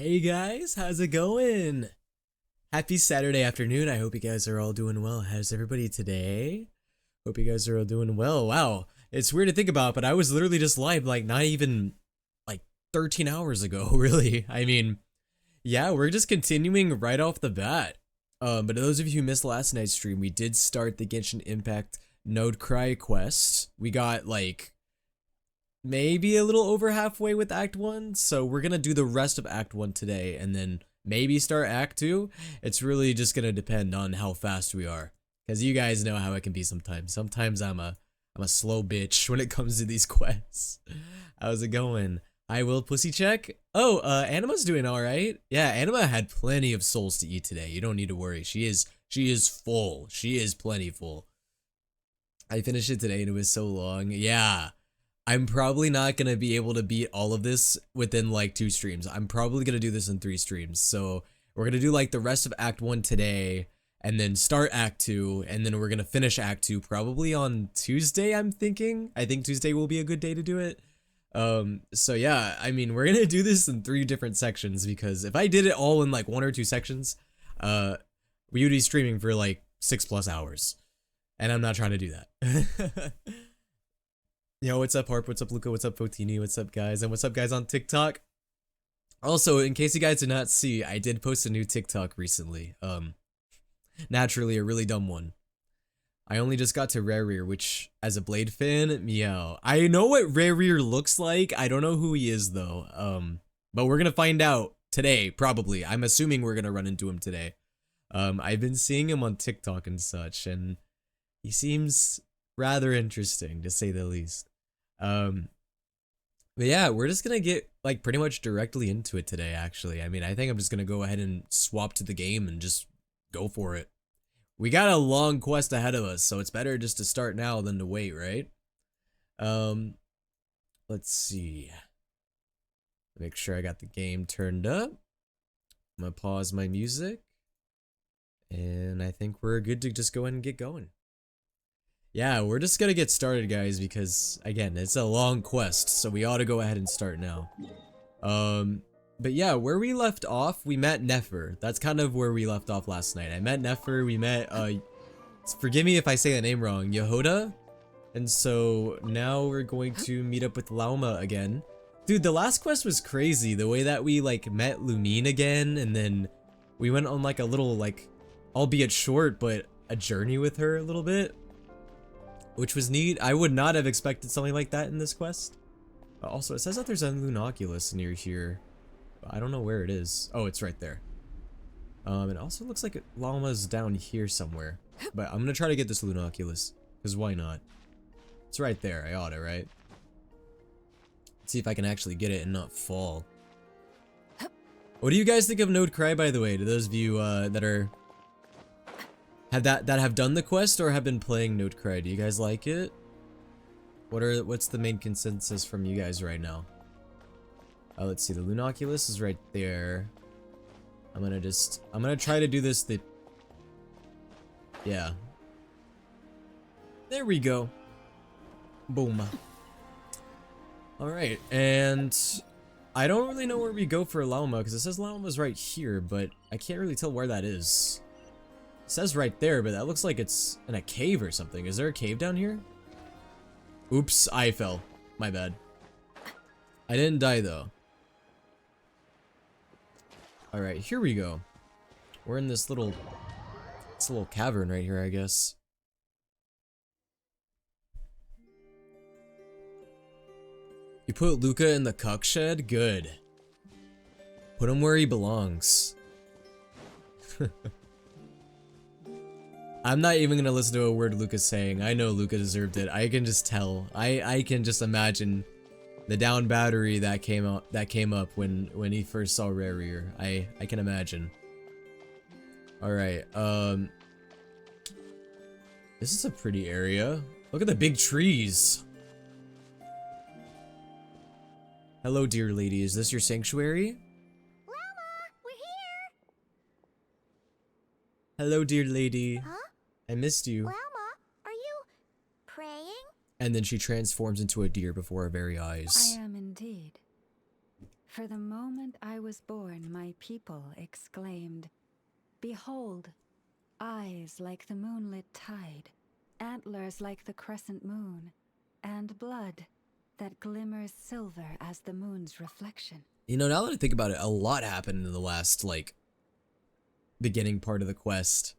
Hey guys, how's it going? Happy Saturday afternoon. I hope you guys are all doing well. How's everybody today? Hope you guys are all doing well. Wow, it's weird to think about, but I was literally just live like not even like 13 hours ago, really. I mean, yeah, we're just continuing right off the bat. But those of you who missed last night's stream, we did start the Genshin Impact Node Cry quest. We got like maybe a little over halfway with Act 1, so we're gonna do the rest of Act 1 today, and then maybe start Act 2. It's really just gonna depend on how fast we are, because you guys know how it can be sometimes. Sometimes I'm a slow bitch when it comes to these quests. How's it going? I will pussy check. Oh, Anima's doing alright. Yeah, Anima had plenty of souls to eat today. You don't need to worry. She is full. She is plenty full. I finished it today and it was so long. Yeah. I'm probably not going to be able to beat all of this within like 2 streams. I'm probably going to do this in 3 streams. So we're going to do like the rest of Act 1 today and then start Act 2. And then we're going to finish Act 2 probably on Tuesday, I'm thinking. I think Tuesday will be a good day to do it. So yeah, I mean, we're going to do this in 3 different sections because if I did it all in like 1 or 2 sections, we would be streaming for like 6+ hours. And I'm not trying to do that. Yo, what's up, Harp? What's up, Luca? What's up, Fotini? What's up, guys? And what's up, guys, on TikTok? Also, in case you guys did not see, I did post a new TikTok recently. Naturally, a really dumb one. I only just got to Rareer, which, as a Blade fan, meow. I know what Rareer looks like. I don't know who he is, though. But we're gonna find out today, probably. I'm assuming we're gonna run into him today. I've been seeing him on TikTok and such, and he seems rather interesting, to say the least. But yeah, we're just gonna get like pretty much directly into it today, actually. I mean, I think I'm just gonna go ahead and swap to the game and just go for it. We got a long quest ahead of us, so it's better just to start now than to wait, right? Let's see. Make sure I got the game turned up. I'm gonna pause my music. And I think we're good to just go ahead and get going. Yeah, we're just gonna get started, guys, because again, it's a long quest, so we ought to go ahead and start now. But yeah, where we left off, we met Nefer. That's kind of where we left off last night. I met Nefer, we met, forgive me if I say the name wrong, Yehoda? And so now we're going to meet up with Lauma again. Dude, the last quest was crazy, the way that we, like, met Lumine again, and then we went on, like, a little, like, albeit short, but a journey with her a little bit, which was neat. I would not have expected something like that in this quest. Also, it says that there's a Lunoculus near here, but I don't know where it is. Oh, it's right there. It also looks like Llama's down here somewhere, but I'm gonna try to get this Lunoculus, because why not? It's right there. I ought to, right? Let's see if I can actually get it and not fall. What do you guys think of Node Cry, by the way? To those of you that have done the quest or have been playing Node Cry, do you guys like it? What's the main consensus from you guys right now? Let's see, the Lunoculus is right there. I'm gonna try to do this yeah. There we go. Boom. Alright, and I don't really know where we go for Lauma, because it says Lauma's right here, but I can't really tell where that is. It says right there, but that looks like it's in a cave or something. Is there a cave down here? Oops, I fell. My bad. I didn't die, though. Alright, here we go. We're in this little cavern right here, I guess. You put Luca in the cuck shed? Good. Put him where he belongs. I'm not even gonna listen to a word Luca's saying. I know Luca deserved it. I can just tell. I can just imagine the down battery that came up when he first saw Rareer. I can imagine. Alright, this is a pretty area. Look at the big trees. Hello, dear lady. Is this your sanctuary? Llama, we're here. Hello, dear lady. Huh? I missed you. Llama, are you praying? And then she transforms into a deer before our very eyes. I am indeed. For the moment I was born, my people exclaimed, "Behold, eyes like the moonlit tide, antlers like the crescent moon, and blood that glimmers silver as the moon's reflection." You know, now that I think about it, a lot happened in the last, like, beginning part of the quest.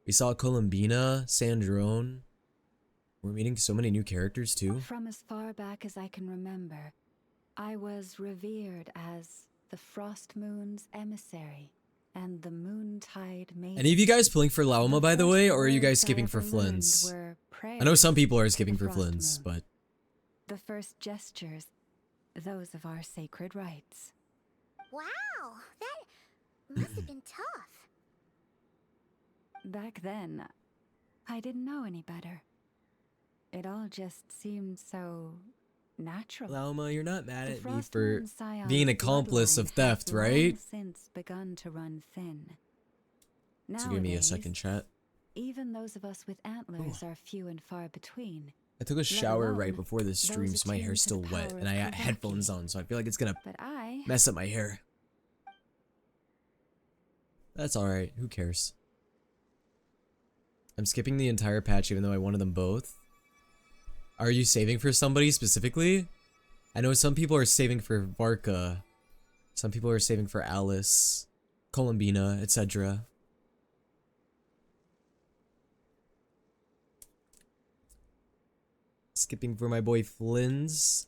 We saw Columbina, Sandrone. We're meeting so many new characters, too. From as far back as I can remember, I was revered as the Frost Moon's emissary and the Moontide Maiden. Any of you guys pulling for Lauma, by the way, or are you guys skipping for Flynn's? I know some people are skipping for Flynn's, but... The first gestures, those of our sacred rites. Wow, that must have been tough. Back then, I didn't know any better. It all just seemed so natural. Lauma, you're not mad The at me Frost for Moon Scion's being an accomplice of bloodline theft, has long right? since begun to run thin. So give me a Nowadays, second, chat. even those of us with antlers are few and far between. I took a shower right alone before this stream, those so my attuned hair's to the still wet, power and of I got Kavaki. headphones on, so I feel like it's gonna But I mess up my hair. That's alright, who cares? I'm skipping the entire patch even though I wanted them both. Are you saving for somebody specifically? I know some people are saving for Varka. Some people are saving for Alice, Columbina, etc. Skipping for my boy Flynn's.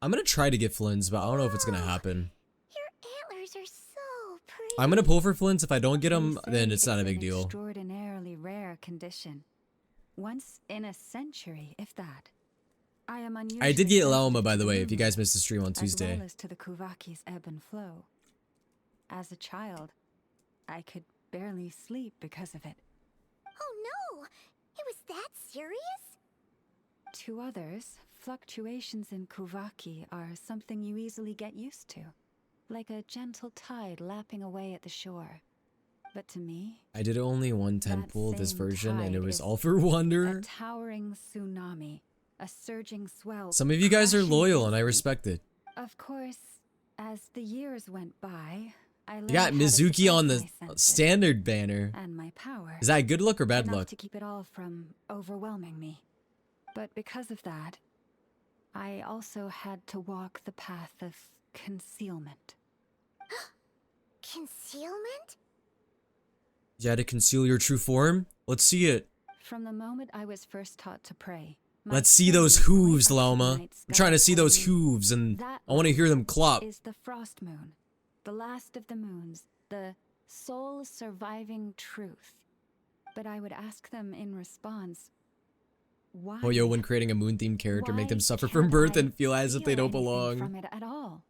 I'm gonna try to get Flynn's, but I don't know if it's gonna happen. Your antlers are so pretty. I'm gonna pull for Flynn's. If I don't get They him, say then it's not a in big deal. Extraordinarily rare condition. Once in a century, if that. I am unusually I did get sensitive Lauma, by to the way, if you guys movement, missed the stream on Tuesday. as well as to the Kuvaki's ebb and flow. As a child, I could barely sleep because of it. Oh no! It was that serious? To others, fluctuations in Kuvaki are something you easily get used to, like a gentle tide lapping away at the shore. But to me, I did only one 10 that pull this same version, and it tide was is all for a wonder. towering tsunami, a surging swell. Some of you guys are crashing loyal, and I against me. respect it. Of course, as the years went by, I learned You got how to Mizuki on suppress the my senses standard banner. and my power. Is that good luck or bad enough luck? to keep it all from overwhelming me. But because of that, I also had to walk the path of concealment. Concealment? You had to conceal your true form? Let's see it. From the moment I was first taught to pray, my Let's see those spirit went hooves, up to the Lauma. night I'm trying to sky see those telling me hooves, and that I want to hear them clop. is the Frost Moon, the last of the moons, the sole surviving truth. But I would ask them in response, why? Oh, yo, when creating a moon-themed character, make them Why suffer from can't birth I and feel as if they feel don't anything belong. from it at all?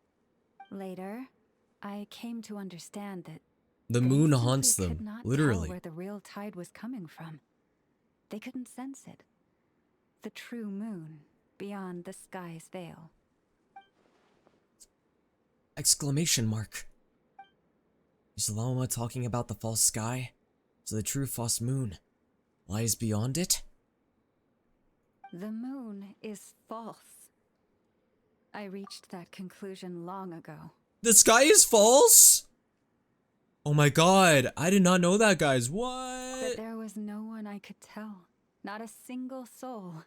Later, I came to understand that The they moon simply haunts could them, not tell literally. where the real tide was coming from. They couldn't sense it. The true moon beyond the sky's veil. Exclamation mark. Is Lauma talking about the false sky? So the true false moon lies beyond it? The moon is false. I reached that conclusion long ago. The sky is false? Oh my god, I did not know that, guys. What? But there was no one I could tell. Not a single soul.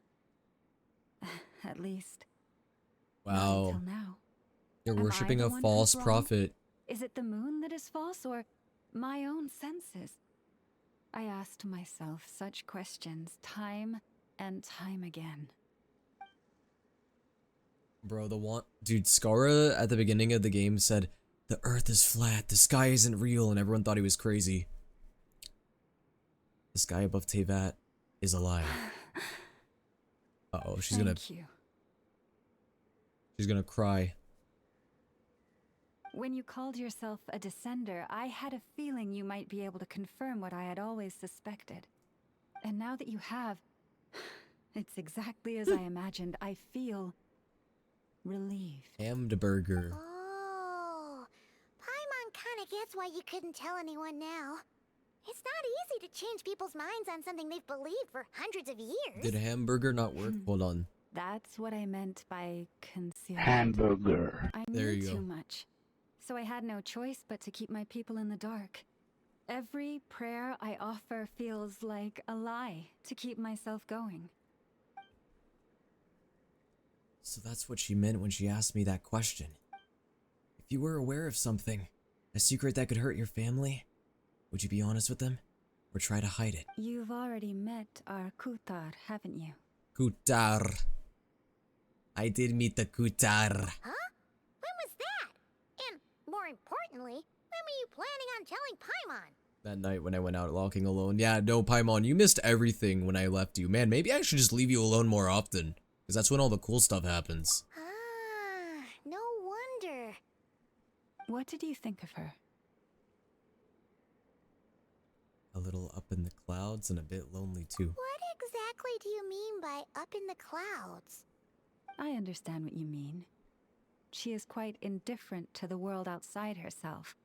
At least, not Wow. until now. You're Am I worshipping the a one false who's wrong? prophet. Is it the moon that is false, or my own senses? I asked myself such questions time and time again. Bro, dude, Skara at the beginning of the game said, "The earth is flat, the sky isn't real," and everyone thought he was crazy. The sky above Tevat is alive. Uh-oh, she's Thank you. gonna cry. When you called yourself a descender, I had a feeling you might be able to confirm what I had always suspected. And now that you have, it's exactly as I imagined. I feel relieved. Hamburger. Oh, Paimon kinda gets why you couldn't tell anyone now. It's not easy to change people's minds on something they've believed for hundreds of years. Did hamburger not work? Hold on. That's what I meant by concealment. Hamburger. I There knew you go. too much, so I had no choice but to keep my people in the dark. Every prayer I offer feels like a lie to keep myself going. So that's what she meant when she asked me that question. If you were aware of something, a secret that could hurt your family, would you be honest with them? Or try to hide it? You've already met our Kutar, haven't you? Kutar. I did meet the Kutar. Huh? When was that? And more importantly, when were you planning on telling Paimon? That night when I went out walking alone. Yeah, no, Paimon, you missed everything when I left you. Man, maybe I should just leave you alone more often. Because that's when all the cool stuff happens. Ah, no wonder. What did you think of her? A little up in the clouds and a bit lonely too. What exactly do you mean by up in the clouds? I understand what you mean. She is quite indifferent to the world outside herself.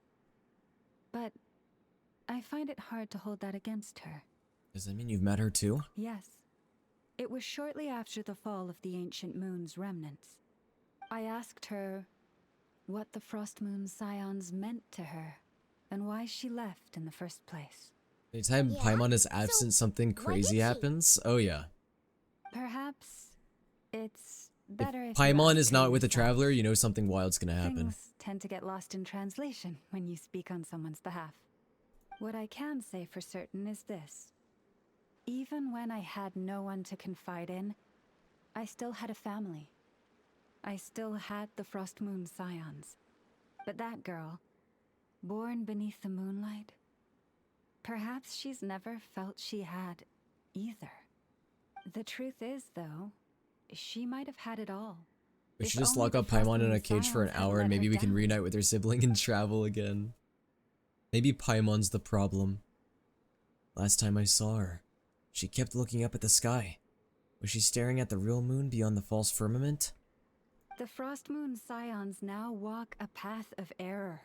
But I find it hard to hold that against her. Does that mean you've met her too? Yes. It was shortly after the fall of the ancient moon's remnants. I asked her what the Frost Moon Scions meant to her, and why she left in the first place. Anytime Yeah? Paimon is absent, So, something what did crazy she- happens. Oh yeah. Perhaps it's If better if Paimon you is ask her not with a yourself. traveler, you know something wild's gonna happen. Things tend to get lost in translation when you speak on someone's behalf. What I can say for certain is this. Even when I had no one to confide in, I still had a family. I still had the Frost Moon Scions. But that girl, born beneath the moonlight, perhaps she's never felt she had either. The truth is, though, she might have had it all. We If should just only lock the up Frost Paimon in Moon a cage for an Scions had hour and let maybe her we can down. reunite with her sibling and travel again. Maybe Paimon's the problem. Last time I saw her, she kept looking up at the sky. Was she staring at the real moon beyond the false firmament? The Frost Moon Scions now walk a path of error.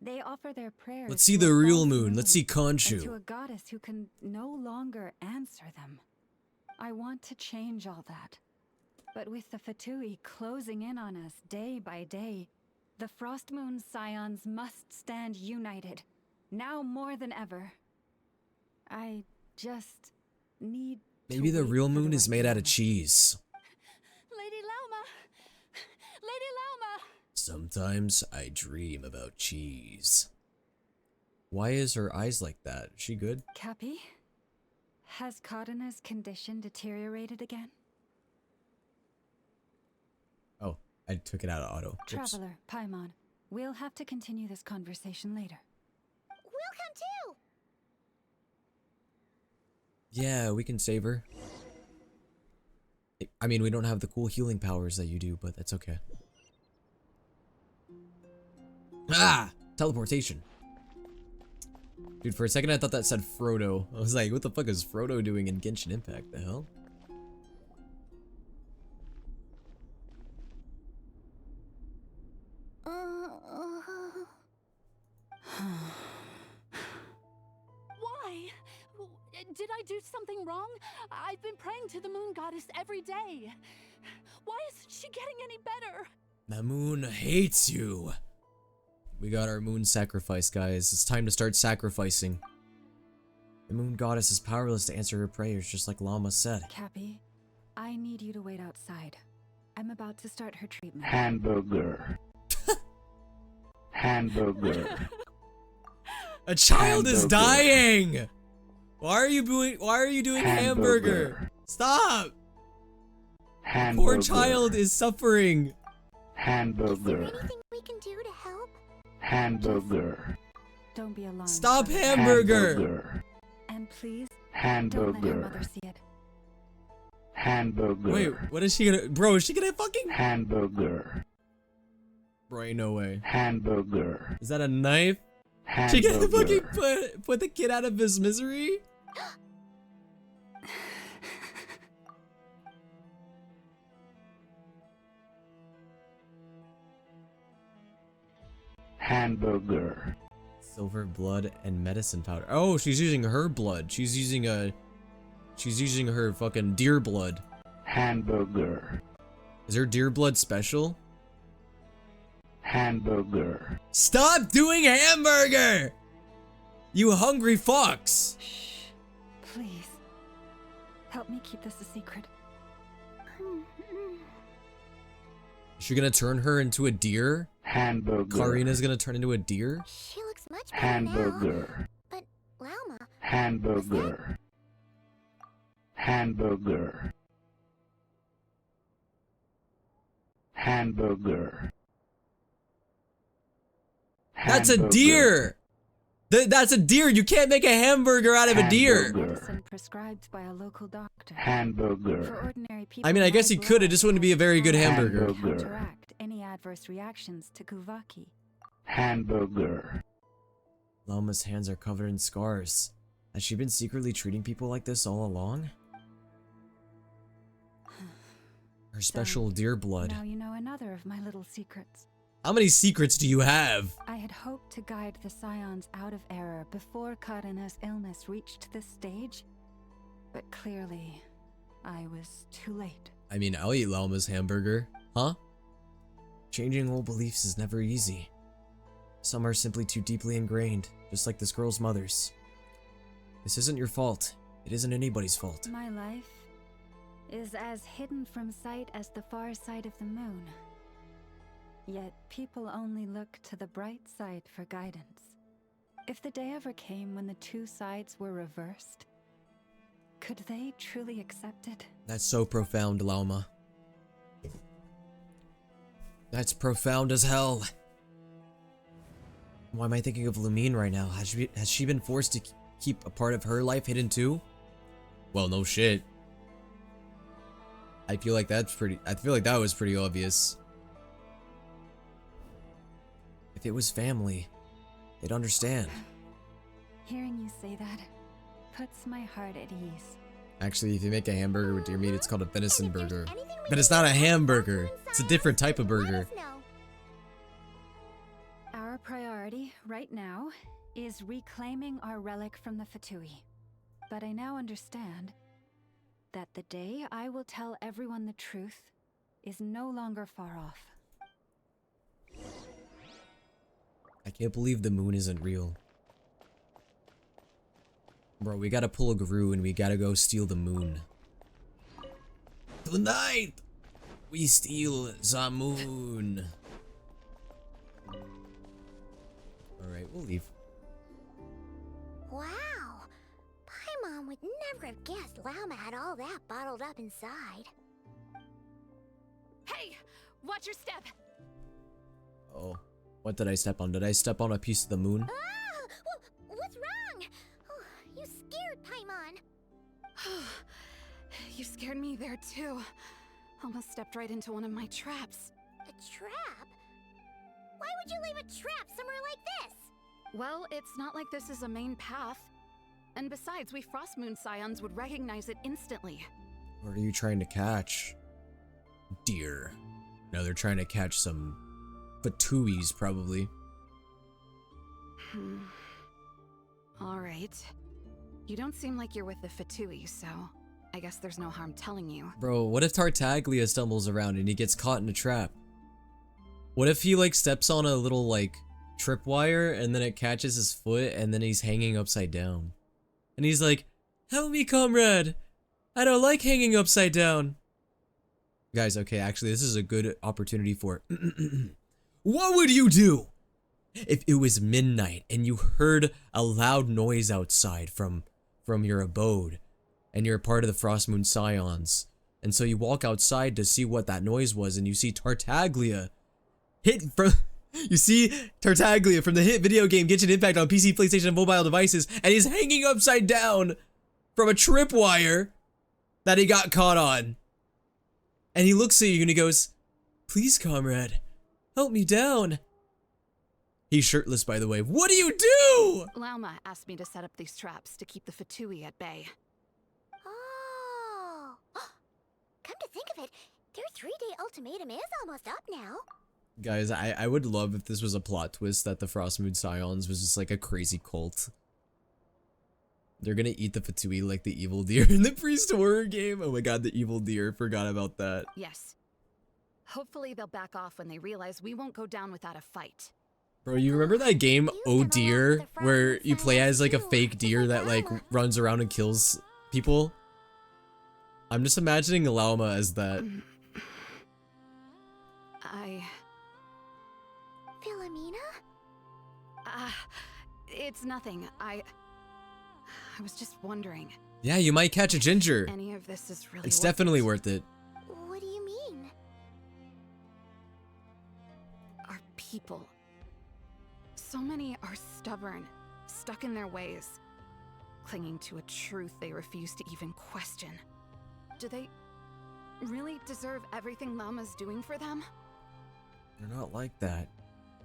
They offer their prayers Let's see to the a real false moon. Let's see and to Khonshu. a goddess who can no longer answer them. I want to change all that. But with the Fatui closing in on us day by day, the Frost Moon Scions must stand united, now more than ever. I just need Maybe to the wait real for the moon is right made out of moment. cheese. Lady Lauma! Lady Lauma! Sometimes I dream about cheese. Why is her eyes like that? Is she good? Cappy? Has Cardina's condition deteriorated again? Oh, I took it out of auto. Oops. Traveler, Paimon, we'll have to continue this conversation later. We'll come too. Yeah, we can save her. I mean, we don't have the cool healing powers that you do, but that's okay. Ah! Teleportation. Dude, for a second I thought that said Frodo. I was like, what the fuck is Frodo doing in Genshin Impact? The hell? Why? Did I do something wrong? I've been praying to the moon goddess every day. Why isn't she getting any better? The moon hates you. We got our moon sacrifice, guys. It's time to start sacrificing. The moon goddess is powerless to answer her prayers, just like Llama said. Cappy, I need you to wait outside. I'm about to start her treatment. Hamburger. Hamburger. A child is Hamburger. dying! Why are you doing hamburger? Stop! Hamburger. Poor child is suffering. Is there Hamburger. anything we can do to help? Hamburger. Don't be alarmed. Stop brother. hamburger! Hamburger. And please, don't let her mother Hamburger. see it. Hamburger. Wait, what is she gonna- Bro, is she gonna fucking- Hamburger. Bro, ain't no way. Hamburger. Is that a knife? She Hamburger. gonna fucking put the kid out of his misery? Hamburger. Silver blood and medicine powder. Oh, she's using her blood. She's using her fucking deer blood. Hamburger. Is her deer blood special? Hamburger. Stop doing hamburger! You hungry fox! Shh. Please. Help me keep this a secret. Is she gonna turn her into a deer? Hamburger. Karina's gonna turn into a deer? She looks much better Hamburger. now. But Lauma, Hamburger. Hamburger. Hamburger. That's a deer! That's a deer! You can't make a hamburger out of a deer! Hamburger. Medicine prescribed by a local doctor. For Hamburger. ordinary people, I mean, I guess my you could, it blood just wouldn't be a very good hamburger. can counteract any adverse reactions to Kuvaki. Hamburger. Lauma's hands are covered in scars. Has she been secretly treating people like this all along? Her special deer blood. Now you know another of my little secrets. How many secrets do you have? I had hoped to guide the Scions out of error before Karina's illness reached this stage, but clearly, I was too late. I mean, I'll eat Lauma's hamburger. Huh? Changing old beliefs is never easy. Some are simply too deeply ingrained, just like this girl's mother's. This isn't your fault. It isn't anybody's fault. My life is as hidden from sight as the far side of the moon. Yet people only look to the bright side for guidance. If the day ever came when the two sides were reversed, could they truly accept it? That's so profound, Lauma. That's profound as hell. Why am I thinking of Lumine right now? Has she been forced to keep a part of her life hidden too? Well, no shit. I feel like that was pretty obvious. If it was family, they'd understand. Hearing you say that puts my heart at ease. Actually, if you make a hamburger with deer meat, it's called a venison and if there's burger. anything we But it's can not do a to help hamburger. Moon It's a different type of Science, burger. let us know. Our priority right now is reclaiming our relic from the Fatui. But I now understand that the day I will tell everyone the truth is no longer far off. I can't believe the moon isn't real. Bro, we gotta pull a Guru and we gotta go steal the moon. Tonight, we steal the moon. Alright, we'll leave. Wow. Paimon would never have guessed Lauma had all that bottled up inside. Hey, watch your step. Oh, what did I step on? Did I step on a piece of the moon? Ah! What's wrong? Oh, you scared Paimon. You scared me there too. Almost stepped right into one of my traps. A trap? Why would you leave a trap somewhere like this? Well, it's not like this is a main path. And besides, we Frost Moon Scions would recognize it instantly. What are you trying to catch? Deer. No, they're trying to catch some Fatuis, probably. Alright. You don't seem like you're with the Fatui, so I guess there's no harm telling you. Bro, what if Tartaglia stumbles around and he gets caught in a trap? What if he like steps on a little like tripwire and then it catches his foot and then he's hanging upside down? And he's like, "Help me, comrade! I don't like hanging upside down." Guys, okay, actually this is a good opportunity for what would you do if it was midnight and you heard a loud noise outside from your abode and you're a part of the Frost Moon Scions, and so you walk outside to see what that noise was and you see Tartaglia Tartaglia from the hit video game Genshin Impact on PC, PlayStation, and mobile devices, and he's hanging upside down from a tripwire that he got caught on. And he looks at you and he goes, "Please, comrade, help me down." He's shirtless, by the way. What do you do? Lauma asked me to set up these traps to keep the Fatui at bay. Oh. Come to think of it, their 3-day ultimatum is almost up now. Guys, I would love if this was a plot twist that the Frost Moon Scions was just like a crazy cult. They're gonna eat the Fatui like the evil deer in the priest horror game. Oh my god, the evil deer. Forgot about that. Yes. Hopefully they'll back off when they realize we won't go down without a fight. Bro, you remember that game, Oh Deer, where you play as like a fake deer that like runs around and kills people? I'm just imagining Lauma as that. Philomena? It's nothing. I was just wondering. Yeah, you might catch a ginger. Any of this is really It's definitely worth it. What do you mean? Our people. So many are stubborn, stuck in their ways, clinging to a truth they refuse to even question. Do they really deserve everything Lama's doing for them? They're not like that.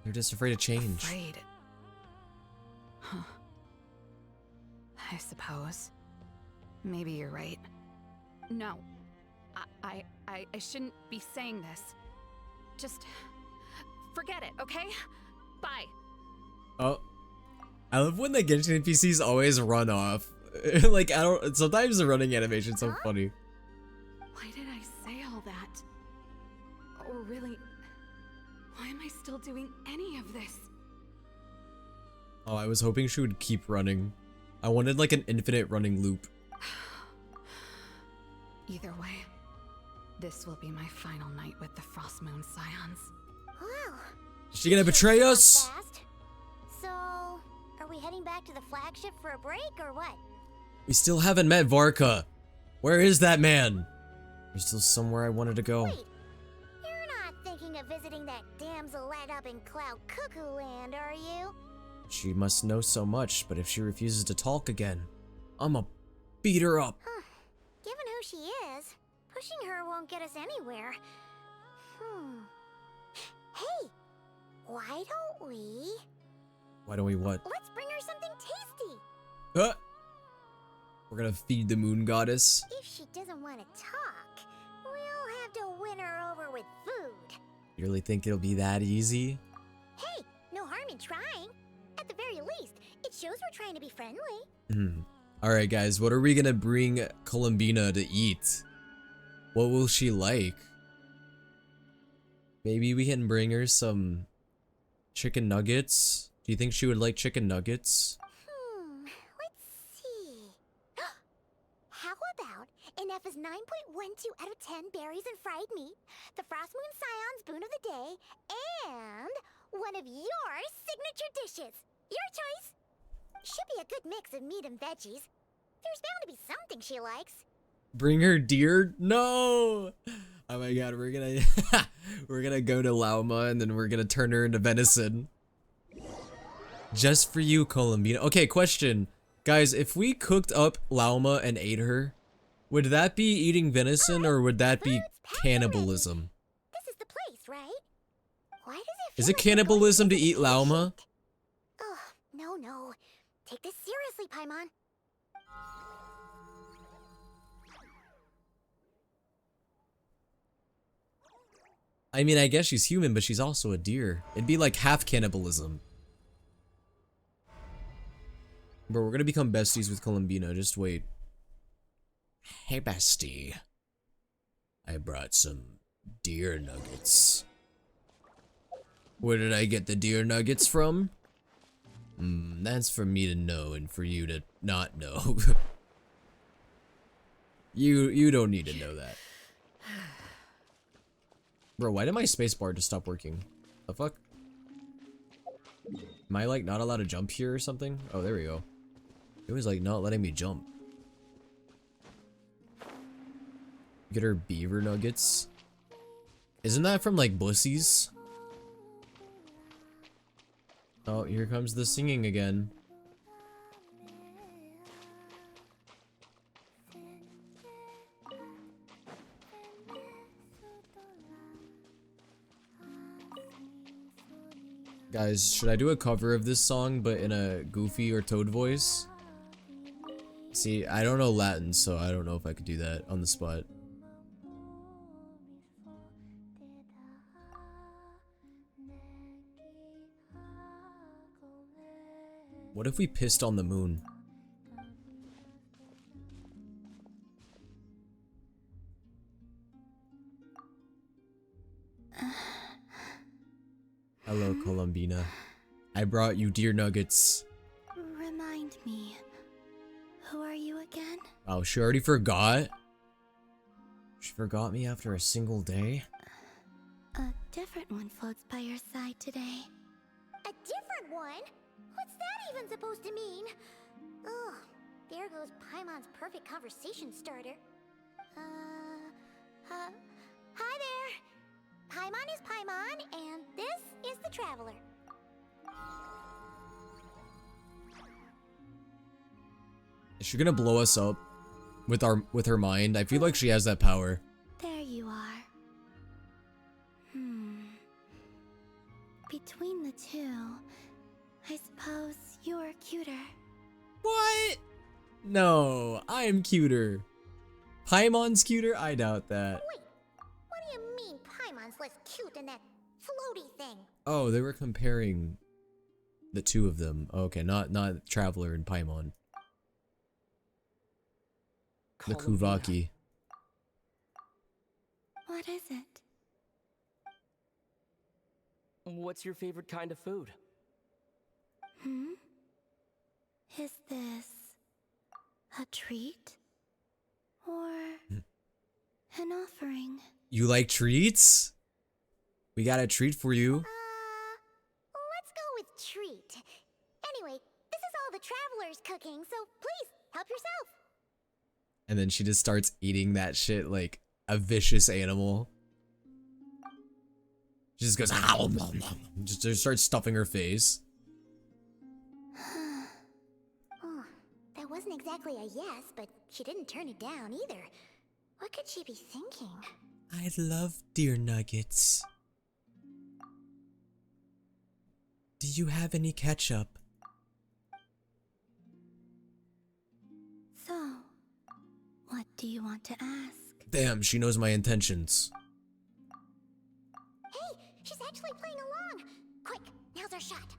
They're just afraid of change. Afraid. Huh. I suppose. Maybe you're right. No. I shouldn't be saying this. Just forget it, okay? Bye. Oh. I love when the Genshin NPCs always run off. Like, I don't, sometimes the running animation's so funny. Why did I say all that? Or really, why am I still doing any of this? Oh, I was hoping she would keep running. I wanted like an infinite running loop. Either way, this will be my final night with the Frost Moon Scions. Wow. Is she gonna betray us? Fast. So, are we heading back to the flagship for a break or what? We still haven't met Varka. Where is that man? There's still somewhere I wanted to go. Wait, you're not thinking of visiting that damselette up in Cloud Cuckoo Land, are you? She must know so much, but if she refuses to talk again, I'ma beat her up. Huh. Given who she is, pushing her won't get us anywhere. Hey, why don't we... Why don't we what? Let's bring her something tasty. We're gonna feed the moon goddess. If she doesn't want to talk, we'll have to win her over with food. You really think it'll be that easy? Hey, no harm in trying. At the very least, it shows we're trying to be friendly. Alright guys, what are we gonna bring Columbina to eat? What will she like? Maybe we can bring her some chicken nuggets. Do you think she would like chicken nuggets? Let's see. How about an F's 9.12 out of 10 berries and fried meat, the Frost Moon Scion's boon of the day, and one of your signature dishes. Your choice. Should be a good mix of meat and veggies. There's bound to be something she likes. Bring her deer? No! Oh my god, we're gonna go to Lauma and then we're gonna turn her into venison. Just for you, Columbina. Okay, question. Guys, if we cooked up Lauma and ate her, would that be eating venison or would that be cannibalism? This is the place, right? Why does it feel Is it like we're going cannibalism to visit eat Lauma? patient? Ugh, no. Take this seriously, Paimon. I mean, I guess she's human, but she's also a deer. It'd be like half cannibalism. Bro, we're gonna become besties with Columbina, just wait. Hey, bestie. I brought some deer nuggets. Where did I get the deer nuggets from? That's for me to know and for you to not know. You don't need to know that. Bro, why did my spacebar just stop working? The fuck? Am I like not allowed to jump here or something? Oh, there we go. It was like not letting me jump. Get her beaver nuggets. Isn't that from like Bussies? Oh, here comes the singing again. Guys, should I do a cover of this song but in a Goofy or Toad voice? See, I don't know Latin, so I don't know if I could do that on the spot. What if we pissed on the moon? Hello, Columbina. I brought you deer nuggets. Remind me, who are you again? Oh, she already forgot? She forgot me after a single day? A different one floats by your side today. A different one? What's that even supposed to mean? Ugh, there goes Paimon's perfect conversation starter. Hi there! Paimon is Paimon, and this is the Traveler. Is she gonna blow us up with her mind? I feel like she has that power. There you are. Between the two, I suppose you're cuter. What? No, I am cuter. Paimon's cuter? I doubt that. Wait, what do you mean Paimon's less cute than that floaty thing? Oh, they were comparing the two of them. Okay, not Traveler and Paimon. The Kuvaki. What is it? What's your favorite kind of food? Is this a treat? Or an offering? You like treats? We got a treat for you. Let's go with treat. Anyway, this is all the Traveler's cooking, so please, help yourself. And then she just starts eating that shit like a vicious animal. She just goes, ow, just starts stuffing her face. Oh, that wasn't exactly a yes, but she didn't turn it down either. What could she be thinking? I love deer nuggets. Do you have any ketchup? So, what do you want to ask? Damn, she knows my intentions. Hey, she's actually playing along! Quick, now's our shot.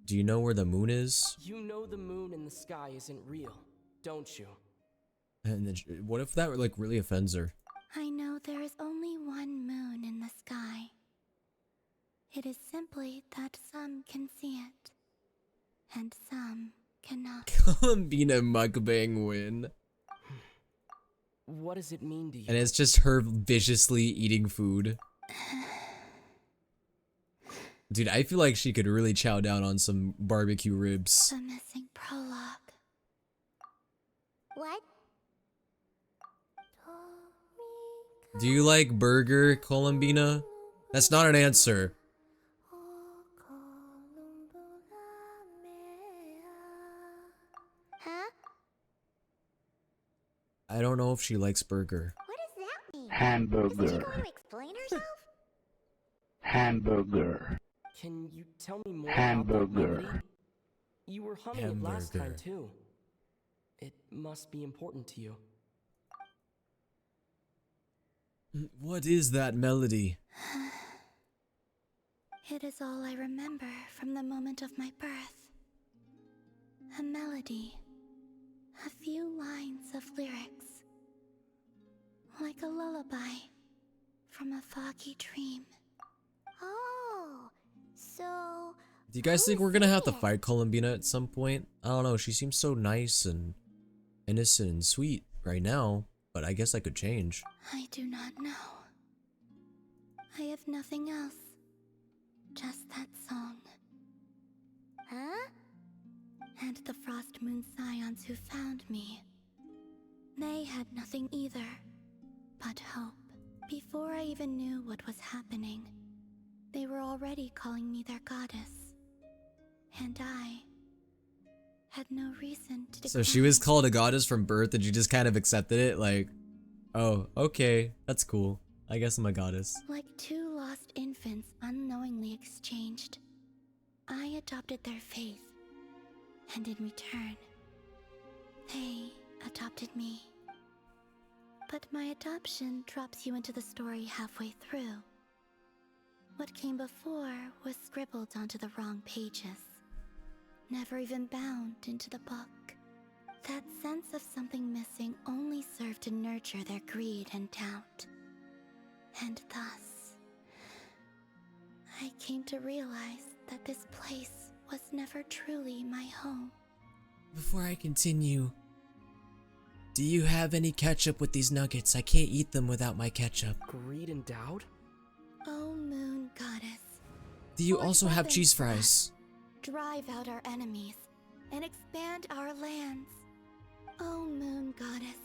Do you know where the moon is? You know the moon in the sky isn't real, don't you? And then what if that like really offends her? I know there is only one moon in the sky. It is simply that some can see it, and some cannot. Columbina mukbang win. What does it mean to you? And it's just her viciously eating food. Dude, I feel like she could really chow down on some barbecue ribs. The missing prologue. What? Do you like burger, Columbina? That's not an answer. Huh? I don't know if she likes burger. What does that mean? Isn't she Hamburger. going to explain herself? Hamburger. Can you tell me more Hamburger. about that melody? You were humming it last time Hamburger. too. It must be important to you. What is that melody? It is all I remember from the moment of my birth. A melody. A few lines of lyrics. Like a lullaby from a foggy dream. Oh, so... Do you guys who think is we're gonna have to it? fight Columbina at some point? I don't know, she seems so nice and innocent and sweet right now, but I guess I could change. I do not know. I have nothing else. Just that song. Huh? And the Frost Moon Scions who found me. They had nothing either, but hope. Before I even knew what was happening, they were already calling me their goddess. And I had no reason to So she was decline. called a goddess from birth and you just kind of accepted it? Like, oh, okay, that's cool. I guess I'm a goddess. Like two lost infants unknowingly exchanged, I adopted their faith, and in return, they adopted me. But my adoption drops you into the story halfway through. What came before was scribbled onto the wrong pages, never even bound into the book. sense of something missing only served to nurture their greed and doubt. And thus, I came to realize that this place was never truly my home. Before I continue, do you have any ketchup with these nuggets? I can't eat them without my ketchup. Greed and doubt? O moon goddess, Do you forge also have weapons cheese for us, fries? drive out our enemies, and expand our lands. O moon goddess,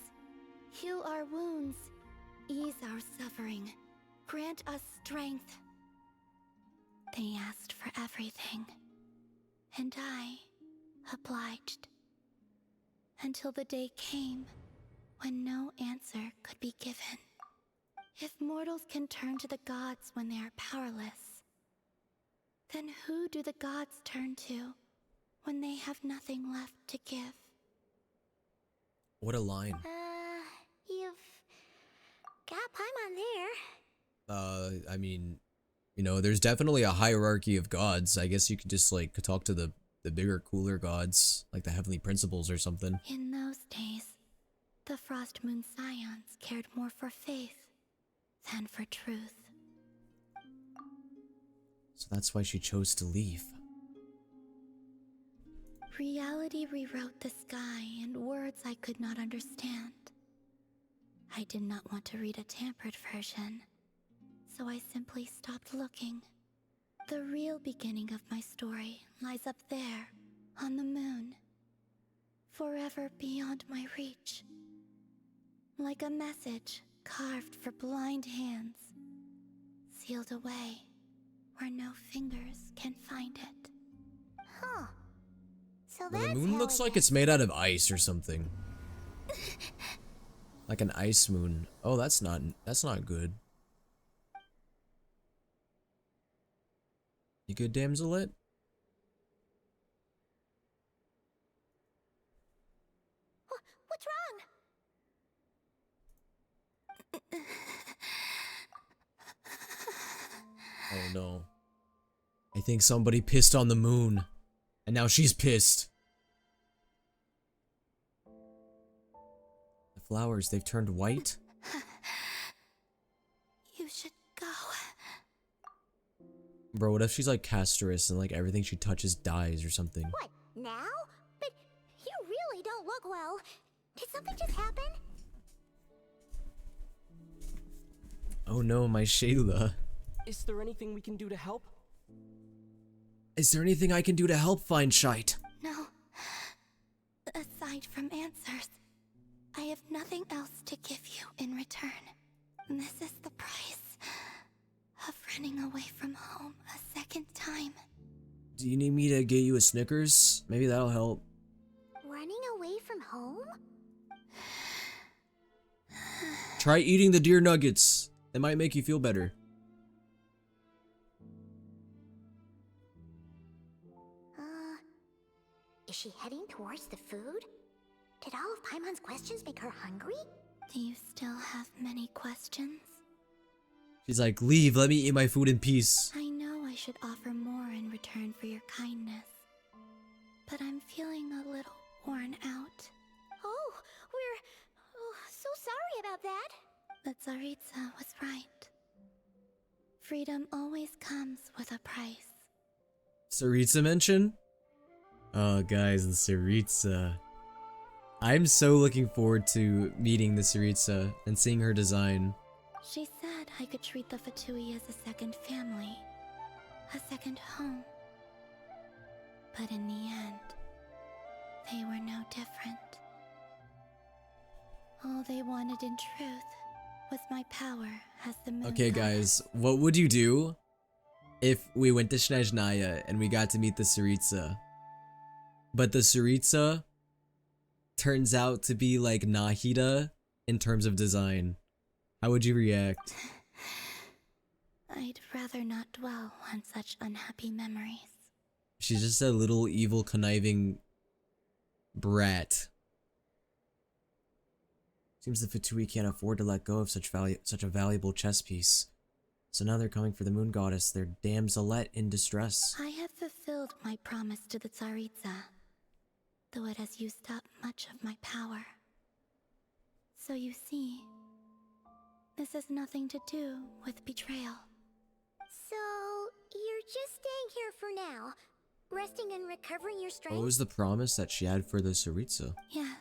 heal our wounds, ease our suffering, grant us strength. They asked for everything, and I obliged. Until the day came when no answer could be given. If mortals can turn to the gods when they are powerless, then who do the gods turn to when they have nothing left to give? What a line. You've got Paimon there. I mean, you know, there's definitely a hierarchy of gods. I guess you could just, like, talk to the bigger, cooler gods, like the heavenly principles or something. In those days, the Frost Moon Scions cared more for faith than for truth. So that's why she chose to leave. Reality rewrote the sky in words I could not understand. I did not want to read a tampered version, so I simply stopped looking. The real beginning of my story lies up there, on the moon, forever beyond my reach. Like a message carved for blind hands, sealed away where no fingers can find it. Huh. So Well, that's the moon how looks it like it's made out of ice or something. Like an ice moon. Oh, that's not good. You good, damselet? What's wrong? Oh no. I think somebody pissed on the moon. And now she's pissed. The flowers, they've turned white? You should go. Bro, what if she's like castress and like everything she touches dies or something? What, now? But you really don't look well. Did something just happen? Oh no, my Shayla. Is there anything we can do to help? Is there anything I can do to help find Shite? No. Aside from answers, I have nothing else to give you in return. This is the price of running away from home a second time. Do you need me to get you a Snickers? Maybe that'll help. Running away from home? Try eating the deer nuggets. It might make you feel better. Is she heading towards the food? Did all of Paimon's questions make her hungry? Do you still have many questions? She's like, leave, let me eat my food in peace. I know I should offer more in return for your kindness, but I'm feeling a little worn out. Oh, we're so sorry about that. The Tsaritsa was right. Freedom always comes with a price. Tsaritsa mention? Oh, guys, the Tsaritsa. I'm so looking forward to meeting the Tsaritsa and seeing her design. She said I could treat the Fatui as a second family, a second home. But in the end, they were no different. All they wanted in truth was my power as the moon Okay, goddess. guys, what would you do if we went to Snezhnaya and we got to meet the Tsaritsa? But the Tsaritsa turns out to be like Nahida in terms of design. How would you react? I'd rather not dwell on such unhappy memories. She's just a little evil, conniving brat. Seems the Fatui can't afford to let go of such a valuable chess piece. So now they're coming for the moon goddess, their damselette in distress. I have fulfilled my promise to the Tsaritsa. though it has used up much of my power. So you see, this has nothing to do with betrayal. So, you're just staying here for now, resting and recovering your strength? What was the promise that she had for the Tsaritsa? Yes.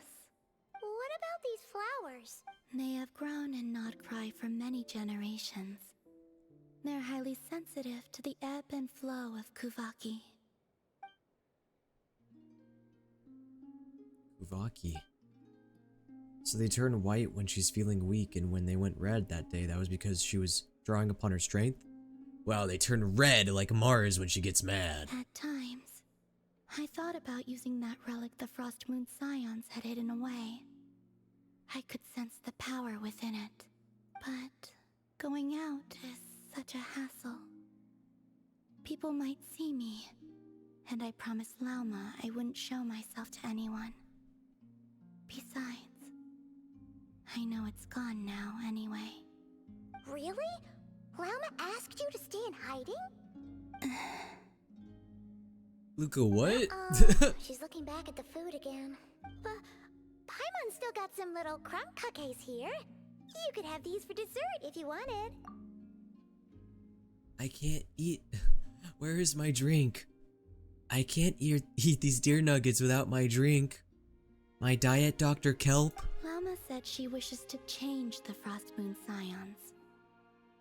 What about these flowers? They have grown in Nod Cry for many generations. They're highly sensitive to the ebb and flow of Kuvaki. Kuvaki. So they turn white when she's feeling weak, and when they went red that day, that was because she was drawing upon her strength? Wow, they turn red like Mars when she gets mad. At times, I thought about using that relic the Frost Moon Scions had hidden away. I could sense the power within it, but going out is such a hassle. People might see me, and I promised Lauma I wouldn't show myself to anyone. Besides, I know it's gone now anyway. Really? Lauma asked you to stay in hiding? Luca, what? She's looking back at the food again. But Paimon still got some little crumb cookies here. You could have these for dessert if you wanted. I can't eat. Where is my drink? I can't eat these deer nuggets without my drink. My diet, Dr. Kelp. Lauma said she wishes to change the Frost Moon Scions,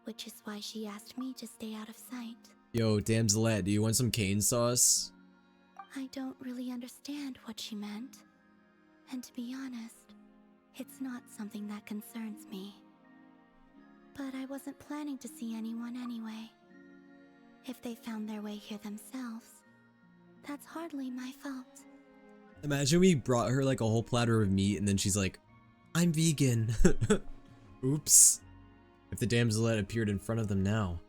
which is why she asked me to stay out of sight. Yo, Damselette, do you want some cane sauce? I don't really understand what she meant. And to be honest, it's not something that concerns me. But I wasn't planning to see anyone anyway. If they found their way here themselves, that's hardly my fault. Imagine we brought her like a whole platter of meat and then she's like, I'm vegan. Oops. If the Damselette appeared in front of them now,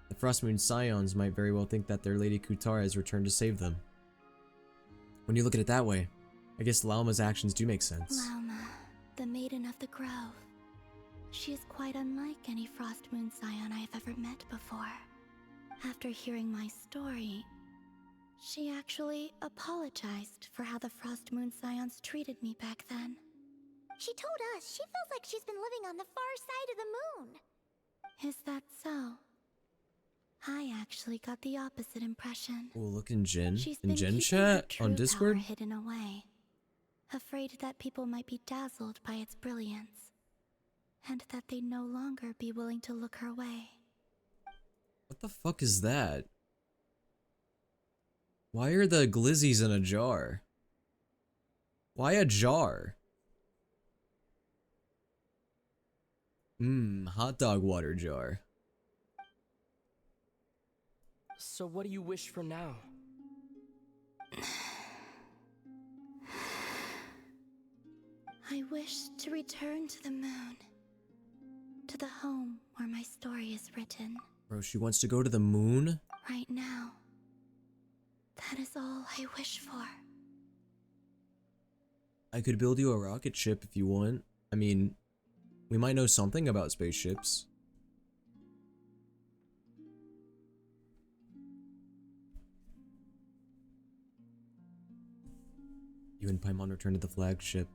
the Frostmoon Scions might very well think that their Lady Kutara has returned to save them. When you look at it that way, I guess Lauma's actions do make sense. Lauma, the Maiden of the Grove. She is quite unlike any Frostmoon Scion I have ever met before. After hearing my story, she actually apologized for how the Frostmoon Scions treated me back then. She told us she feels like she's been living on the far side of the moon. Is that so? I actually got the opposite impression. Oh, look in Gen. She's In been Gen keeping her chat true on Discord. power hidden away, afraid that people might be dazzled by its brilliance, and that they'd no longer be willing to look her way. What the fuck is that? Why are the glizzies in a jar? Why a jar? Hot dog water jar. So what do you wish for now? I wish to return to the moon, to the home where my story is written. Bro, she wants to go to the moon? Right now, that is all I wish for. I could build you a rocket ship if you want. I mean, we might know something about spaceships. You and Paimon return to the flagship.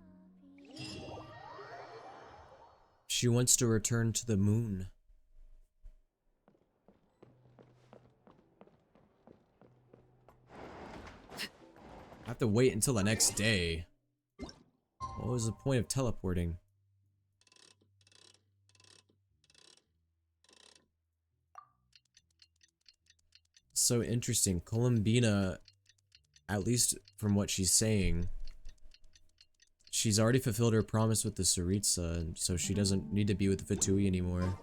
She wants to return to the moon. I have to wait until the next day. What was the point of teleporting? So interesting. Columbina, at least from what she's saying, she's already fulfilled her promise with the Tsaritsa, and so she doesn't need to be with the Fatui anymore.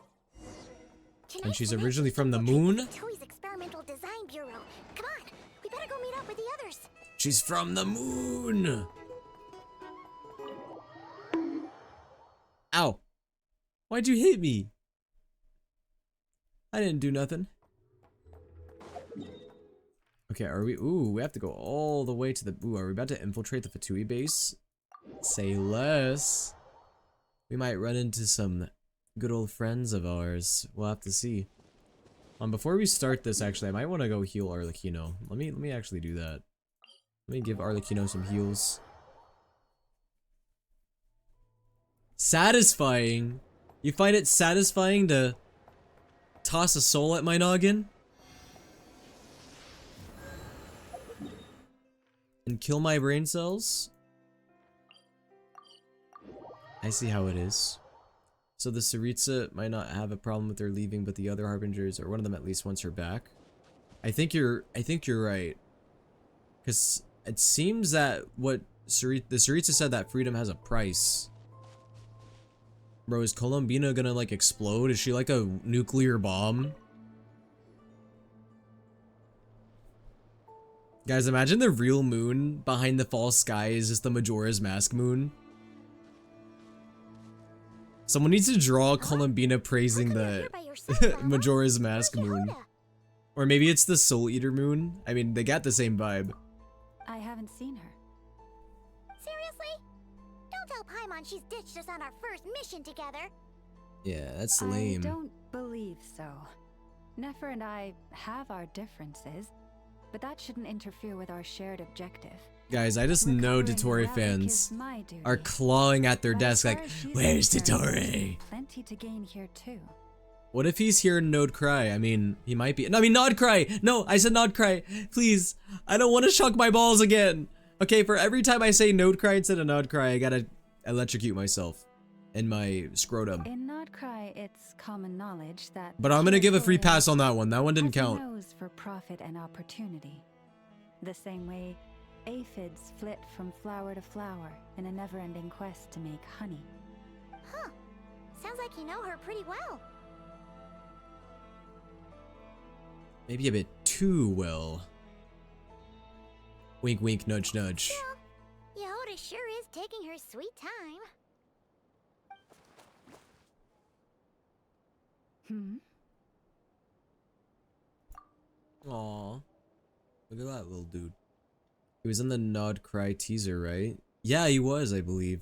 And she's originally from the moon? Fatui's Experimental Design Bureau. Come on, we better go meet up with the others. She's from the moon! Ow! Why'd you hit me? I didn't do nothing. Okay, are we? Ooh, we have to go all the way to the. Ooh, are we about to infiltrate the Fatui base? Say less. We might run into some good old friends of ours. We'll have to see. Before we start this, actually, I might want to go heal Arlecchino. Let me actually do that. Let me give Arlecchino some heals. Satisfying? You find it satisfying to toss a soul at my noggin? And kill my brain cells? I see how it is. So the Tsaritsa might not have a problem with her leaving, but the other harbingers, or one of them at least, wants her back. I think you're right. Because it seems that what the Tsaritsa said, that freedom has a price. Bro, is Columbina gonna like explode? Is she like a nuclear bomb? Guys, imagine the real moon behind the false sky is just the Majora's Mask moon. Someone needs to draw Columbina praising the Majora's Mask moon. Or maybe it's the Soul Eater moon. I mean, they got the same vibe. I haven't seen her. Seriously? Don't tell Paimon she's ditched us on our first mission together. Yeah, that's lame. I don't believe so. Nefer and I have our differences, but that shouldn't interfere with our shared objective. Guys, I just know Recovering Dottore a relic fans is my duty. are clawing at their But desk as like, far as she's where's concerned, Dottore? Plenty to gain here too. What if he's here in Node Cry? I mean, he might be. No, I mean, Nod Cry! No, I said Nod Cry. Please. I don't want to shock my balls again. Okay, for every time I say Node Cry instead of Nod Cry, I gotta electrocute myself in my scrotum. In Nodcry, it's common knowledge that. But I'm gonna give a free territory pass on that one. That one didn't has a count. nose for profit and opportunity. The same way aphids flit from flower to flower in a never-ending quest to make honey. Huh. Sounds like you know her pretty well. Maybe a bit too well. Wink, wink, nudge, nudge. Well, Yehoda sure is taking her sweet time. Aw. Look at that little dude. He was in the Nod Cry teaser, right? Yeah, he was, I believe.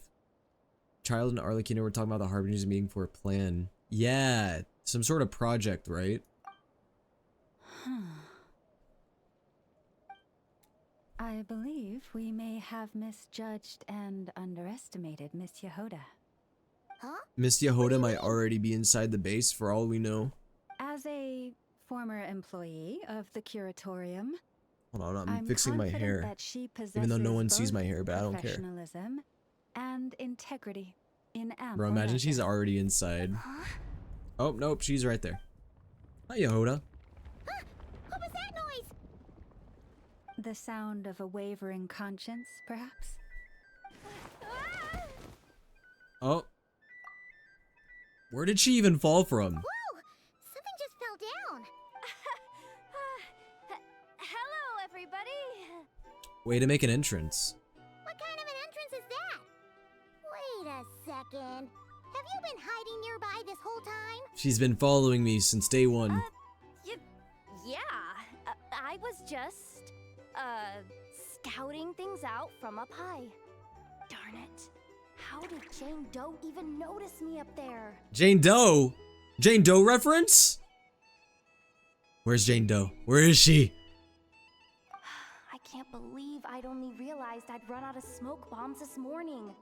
Child and Arlecchino were talking about the Harbingers meeting for a plan. Yeah, some sort of project, right? I believe we may have misjudged and underestimated Miss Yehoda. Huh? Miss Yehoda might already be inside the base for all we know. As a former employee of the Curatorium, Hold on, I'm I'm fixing my confident hair. that she Even though no possesses one sees both my hair, but I don't care. professionalism and integrity in ample Bro, imagine measure. she's already inside. Huh? Oh, nope, she's right there. Hi, Yehoda. Huh? What was that noise? The sound of a wavering conscience, perhaps? Ah! Oh. Where did she even fall from? Whoa! Something just fell down. Hello, everybody. Way to make an entrance. What kind of an entrance is that? Wait a second. Have you been hiding nearby this whole time? She's been following me since day one. Yeah, I was just, scouting things out from up high. Darn it. How did Jane Doe even notice me up there? Jane Doe? Jane Doe reference? Where's Jane Doe? Where is she? I can't believe I'd only realized I'd run out of smoke bombs this morning.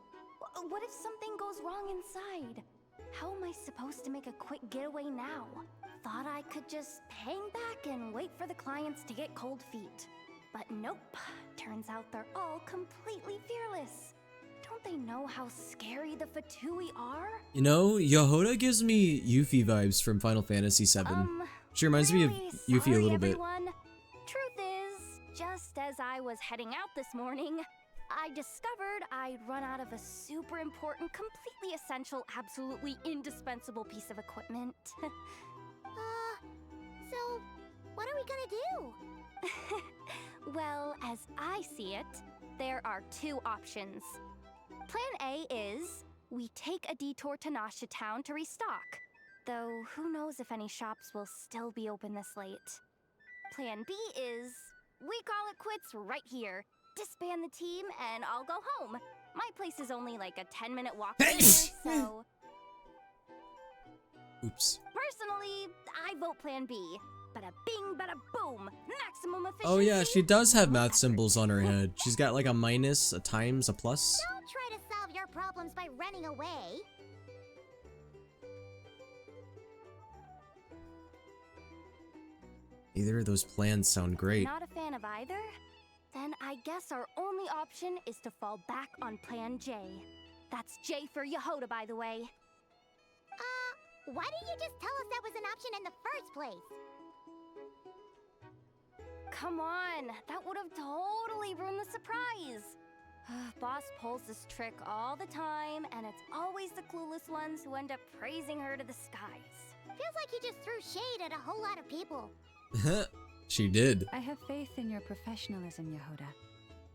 What if something goes wrong inside? How am I supposed to make a quick getaway now? Thought I could just hang back and wait for the clients to get cold feet. But nope. Turns out they're all completely fearless. Don't they know how scary the Fatui are? You know, Yehoda gives me Yuffie vibes from Final Fantasy VII. She reminds me of Really Yuffie a sorry, little bit. everyone. Truth is, just as I was heading out this morning, I discovered I'd run out of a super important, completely essential, absolutely indispensable piece of equipment. So, what are we gonna do? Well, as I see it, there are two options. Plan A is we take a detour to Nasha Town to restock, though who knows if any shops will still be open this late. Plan B is we call it quits right here, disband the team, and I'll go home. My place is only like a 10-minute walk from here, so Oops. personally, I vote Plan B. Bada bing, bada boom, maximum efficiency. Oh yeah, she does have no math effort. symbols on her head. She's got like a minus, a times, a plus. Don't try to solve your problems by running away. Either of those plans sound great. Not a fan of either? Then I guess our only option is to fall back on Plan J. That's J for Yehoda, by the way. Why didn't you just tell us that was an option in the first place? Come on, that would have totally ruined the surprise. Boss pulls this trick all the time, and it's always the clueless ones who end up praising her to the skies. Feels like you just threw shade at a whole lot of people. She did. I have faith in your professionalism, Yehoda.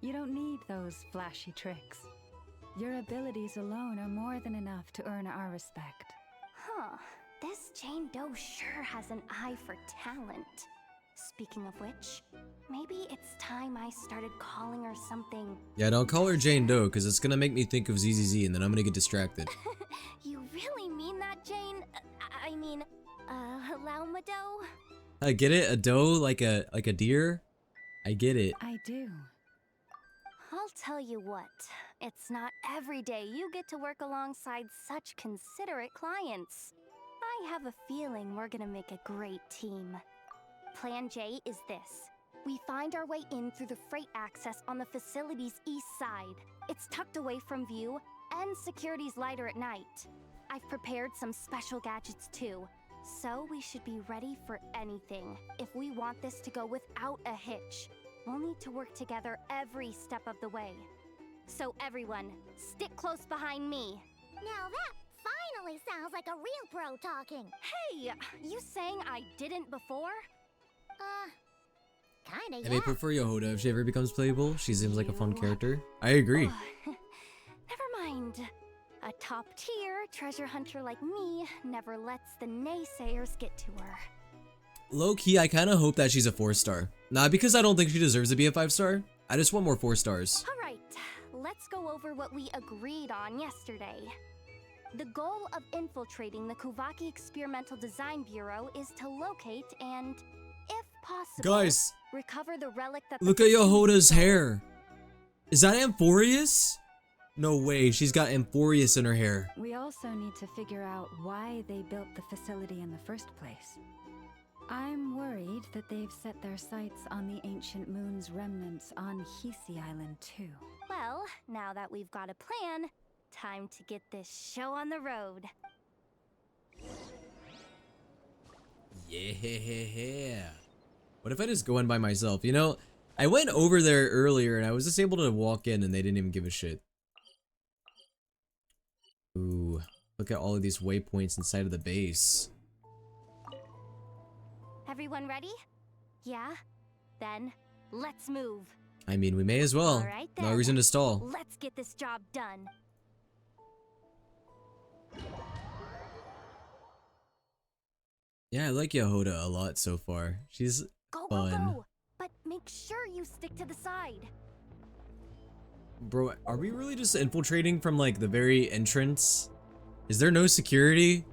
You don't need those flashy tricks. Your abilities alone are more than enough to earn our respect. Huh, this Jane Doe sure has an eye for talent. Speaking of which, maybe it's time I started calling her something. Yeah, don't call her Jane Doe, because it's gonna make me think of ZZZ, and then I'm gonna get distracted. You really mean that, Jane? I mean, Lauma Doe? I get it, a doe like a deer. I get it. I do. I'll tell you what, it's not every day you get to work alongside such considerate clients. I have a feeling we're gonna make a great team. Plan J is this. We find our way in through the freight access on the facility's east side. It's tucked away from view, and security's lighter at night. I've prepared some special gadgets too, so we should be ready for anything if we want this to go without a hitch. We'll need to work together every step of the way. So everyone, stick close behind me. Now that finally sounds like a real pro talking. Hey, you saying I didn't before? Kinda, I may yeah. prefer Yehoda if she ever becomes playable. She seems like a fun character. I agree. Oh, never mind. A top-tier treasure hunter like me never lets the naysayers get to her. Low-key, I kind of hope that she's a 4-star. Not because I don't think she deserves to be a 5-star. I just want more 4 stars. Alright, let's go over what we agreed on yesterday. The goal of infiltrating the Kuvaki Experimental Design Bureau is to locate and, if possible, Guys, recover the relic that look at Yehoda's hair. Is that Amphorius? No way, she's got Amphorius in her hair. We also need to figure out why they built the facility in the first place. I'm worried that they've set their sights on the ancient moon's remnants on Hisi Island too. Well, now that we've got a plan, time to get this show on the road. Yeah. What if I just go in by myself? You know, I went over there earlier and I was just able to walk in and they didn't even give a shit. Ooh, look at all of these waypoints inside of the base. Everyone ready? Yeah? Then, let's move. I mean, we may as well. All right, No then. reason to stall. Let's get this job done. Yeah, I like Yehoda a lot so far. She's Go, fun. go, go! But make sure you stick to the side. Bro, are we really just infiltrating from like the very entrance? Is there no security?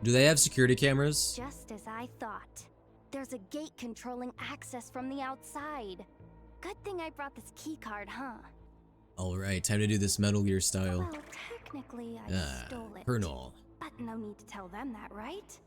Do they have security cameras? Just as I thought. There's a gate controlling access from the outside. Good thing I brought this key card, huh? Alright, time to do this Metal Gear style. Well, technically, I stole it. Colonel. But no need to tell them that, right?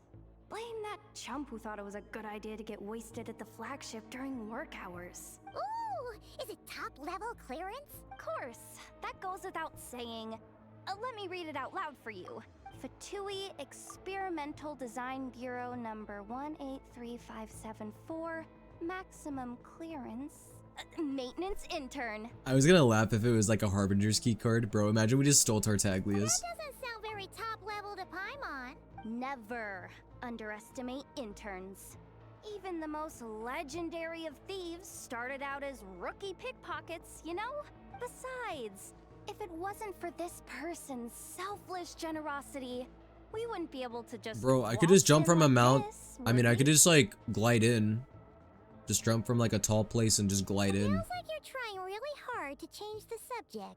Blame that chump who thought it was a good idea to get wasted at the flagship during work hours. Ooh, is it top level clearance? Of course, that goes without saying. Let me read it out loud for you. Fatui Experimental Design Bureau number 183574, maximum clearance, maintenance intern. I was gonna laugh if it was like a Harbinger's key card. Bro, imagine we just stole Tartaglia's. That doesn't sound very top level to Paimon. Never underestimate interns. Even the most legendary of thieves started out as rookie pickpockets, you know? Besides, if it wasn't for this person's selfless generosity, we wouldn't be able to just Bro, I could walk just jump in from a like mount. this, I mean, I would could we? just like glide in. Just jump from like a tall place and just glide in. Feels like you're trying really hard to change the subject.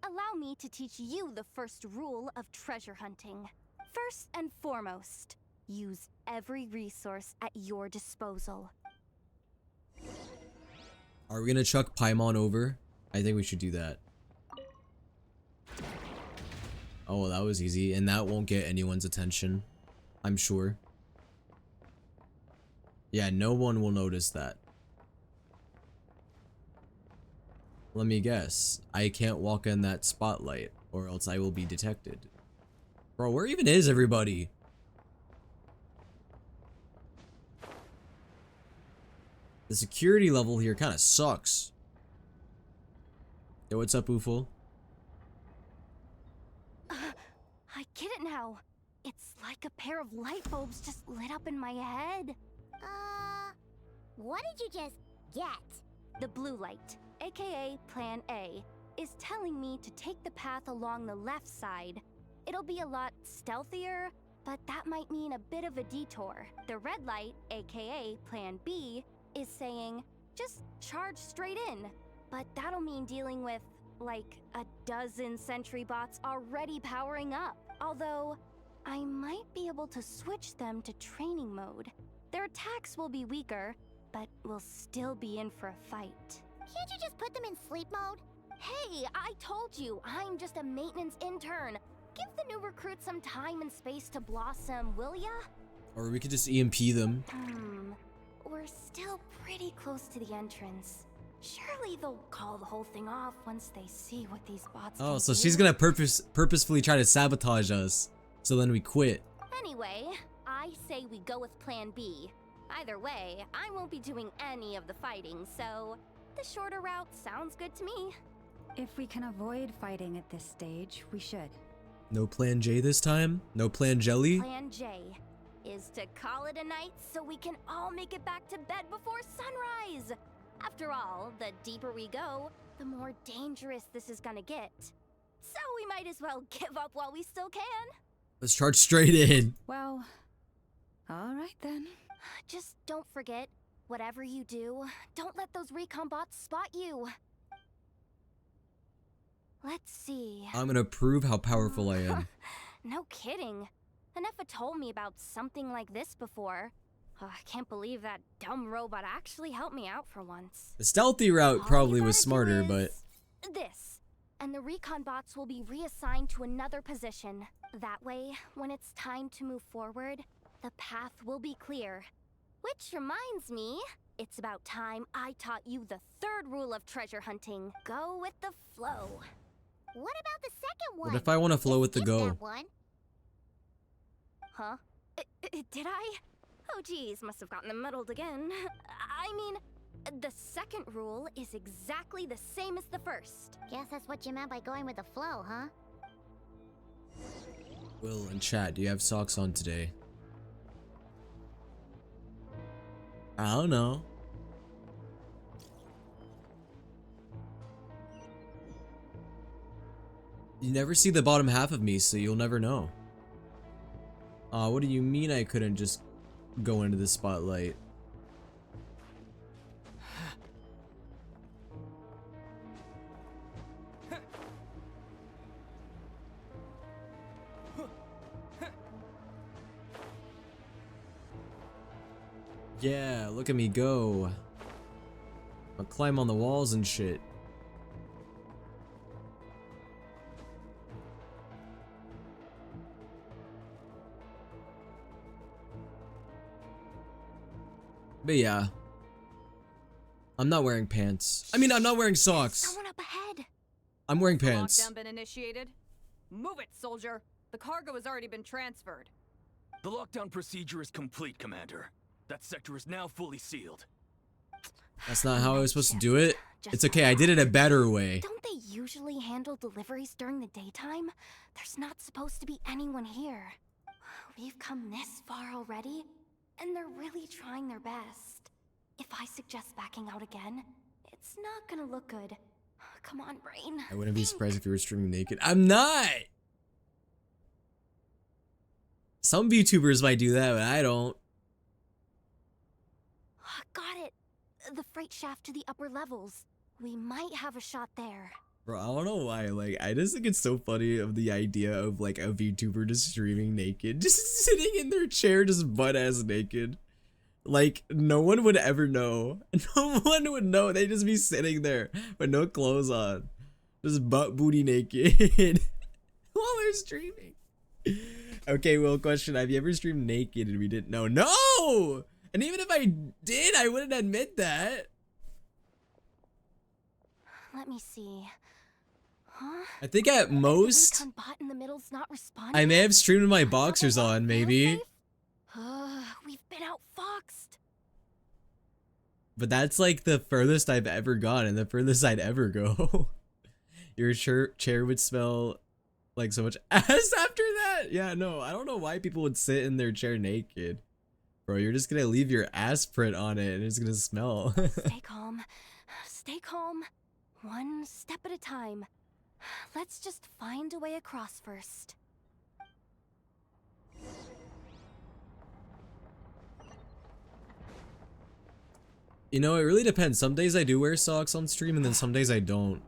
Allow me to teach you the first rule of treasure hunting. First and foremost, use every resource at your disposal. Are we gonna chuck Paimon over? I think we should do that. Oh, well, that was easy, and that won't get anyone's attention, I'm sure. Yeah, no one will notice that. Let me guess. I can't walk in that spotlight, or else I will be detected. Bro, where even is everybody? The security level here kind of sucks. Yo, what's up, Oofle? I get it now. It's like a pair of light bulbs just lit up in my head. What did you just get? The blue light, aka Plan A, is telling me to take the path along the left side. It'll be a lot stealthier, but that might mean a bit of a detour. The red light, aka Plan B, is saying, just charge straight in. But that'll mean dealing with, like, a dozen sentry bots already powering up. Although, I might be able to switch them to training mode. Their attacks will be weaker, but we'll still be in for a fight. Can't you just put them in sleep mode? Hey, I told you, I'm just a maintenance intern. Give the new recruits some time and space to blossom, will ya? Or we could just EMP them. We're still pretty close to the entrance. Surely they'll call the whole thing off once they see what these bots Oh, can so do. she's gonna purposefully try to sabotage us, so then we quit. Anyway, I say we go with Plan B. Either way, I won't be doing any of the fighting, so the shorter route sounds good to me. If we can avoid fighting at this stage, we should. No Plan J this time? No Plan Jelly? Plan J is to call it a night so we can all make it back to bed before sunrise. After all, the deeper we go, the more dangerous this is gonna get. So we might as well give up while we still can. Let's charge straight in. Well, all right then. Just don't forget, whatever you do, don't let those recon bots spot you. Let's see. I'm gonna prove how powerful I am. No kidding. Anefa told me about something like this before. I can't believe that dumb robot actually helped me out for once. The stealthy route All probably you was gotta smarter, do but... is this. And the recon bots will be reassigned to another position. That way, when it's time to move forward, the path will be clear. Which reminds me, it's about time I taught you the third rule of treasure hunting. Go with the flow. What about the second one? What if I want to flow with the Skip go? that one. Huh? Did I? Oh geez, must have gotten them muddled again. I mean, the second rule is exactly the same as the first. Guess that's what you meant by going with the flow, huh? Will and chat, do you have socks on today? I don't know. You never see the bottom half of me, so you'll never know. What do you mean I couldn't just go into the spotlight? Yeah, look at me go. I'll climb on the walls and shit. But yeah. I'm not wearing pants. I mean, I'm not wearing socks. Someone up ahead. I'm wearing pants. Lockdown been initiated? Move it, soldier. The cargo has already been transferred. The lockdown procedure is complete, Commander. That sector is now fully sealed. That's not how I was supposed to do it. It's okay, I did it a better way. Don't they usually handle deliveries during the daytime? There's not supposed to be anyone here. We've come this far already, and they're really trying their best. If I suggest backing out again, it's not gonna look good. Come on, brain. I wouldn't be surprised if you were streaming naked. I'm not! Some VTubers might do that, but I don't. Got it. The freight shaft to the upper levels. We might have a shot there. Bro, I don't know why, like, I just think it's so funny of the idea of, like, a VTuber just streaming naked. Just sitting in their chair, just butt-ass naked. Like, no one would ever know. No one would know. They'd just be sitting there with no clothes on. Just butt booty naked while they're streaming. Okay, well, question. Have you ever streamed naked and we didn't know? No! And even if I did, I wouldn't admit that. Let me see. Huh? I think at most, Recon bot in the middle's not I may responding? have streamed with my boxers Double on, lock maybe. failsafe? We've been outfoxed. But that's like the furthest I've ever gone and the furthest I'd ever go. Your chair would smell like so much ass after that. Yeah, no, I don't know why people would sit in their chair naked. Bro, you're just gonna leave your ass print on it and it's gonna smell. Stay calm. Stay calm. One step at a time. Let's just find a way across first. You know, it really depends. Some days I do wear socks on stream and then some days I don't.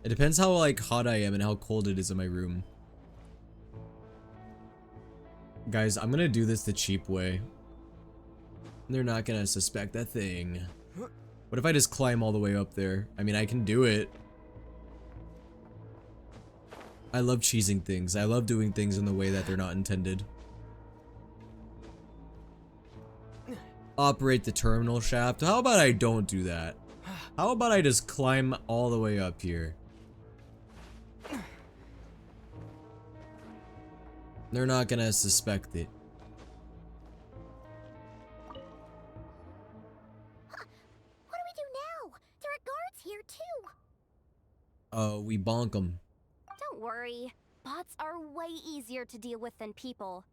It depends how like hot I am and how cold it is in my room. Guys, I'm gonna do this the cheap way. They're not gonna suspect a thing. What if I just climb all the way up there? I mean, I can do it. I love cheesing things. I love doing things in the way that they're not intended. Operate the terminal shaft. How about I don't do that? How about I just climb all the way up here? They're not gonna suspect it. What do we do now? There are guards here too. We bonk them. Don't worry. Bots are way easier to deal with than people.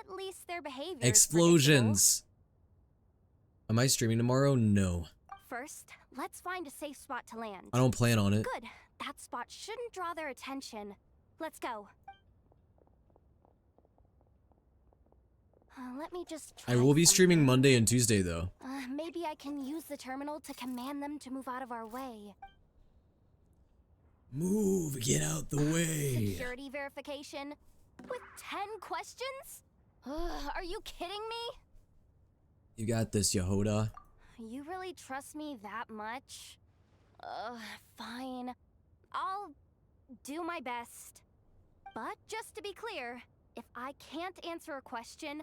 At least their behavior is Explosions. Am I streaming tomorrow? No. predictable. First, let's find a safe spot to land. I don't plan on it. Good. That spot shouldn't draw their attention. Let's go. Let me just try I will be streaming something. Monday and Tuesday though. Maybe I can use the terminal to command them to move out of our way. Move, get out the way. Security verification? With 10 questions? Are you kidding me? You got this, Yehoda. You really trust me that much? Fine. I'll do my best. But just to be clear, if I can't answer a question,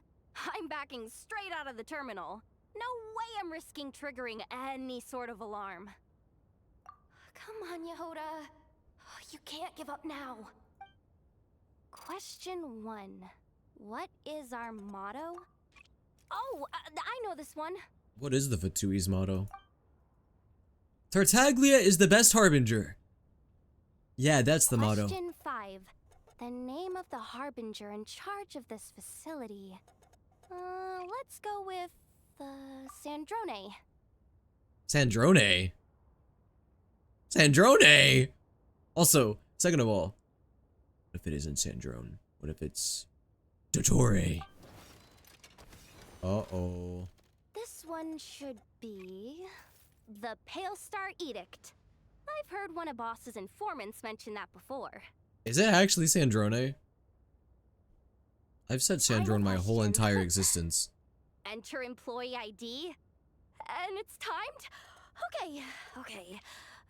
I'm backing straight out of the terminal. No way I'm risking triggering any sort of alarm. Come on, Yehoda. You can't give up now. Question 1. What is our motto? Oh, I know this one. What is the Fatui's motto? Tartaglia is the best harbinger. Yeah, that's the motto. Question 5. The name of the harbinger in charge of this facility. Let's go with, Sandrone. Sandrone? Sandrone? Also, second of all, what if it isn't Sandrone? What if it's Dottore? Uh-oh. This one should be the Pale Star Edict. I've heard one of Boss's informants mention that before. Is it actually Sandrone? I've said Sandrone my whole question. entire existence. Enter employee ID. And it's timed? Okay.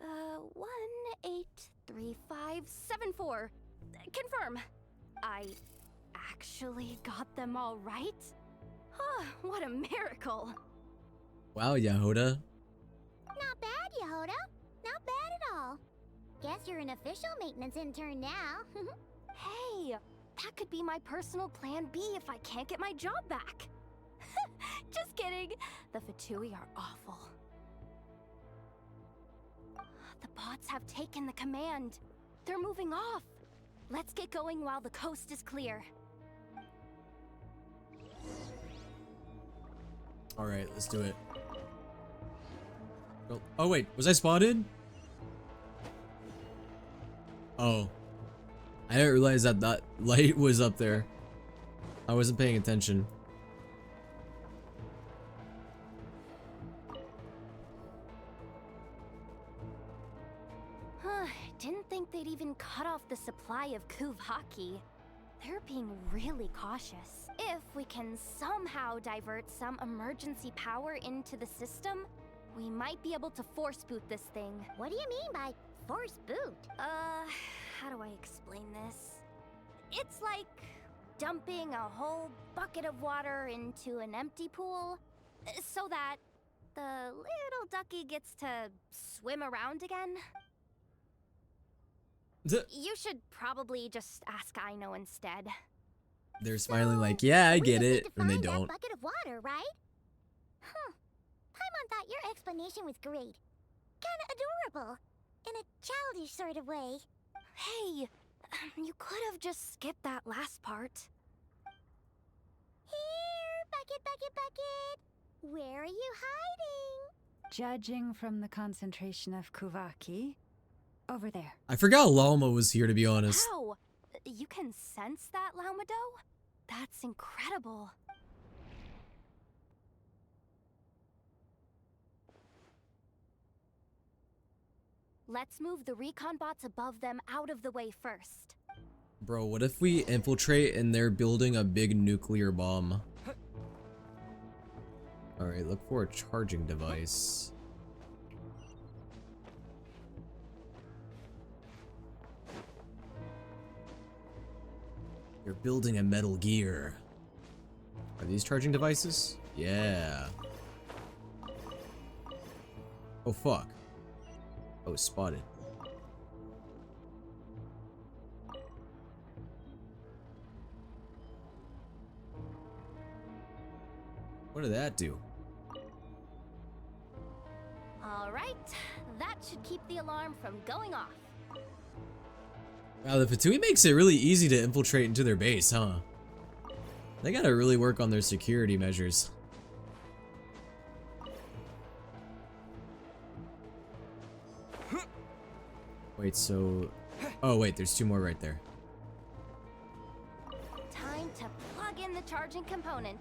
183574. Confirm. I actually got them all right? What a miracle. Wow, Yehoda. Not bad, Yehoda. Not bad at all. Guess you're an official maintenance intern now. Hey, that could be my personal plan B if I can't get my job back. Just kidding. The Fatui are awful. The bots have taken the command. They're moving off. Let's get going while the coast is clear. Alright, let's do it. Oh wait, was I spotted? Oh. I didn't realize that that light was up there. I wasn't paying attention. Didn't think they'd even cut off the supply of Kuvaki. They're being really cautious. If we can somehow divert some emergency power into the system, we might be able to force boot this thing. What do you mean by force boot? How do I explain this? It's like dumping a whole bucket of water into an empty pool so that the little ducky gets to swim around again. You should probably just ask Aino instead. They're smiling like, yeah, I get We it, just need and to they find don't. that bucket of water, right? Huh. Paimon thought your explanation was great. Kinda adorable. In a childish sort of way. Hey, you could have just skipped that last part. Here, bucket, bucket, bucket. Where are you hiding? Judging from the concentration of Kuvaki, over there. I forgot Lalma was here, to be honest. Wow! You can sense that, Laumado? That's incredible. Let's move the recon bots above them out of the way first. Bro, what if we infiltrate and they're building a big nuclear bomb? Alright, look for a charging device. You're building a Metal Gear. Are these charging devices? Yeah. Oh fuck. Oh, spotted. What did that do? All right, that should keep the alarm from going off. Wow, the Fatui makes it really easy to infiltrate into their base, huh? They gotta really work on their security measures. Wait, so... Oh wait, there's two more right there. Time to plug in the charging component.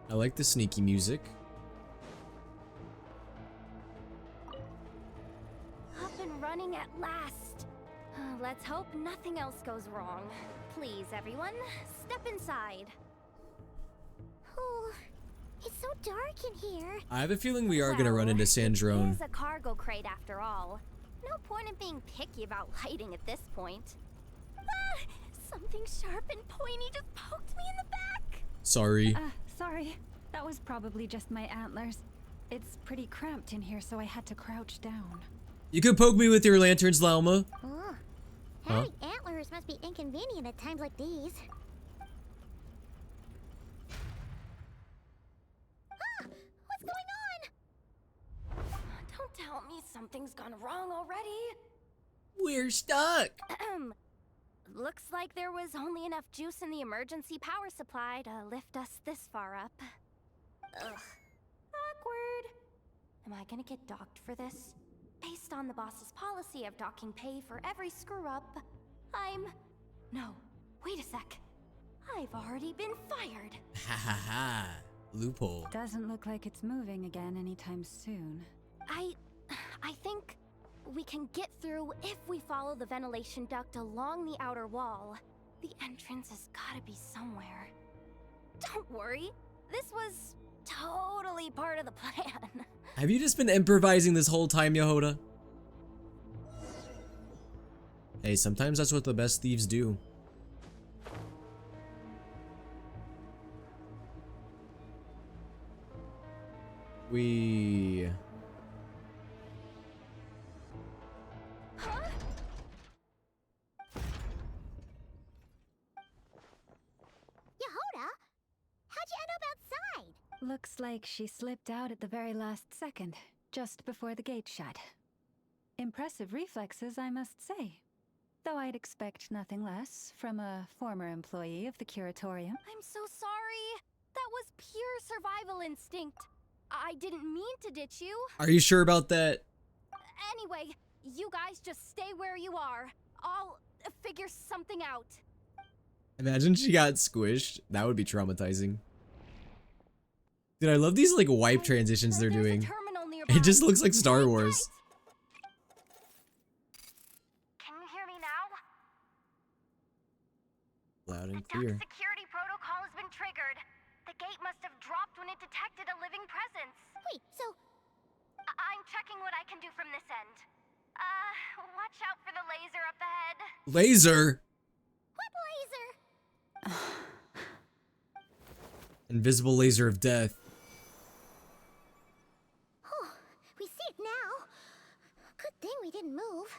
I like the sneaky music. Up and running at last. Let's hope nothing else goes wrong. Please, everyone, step inside. Oh, it's so dark in here. I have a feeling we are gonna run into It Sandrone. is a cargo crate after all. No point in being picky about lighting at this point. Ah, something sharp and pointy just poked me in the back. Sorry. Sorry. That was probably just my antlers. It's pretty cramped in here, so I had to crouch down. You could poke me with your lanterns, Lauma. Oh, Huh? having antlers must be inconvenient at times like these. Ah, what's going on? Don't tell me something's gone wrong already. We're stuck. Looks like there was only enough juice in the emergency power supply to lift us this far up. Ugh. Awkward. Am I gonna get docked for this? Based on the boss's policy of docking pay for every screw-up, No, wait a sec. I've already been fired. Ha ha ha. Loophole. Doesn't look like it's moving again anytime soon. I think we can get through if we follow the ventilation duct along the outer wall. The entrance has gotta be somewhere. Don't worry, this was totally part of the plan. Have you just been improvising this whole time, Yehoda? Hey, sometimes that's what the best thieves do. We... Huh? Yehoda, how'd you end up outside? Looks like she slipped out at the very last second, just before the gate shut. Impressive reflexes, I must say. Though I'd expect nothing less from a former employee of the Curatorium. I'm so sorry. That was pure survival instinct. I didn't mean to ditch you. Are you sure about that? Anyway, you guys just stay where you are. I'll figure something out. Imagine she got squished. That would be traumatizing. Dude, I love these like wipe transitions they're There's a doing. terminal nearby. It just looks like Star Hang Wars. Loud and The clear. duct security protocol has been triggered. The gate must have dropped when it detected a living presence. Wait, so I'm checking what I can do from this end. Watch out for the laser up ahead. Laser! what laser? Invisible laser of death. Oh, we see it now. Good thing we didn't move.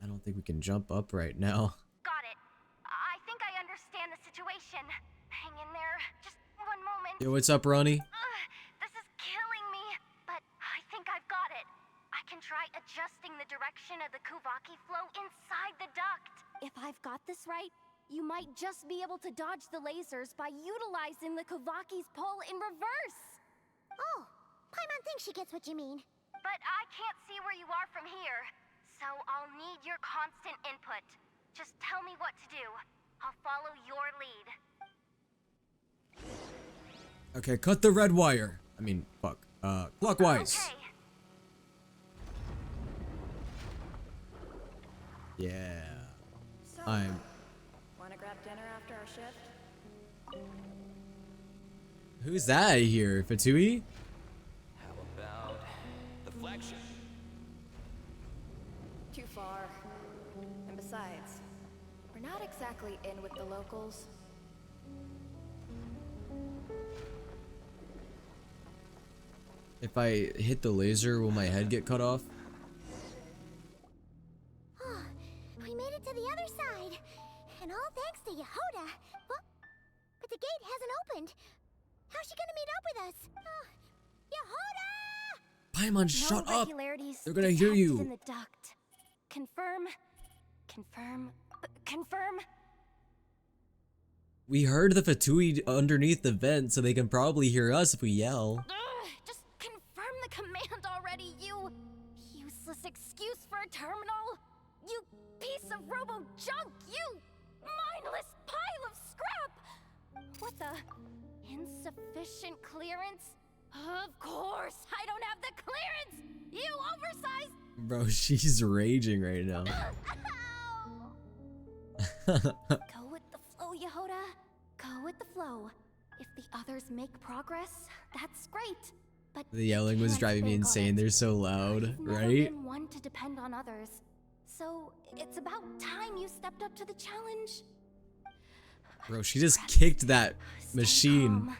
I don't think we can jump up right now. Got it. I think I understand the situation. Hang in there. Just one moment. Yo, what's up, Ronnie? This is killing me, but I think I've got it. I can try adjusting the direction of the Kuvaki flow inside the duct. If I've got this right, you might just be able to dodge the lasers by utilizing the Kuvaki's pull in reverse. Oh, Paimon thinks she gets what you mean. But I can't see where you are from here, so I'll need your constant input. Just tell me what to do. I'll follow your lead. Okay, cut the red wire. I mean, fuck. Clockwise. Okay. Yeah. So, I'm. wanna grab dinner after our shift? Who's that here? Fatui? How about the flagship? Too far. And besides, we're not exactly in with the locals. If I hit the laser, will my head get cut off? Oh, we made it to the other side. And all thanks to Yehoda. Well, but the gate hasn't opened. How's she gonna meet up with us? Yehoda! Paimon, shut up! Irregularities They're gonna hear you. detected in the duct. Confirm. Confirm. We heard the Fatui underneath the vent, so they can probably hear us if we yell. Just confirm the command already, you useless excuse for a terminal. You piece of robo junk, you mindless pile of scrap. What the? Insufficient clearance? Of course, I don't have the clearance. You oversized. Bro, she's raging right now. Go with the flow, Yehoda. Go with the flow. If the others make progress, that's great. But The yelling was can't driving me bank on insane. it. They're so loud, You've never right? been one to depend on others. So it's about time you stepped up to the challenge. Bro, she just kicked that Stay machine. calm.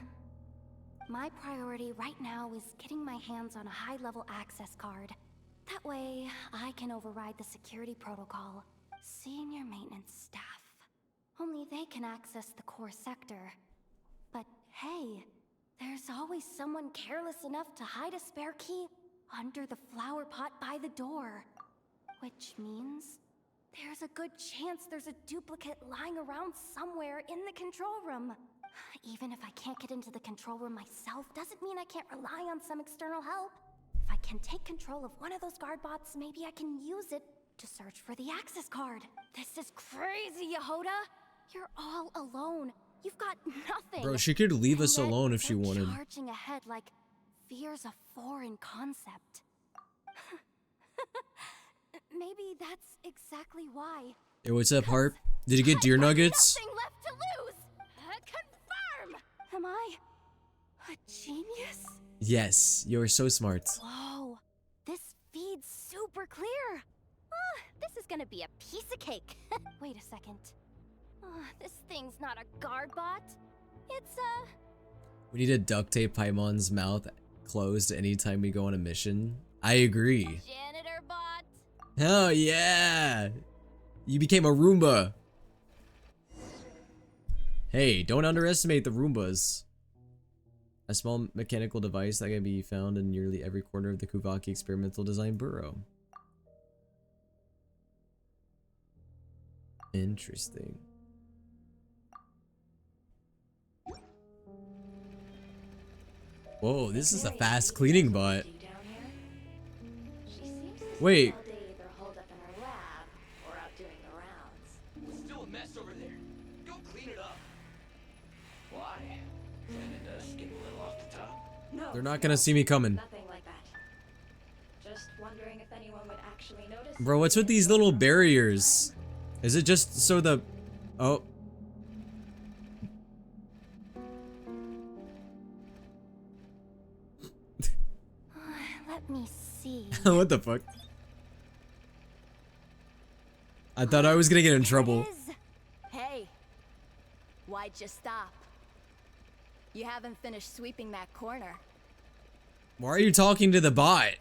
My priority right now is getting my hands on a high-level access card. That way, I can override the security protocol. Senior maintenance staff. Only they can access the core sector. But hey, there's always someone careless enough to hide a spare key under the flower pot by the door. Which means there's a good chance there's a duplicate lying around somewhere in the control room. Even if I can't get into the control room myself, doesn't mean I can't rely on some external help. If I can take control of one of those guard bots, maybe I can use it to search for the access card. This is crazy, Yehoda! You're all alone. You've got nothing. Bro, she could leave us And yet alone if she you're wanted. Charging ahead like fear's a foreign concept. Maybe that's exactly why. Yo, what's up, Harp? Did you get deer nuggets? Nothing left to lose. Confirm. Am I a genius? Yes, you're so smart. Whoa, this feed's super clear. This is gonna be a piece of cake. Wait a second. This thing's not a guard bot. It's We need to duct tape Paimon's mouth closed anytime we go on a mission. I agree. janitor bot. Oh yeah! You became a Roomba. Hey, don't underestimate the Roombas. A small mechanical device that can be found in nearly every corner of the Kuvaki Experimental Design Bureau. Interesting. Whoa, this is a fast cleaning bot. Wait. Still a mess over there. Go clean it up. Why? Kinda does get a little off the top. No. They're not gonna see me coming. Nothing like that. Just wondering if anyone would actually notice. Bro, what's with these little barriers? Is it just so the... Oh. Let me see. What the fuck? I thought I was gonna get in trouble. Hey, why'd you stop? You haven't finished sweeping that corner. Why are you talking to the bot?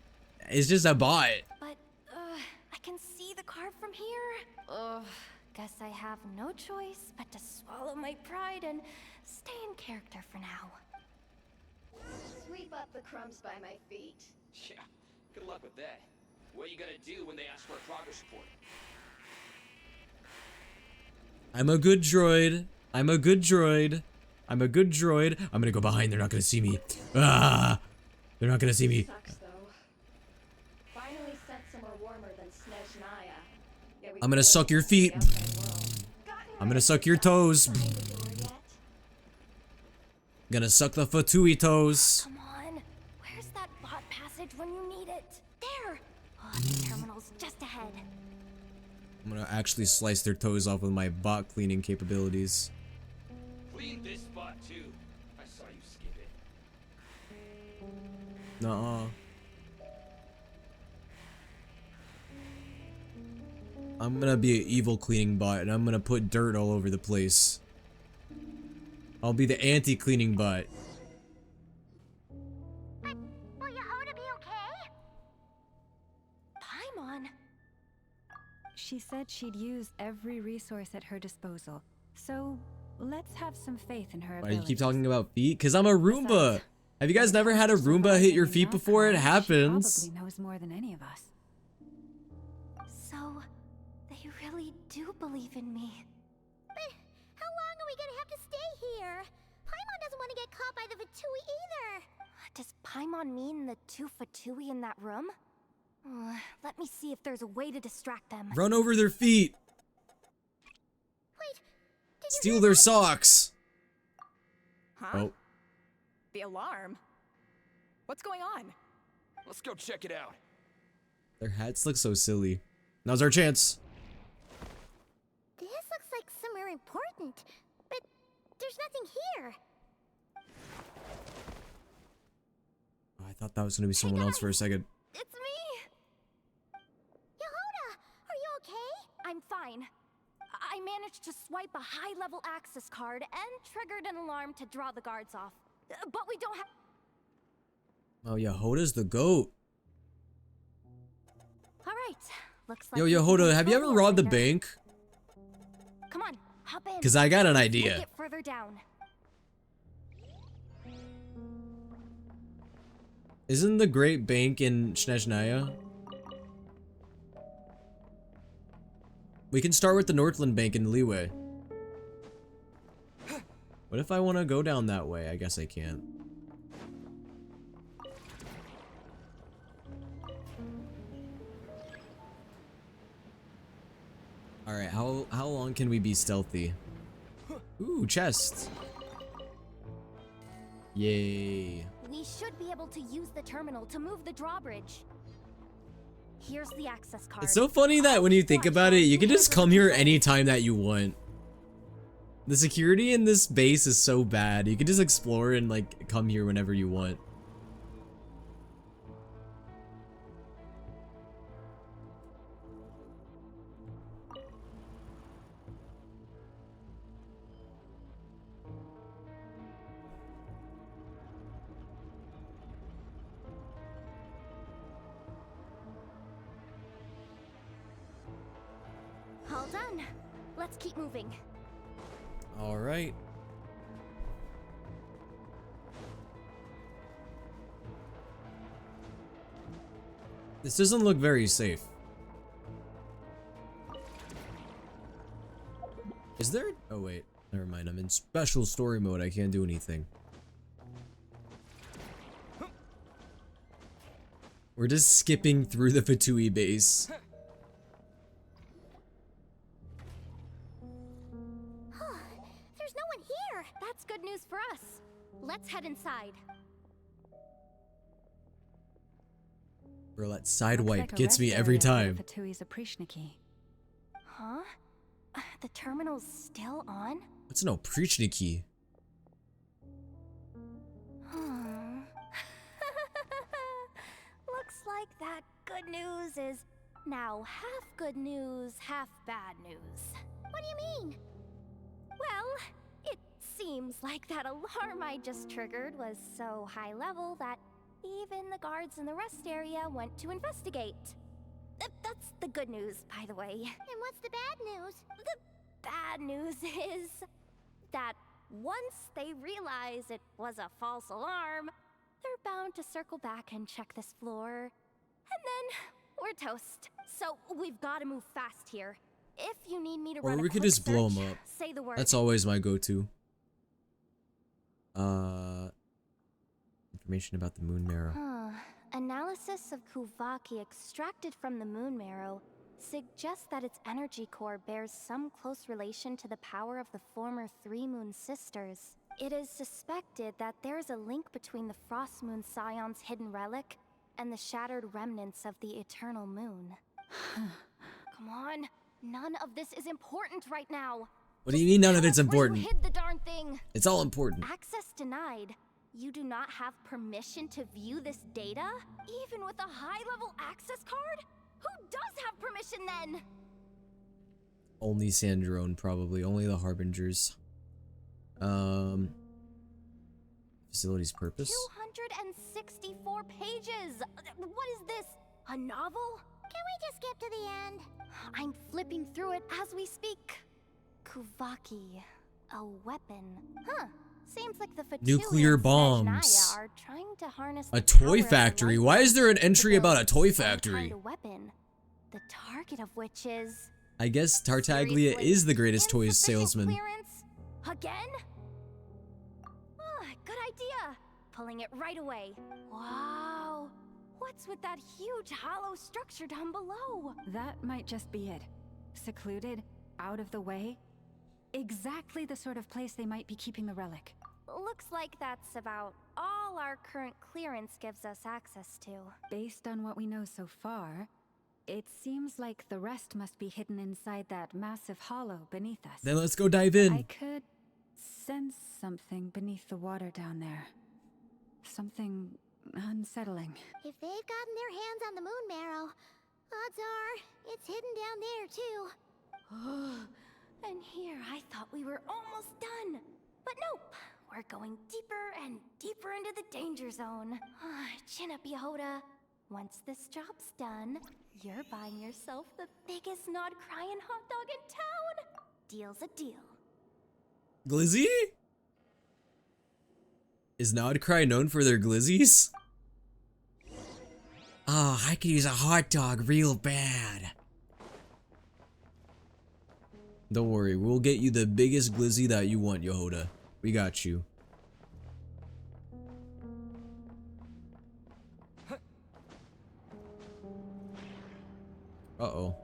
It's just a bot. But, I can see the card from here. Ugh, guess I have no choice but to swallow my pride and stay in character for now. Sweep up the crumbs by my feet. Yeah, good luck with that. What are you gonna do when they ask for a progress report? I'm a good droid. I'm a good droid. I'm a good droid. I'm gonna go behind. They're not gonna see me. Ah! They're not gonna see me. Sucks though. Finally set somewhere warmer than Snezhnaya. Yeah, I'm gonna suck your feet. I'm gonna suck your toes. Gonna suck the Fatui toes. Come on, where's that bot passage when you need it? There! Oh, the terminal's just ahead. I'm gonna actually slice their toes off with my bot cleaning capabilities. Clean this spot too. I saw you skip it. Nuh-uh. I'm gonna be an evil cleaning bot and I'm gonna put dirt all over the place. I'll be the anti-cleaning bot. But will Yehoda be okay? Paimon! She said she'd use every resource at her disposal. So, let's have some faith in her Why ability. you keep talking about feet? Cause I'm a Roomba! Have you guys never had a Roomba hit your feet before? It happens. She probably knows more than any of us. So, they really do believe in me. But how long are we gonna have to stay here? Paimon doesn't want to get caught by the Fatui either. Does Paimon mean the two Fatui in that room? Let me see if there's a way to distract them. Run over their feet! Wait, did you Steal their socks! Huh? Oh. The alarm? What's going on? Let's go check it out. Their hats look so silly. Now's our chance. This looks like somewhere important, but there's nothing here. Oh, I thought that was gonna be someone else for a second. It's me! Yehoda, are you okay? I'm fine. I managed to swipe a high-level access card and triggered an alarm to draw the guards off. But we don't have... Oh, Yehoda's the GOAT. Alright, looks like... Yo, we can Yehoda, have you control ever robbed the elevator. bank? Come on, hop in. Cause I got an We'll idea. get further down. Isn't the Great Bank in Snezhnaya? We can start with the Northland Bank in Leeway. What if I want to go down that way? I guess I can't. Alright, how long can we be stealthy? Ooh, chest. Yay. We should be able to use the terminal to move the drawbridge. Here's the access card. It's so funny that when you think about it, you can just come here anytime that you want. The security in this base is so bad. You can just explore and like come here whenever you want. All done. Let's keep moving. All right. This doesn't look very safe. Is there? Oh wait, never mind. I'm in special story mode. I can't do anything. We're just skipping through the Fatui base. There's no one here. That's good news for us. Let's head inside. Bro, that side Looks wipe like a gets me rest every area for time. Fatui's Aprishniki. Huh? The terminal's still on? What's an Oprechniki? Hmm. Looks is now half good news, half bad news. What do you mean? Well, it seems like that alarm I just triggered was so high level that even the guards in the rest area went to investigate. That's the good news, by the way. And what's the bad news? The bad news is that once they realize it was a false alarm, they're bound to circle back and check this floor. And then we're toast. So we've got to move fast here. If you need me to Or run we a could quick just blow search, them up. say the word. That's always my go-to. Information about the moon marrow. Analysis of Kuvaki extracted from the moon marrow suggests that its energy core bears some close relation to the power of the former Three Moon Sisters. It is suspected that there is a link between the Frost Moon Scion's hidden relic and the shattered remnants of the Eternal Moon. Come on, none of this is important right now. What do you mean none of it's Where important? you hid the darn thing. It's all important. Access denied. You do not have permission to view this data? Even with a high-level access card? Who does have permission then? Only Sandrone, probably. Only the Harbingers. Facility's purpose? 264 pages! What is this? A novel? Can we just skip to the end? I'm flipping through it as we speak. Kuvaki. A weapon. Huh. Seems like the Nuclear Fatui and bombs. Snezhnaya are trying to harness A the toy power of the factory? light Why is there an to entry about a build toy some factory? kind of weapon, the target of which is I guess Tartaglia seriously is the greatest toys insufficient salesman. clearance? Again? Good idea. Pulling it right away. Wow. What's with that huge hollow structure down below? That might just be it. Secluded, out of the way. Exactly the sort of place they might be keeping the relic. Looks like that's about all our current clearance gives us access to. Based on what we know so far, it seems like the rest must be hidden inside that massive hollow beneath us. Then let's go dive in. I could sense something beneath the water down there. Something unsettling. If they've gotten their hands on the moon marrow, odds are it's hidden down there too. And here I thought we were almost done. But nope, we're going deeper and deeper into the danger zone. Chin up, Yehoda. Once this job's done, you're buying yourself the biggest nod-crying hot dog in town. Deal's a deal. Glizzy? Is Nodcry known for their glizzies? Oh, I could use a hot dog real bad. Don't worry, we'll get you the biggest glizzy that you want, Yehoda. We got you. Uh-oh.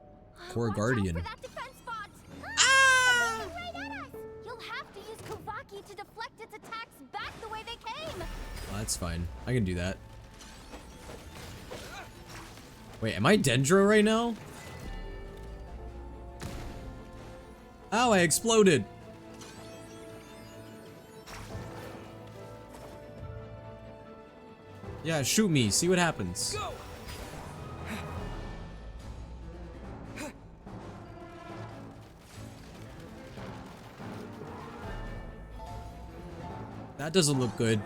Core Watch Guardian. out for that defense bot. Right at us. You'll have to use Kuvaki to deflect its attacks back the way they came. Well, that's fine. I can do that. Wait, am I Dendro right now? Ow, I exploded. Yeah, shoot me. See what happens. Go! That doesn't look good.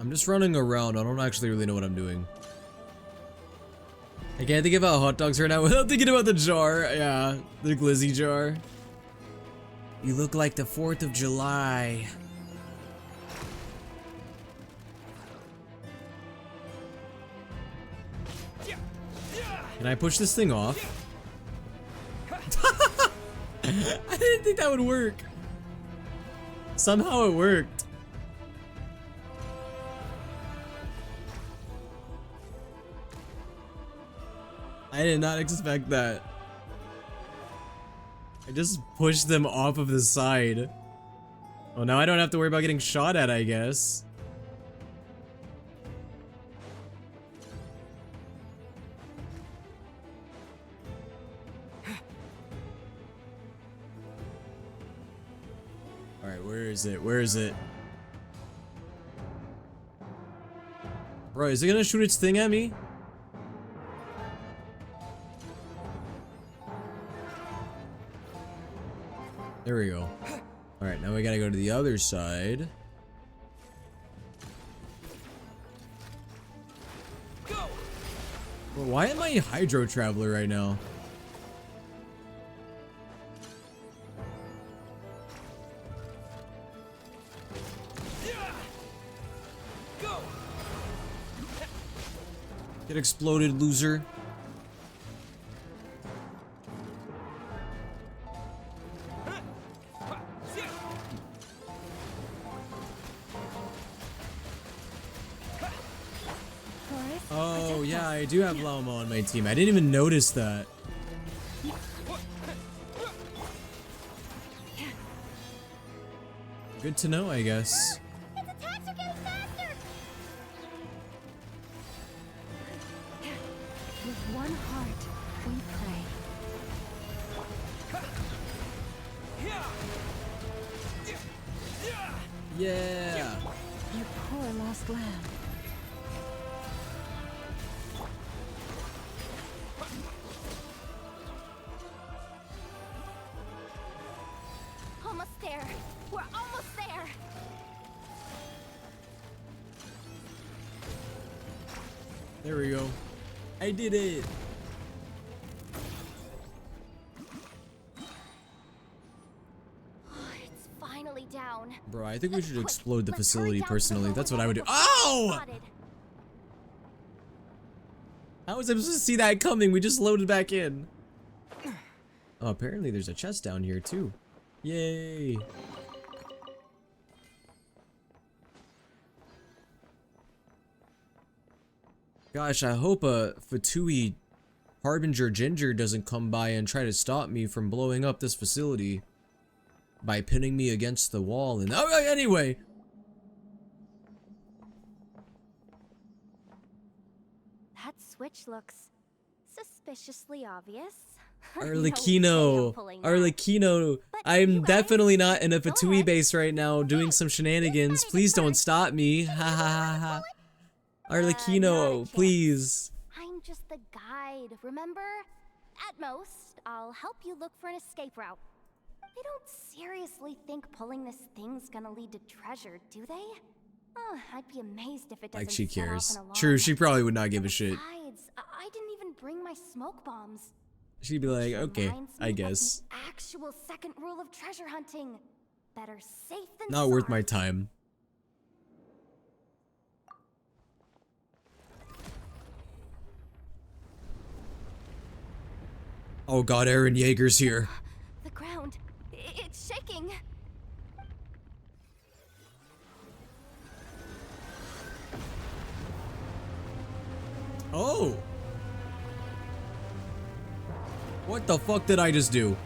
I'm just running around. I don't actually really know what I'm doing. I can't think about hot dogs right now without thinking about the jar. Yeah, the glizzy jar. You look like the 4th of July. Can I push this thing off? I didn't think that would work. Somehow it worked. I did not expect that. I just pushed them off of the side. Well, now I don't have to worry about getting shot at, I guess. Alright, where is it? Where is it? Bro, is it gonna shoot its thing at me? There we go. Alright, now we gotta go to the other side. Bro, why am I Hydro Traveler right now? Get exploded, loser. Oh, yeah, I do have Llama on my team. I didn't even notice that. Good to know, I guess. Its attacks are getting faster! With one heart, we pray. Yeah. You poor lost lamb. Almost there. We're almost there. There we go. I did it. It's finally down. Bro, I think we should Quick, explode the let's hurry facility down to the personally. lower That's what I would do. level before we're Ow! spotted. How was I supposed to see that coming? We just loaded back in. Oh, apparently there's a chest down here too. Yay. Gosh, I hope a Fatui Harbinger Ginger doesn't come by and try to stop me from blowing up this facility by pinning me against the wall. And oh, anyway. That switch looks suspiciously obvious. Arlecchino, Arlecchino, I'm definitely not in a Fatui base right now doing some shenanigans. Please don't stop me. Ha ha ha ha. Arlecchino, please. I'm just the guide, remember? At most, I'll help you look for an escape route. They don't seriously think pulling this thing's gonna lead to treasure, do they? Oh, I'd be amazed if it doesn't Like she set off cares. an alarm. True, she probably would not give a shit. Besides, I didn't even bring my smoke bombs. She'd be like, okay, Reminds me I of guess. the actual second rule of treasure hunting. Better safe than Not worth sorry. my time. Oh god, Aaron Yeager's here. The ground, it's shaking. Oh! What the fuck did I just do?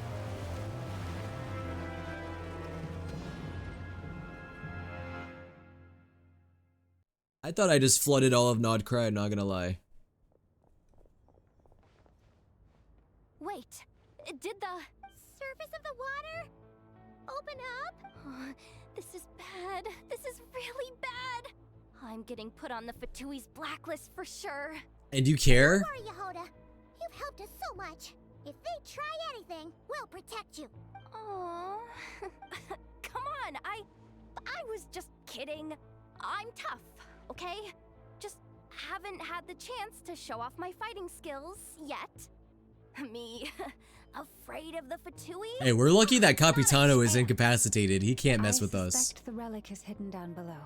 I thought I just flooded all of Nodcry, not gonna lie. Wait, did the surface of the water open up? Oh, this is bad. This is really bad. I'm getting put on the Fatui's blacklist for sure. And you care? Don't worry, Yehoda. You've helped us so much. If they try anything, we'll protect you. Aww. Come on, I was just kidding. I'm tough, okay? Just haven't had the chance to show off my fighting skills yet. Me, afraid of the Fatui? Hey, we're lucky that Capitano is incapacitated. He can't mess with I us. suspect the relic is hidden down below.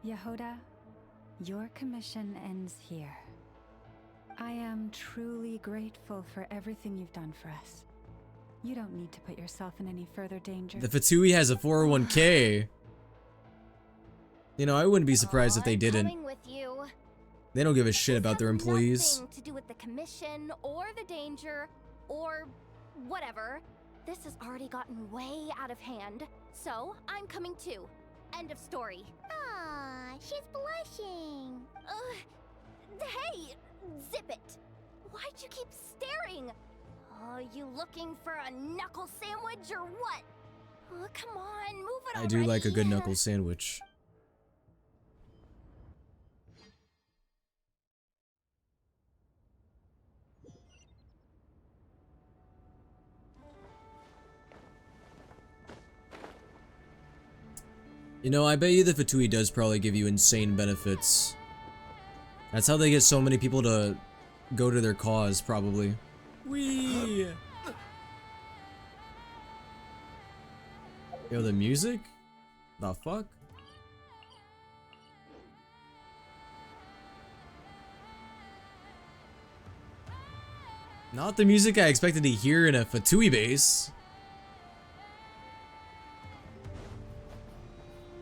Yehoda, your commission ends here. I am truly grateful for everything you've done for us. You don't need to put yourself in any further danger. The Fatui has a 401k. You know, I wouldn't be surprised if they I'm didn't. coming with you. They don't give a shit This about their has employees. Nothing to do with the commission or the danger or whatever. This has already gotten way out of hand, so I'm coming too. End of story. Aw, she's blushing. Hey, zip it. Why'd you keep staring? Oh, you looking for a knuckle sandwich or what? Oh, come on, move it I do like a good already. knuckle sandwich. You know, I bet you the Fatui does probably give you insane benefits. That's how they get so many people to go to their cause, probably. Whee! Yo, the music? The fuck? Not the music I expected to hear in a Fatui base.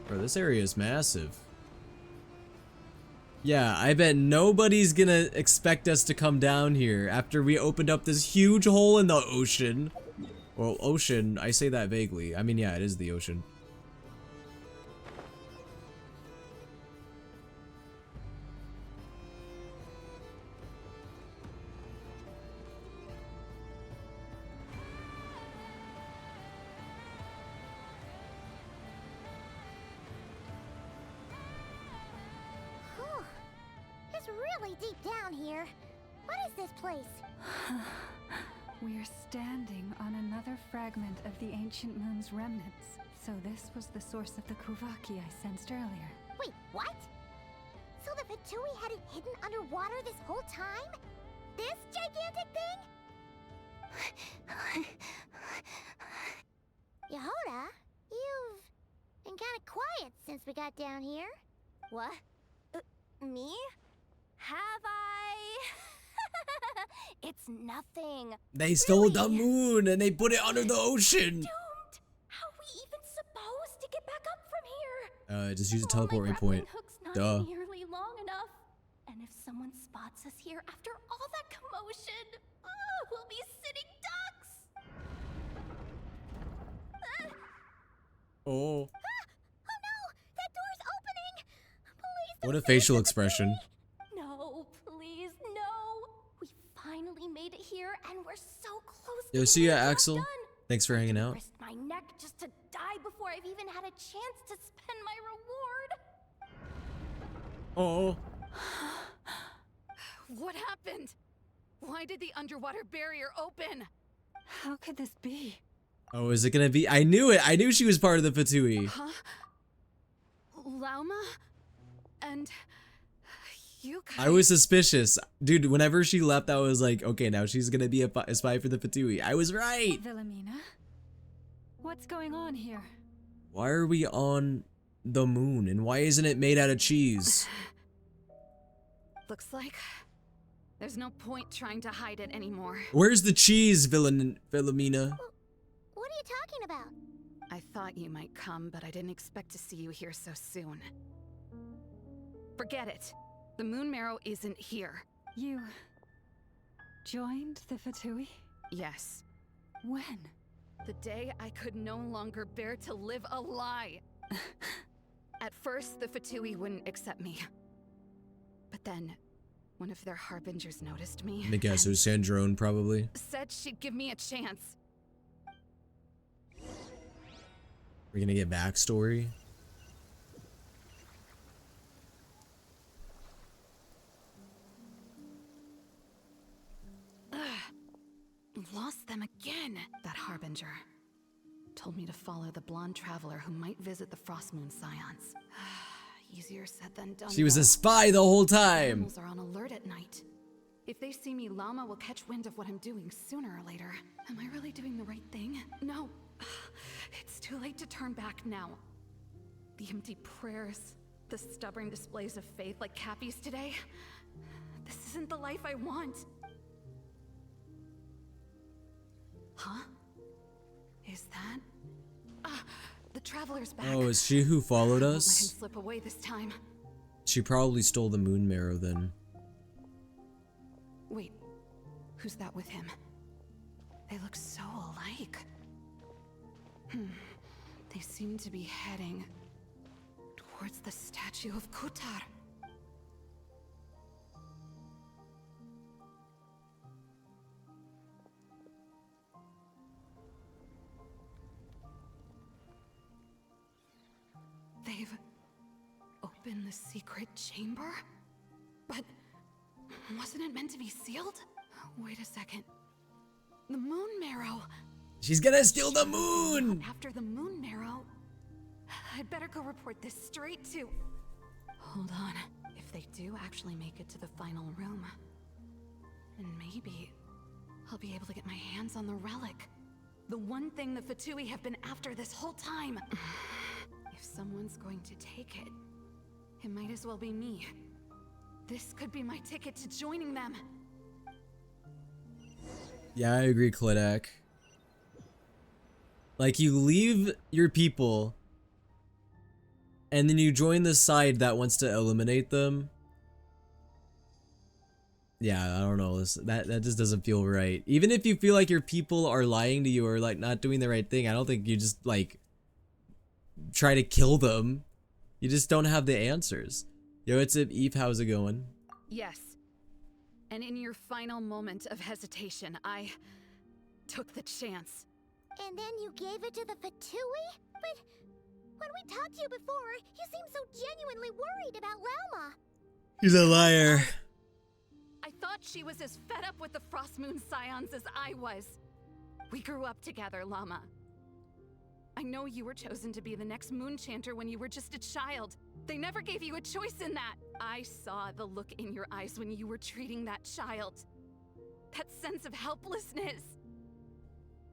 Bro, this area is massive. Yeah, I bet nobody's gonna expect us to come down here after we opened up this huge hole in the ocean. Well, ocean, I say that vaguely. I mean, yeah, it is the ocean. Whew. It's really deep down here. What is this place? We're standing on another fragment of the ancient moon's remnants. So this was the source of the Kuvaki I sensed earlier. Wait, what? So the Fatui had it hidden underwater this whole time? This gigantic thing? Yehoda, you've been kind of quiet since we got down here. What? Me? Have I? It's nothing. They stole the moon and they put it under the ocean. Doomed. How are we even supposed to get back up from here? Just use a teleport waypoint. Hook's not Duh. nearly long enough. And if someone spots us here after all that commotion, we'll be sitting ducks. Oh. Oh no! That door's opening! Please don't What a say facial it's the expression. Fatui. No, please, no. We finally made it here, and we're so close Yo, to see ya, getting the job Axel. done. Thanks for hanging out. Risked my neck just to die before I've even had a chance to spend my reward. Oh. What happened? Why did the underwater barrier open? How could this be? Oh, is it gonna be? I knew it. I knew she was part of the Fatui. Huh? Lauma? And you guys... I was suspicious. Dude, whenever she left, I was like, okay, now she's gonna be a spy for the Fatui. I was right. Wilhelmina? What's going on here? Why are we on the moon? And why isn't it made out of cheese? Looks like there's no point trying to hide it anymore. Where's the cheese, Philomena? What are you talking about? I thought you might come, but I didn't expect to see you here so soon. Forget it. The moon marrow isn't here. You joined the Fatui? Yes. When? The day I could no longer bear to live a lie. At first, the Fatui wouldn't accept me. But then, one of their harbingers noticed me. I guess it was Sandrone, probably. Said she'd give me a chance. We're gonna get backstory. Lost them again. That harbinger told me to follow the blonde traveler who might visit the Frost Moon Scions. Easier said than done. She was though. a spy the whole time. Animals are on alert at night. If they see me, Llama will catch wind of what I'm doing sooner or later. Am I really doing the right thing? No. It's too late to turn back now. The empty prayers, the stubborn displays of faith like Cappy's today. This isn't the life I want. Huh? Is that? The traveler's back. Oh, is she who followed Won't let him us? slip away this time. She probably stole the moon marrow then. Wait, who's that with him? They look so alike. They seem to be heading towards the statue of Kutar. They've opened the secret chamber? But wasn't it meant to be sealed? Wait a second. The moon marrow. She's gonna steal the moon! After the moon marrow, I'd better go report this straight to... Hold on. If they do actually make it to the final room, then maybe I'll be able to get my hands on the relic. The one thing the Fatui have been after this whole time. If someone's going to take it, it might as well be me. This could be my ticket to joining them. Yeah, I agree, Kledak. Like, you leave your people, and then you join the side that wants to eliminate them. Yeah, I don't know. That just doesn't feel right. Even if you feel like your people are lying to you or like not doing the right thing, I don't think you just like try to kill them. You just don't have the answers. Yo, it's Eve. How's it going? Yes. And in your final moment of hesitation, I took the chance. And then you gave it to the Fatui? But when we talked to you before, you seemed so genuinely worried about Lauma. He's a liar. I thought she was as fed up with the Frost Moon Scions as I was. We grew up together, Llama. I know you were chosen to be the next Moon Chanter when you were just a child. They never gave you a choice in that. I saw the look in your eyes when you were treating that child. That sense of helplessness.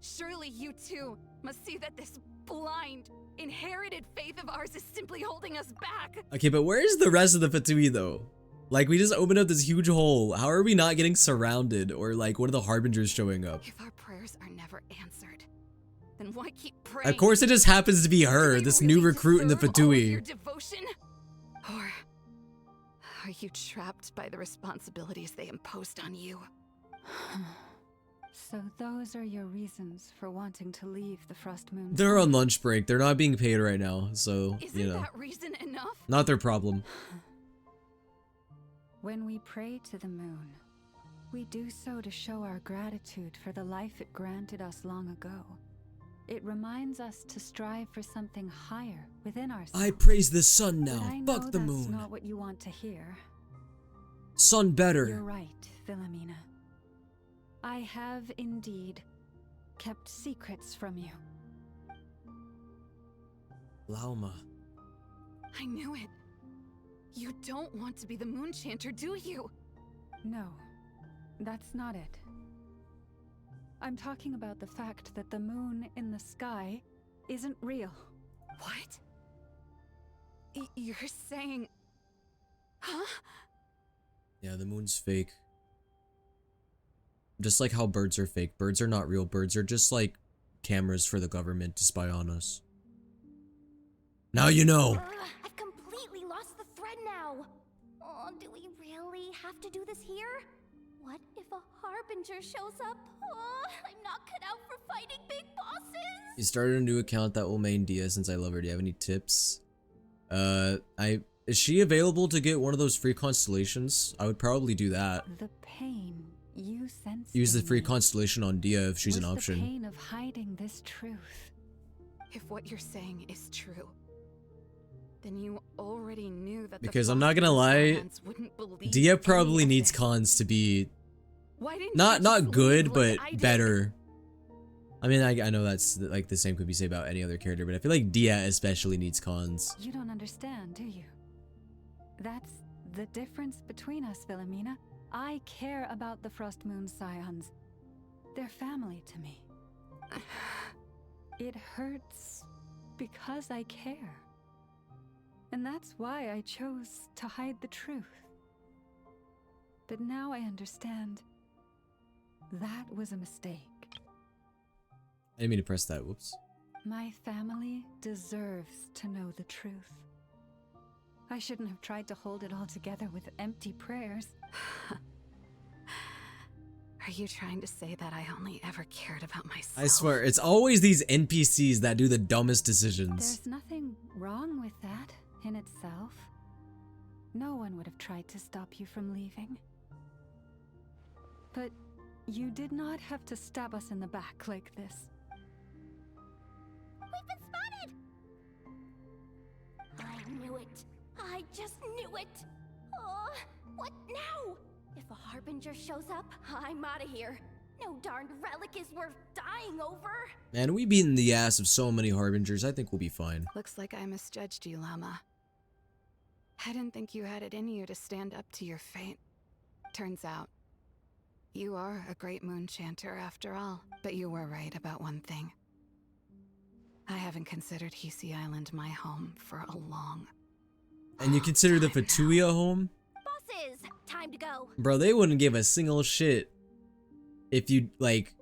Surely you too must see that this blind, inherited faith of ours is simply holding us back. Okay, but where's the rest of the Fatui though? Like, we just opened up this huge hole. How are we not getting surrounded? Or like, what are the Harbingers showing up? If our prayers are never answered, then why keep praying? Of course it just happens to be her, this new recruit in the Fatui. Your devotion? Or are you trapped by the responsibilities they imposed on you? So those are your reasons for wanting to leave the Frost Moon? They're on lunch break. They're not being paid right now, so, Isn't you know. that reason enough? Not their problem. When we pray to the moon, we do so to show our gratitude for the life it granted us long ago. It reminds us to strive for something higher within ourselves. I praise the sun now. But I know Fuck the that's moon. not what you want to hear. Sun better. You're right, Philomena. I have indeed kept secrets from you. Lauma. I knew it. You don't want to be the Moon Chanter, do you? No, that's not it. I'm talking about the fact that the moon in the sky isn't real. What? You're saying... Huh? Yeah, the moon's fake. Just like how birds are fake. Birds are not real. Birds are just like cameras for the government to spy on us. Now you know. I've completely lost the thread now. Oh, do we really have to do this here? What if a Harbinger shows up? Oh, I'm not cut out for fighting big bosses. You started a new account that will main Dia since I love her. Do you have any tips? Is she available to get one of those free constellations? I would probably do that. The pain you sense. Use the free constellation on Dia if she's an option. The pain of hiding this truth. If what you're saying is true, then you already knew that. Because I'm not gonna lie, Dia probably needs cons to be not good, but better. I mean, I know that's like the same could be said about any other character, but I feel like Dia especially needs cons. You don't understand, do you? That's the difference between us, Philomena. I care about the Frost Moon Scions. They're family to me. It hurts because I care. And that's why I chose to hide the truth. But now I understand that was a mistake. I didn't mean to press that, whoops. My family deserves to know the truth. I shouldn't have tried to hold it all together with empty prayers. Are you trying to say that I only ever cared about myself? I swear, it's always these NPCs that do the dumbest decisions. There's nothing wrong with that in itself. No one would have tried to stop you from leaving. But you did not have to stab us in the back like this. We've been spotted! I knew it. I just knew it. Oh, what now? If a Harbinger shows up, I'm out of here. No darned relic is worth dying over. Man, we beaten the ass of so many harbingers. I think we'll be fine. Looks like I misjudged you, Llama. I didn't think you had it in you to stand up to your fate. Turns out, you are a great moon chanter after all. But you were right about one thing. I haven't considered Hisi Island my home for a long. And you consider the Fatui a home? Bosses, time to go. Bro, they wouldn't give a single shit if you, like,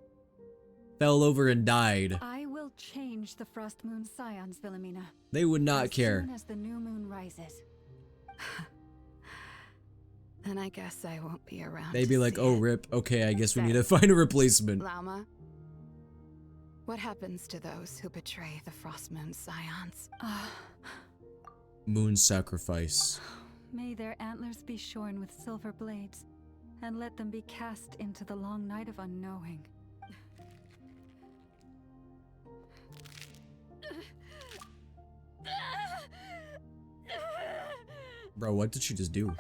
fell over and died. I will change the Frost Moon Scions, Wilhelmina. They would not care. As soon as the new moon rises. Then I guess I won't be around. They'd be like, oh, rip. Okay, I guess we need to find a replacement. Llama, what happens to those who betray the Frost Moon Scions? Moon sacrifice. May their antlers be shorn with silver blades, and let them be cast into the long night of unknowing. Bro, what did she just do?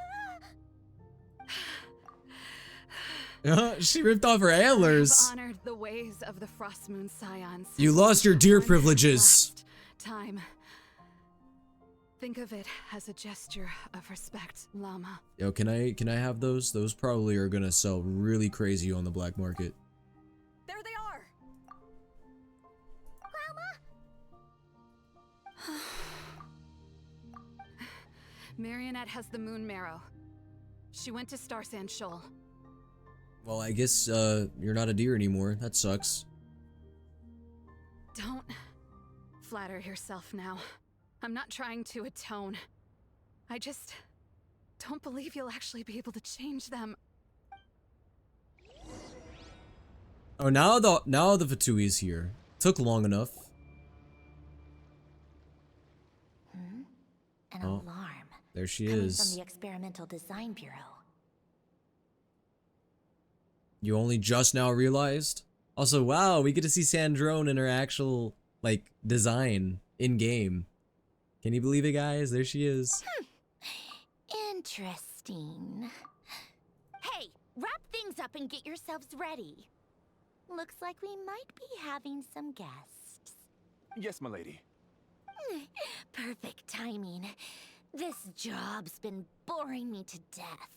She ripped off her antlers. I've honored the ways of the Frost Moon Scions. You lost your deer One privileges. last time. Think of it as a gesture of respect, Llama. Yo, can I have those? Those probably are gonna sell really crazy on the black market. There they are. Marionette has the moon marrow. She went to Star Sand Shoal. Well, I guess you're not a deer anymore. That sucks. Don't flatter yourself now. I'm not trying to atone. I just don't believe you'll actually be able to change them. Oh, now the Fatui is here. Took long enough. An Oh, alarm. there she coming is. from the Experimental Design Bureau. You only just now realized? Also, wow, we get to see Sandrone in her actual, like, design in-game. Can you believe it, guys? There she is. Interesting. Hey, wrap things up and get yourselves ready. Looks like we might be having some guests. Yes, my lady. Perfect timing. This job's been boring me to death.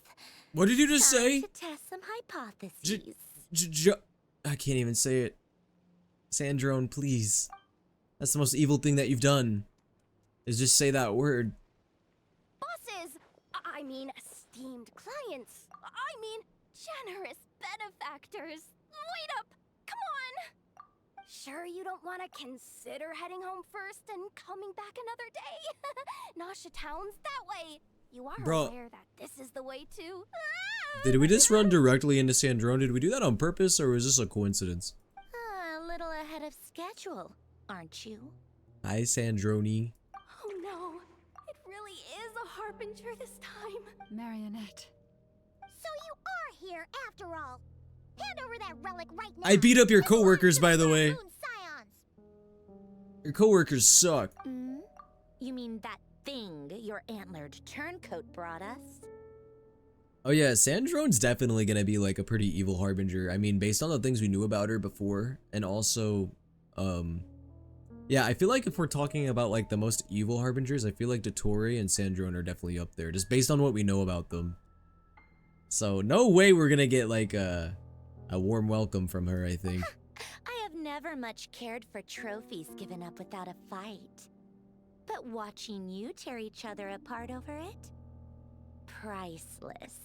What did you just Time say? to test some hypotheses. I can't even say it. Sandrone, please. That's the most evil thing that you've done. Is just say that word. Bosses! I mean, esteemed clients. I mean, generous benefactors. Wait up! Come on! Sure you don't want to consider heading home first and coming back another day? Nasha Town's that way. You are Bro. aware that this is the way too. Did we just run directly into Sandrone? Did we do that on purpose, or was this a coincidence? A little ahead of schedule, aren't you? Hi, Sandrone. Oh no, it really is a harbinger this time. Marionette. So you are here after all. Hand over that relic right now. I beat up your It belongs coworkers, to by the Frost way. Moon Scions. Your coworkers suck. You mean that thing your antlered turncoat brought us? Oh yeah, Sandrone's definitely gonna be like a pretty evil harbinger. I mean, based on the things we knew about her before, and also, yeah, I feel like if we're talking about like the most evil harbingers, I feel like Dottore and Sandrone are definitely up there, just based on what we know about them. So no way we're gonna get like a warm welcome from her, I think. I have never much cared for trophies given up without a fight. But watching you tear each other apart over it? Priceless.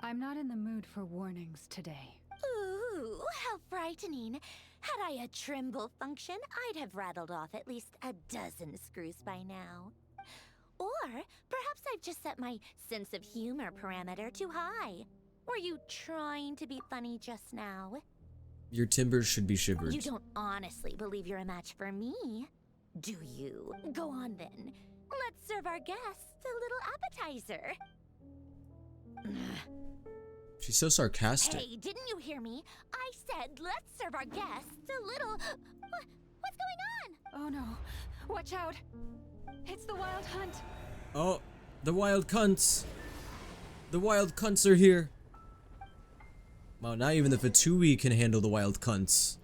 I'm not in the mood for warnings today. Ooh, how frightening. Had I a Trimble function, I'd have rattled off at least a dozen screws by now. Or perhaps I've just set my sense of humor parameter too high. Were you trying to be funny just now? Your timbers should be shivered. You don't honestly believe you're a match for me, do you? Go on then. Let's serve our guests a little appetizer. She's so sarcastic. Hey, didn't you hear me? I said let's serve our guests a little... What's going on? Oh no. Watch out. It's the wild hunt. Oh, the wild cunts. The wild cunts are here. Wow, not even the Fatui can handle the wild cunts.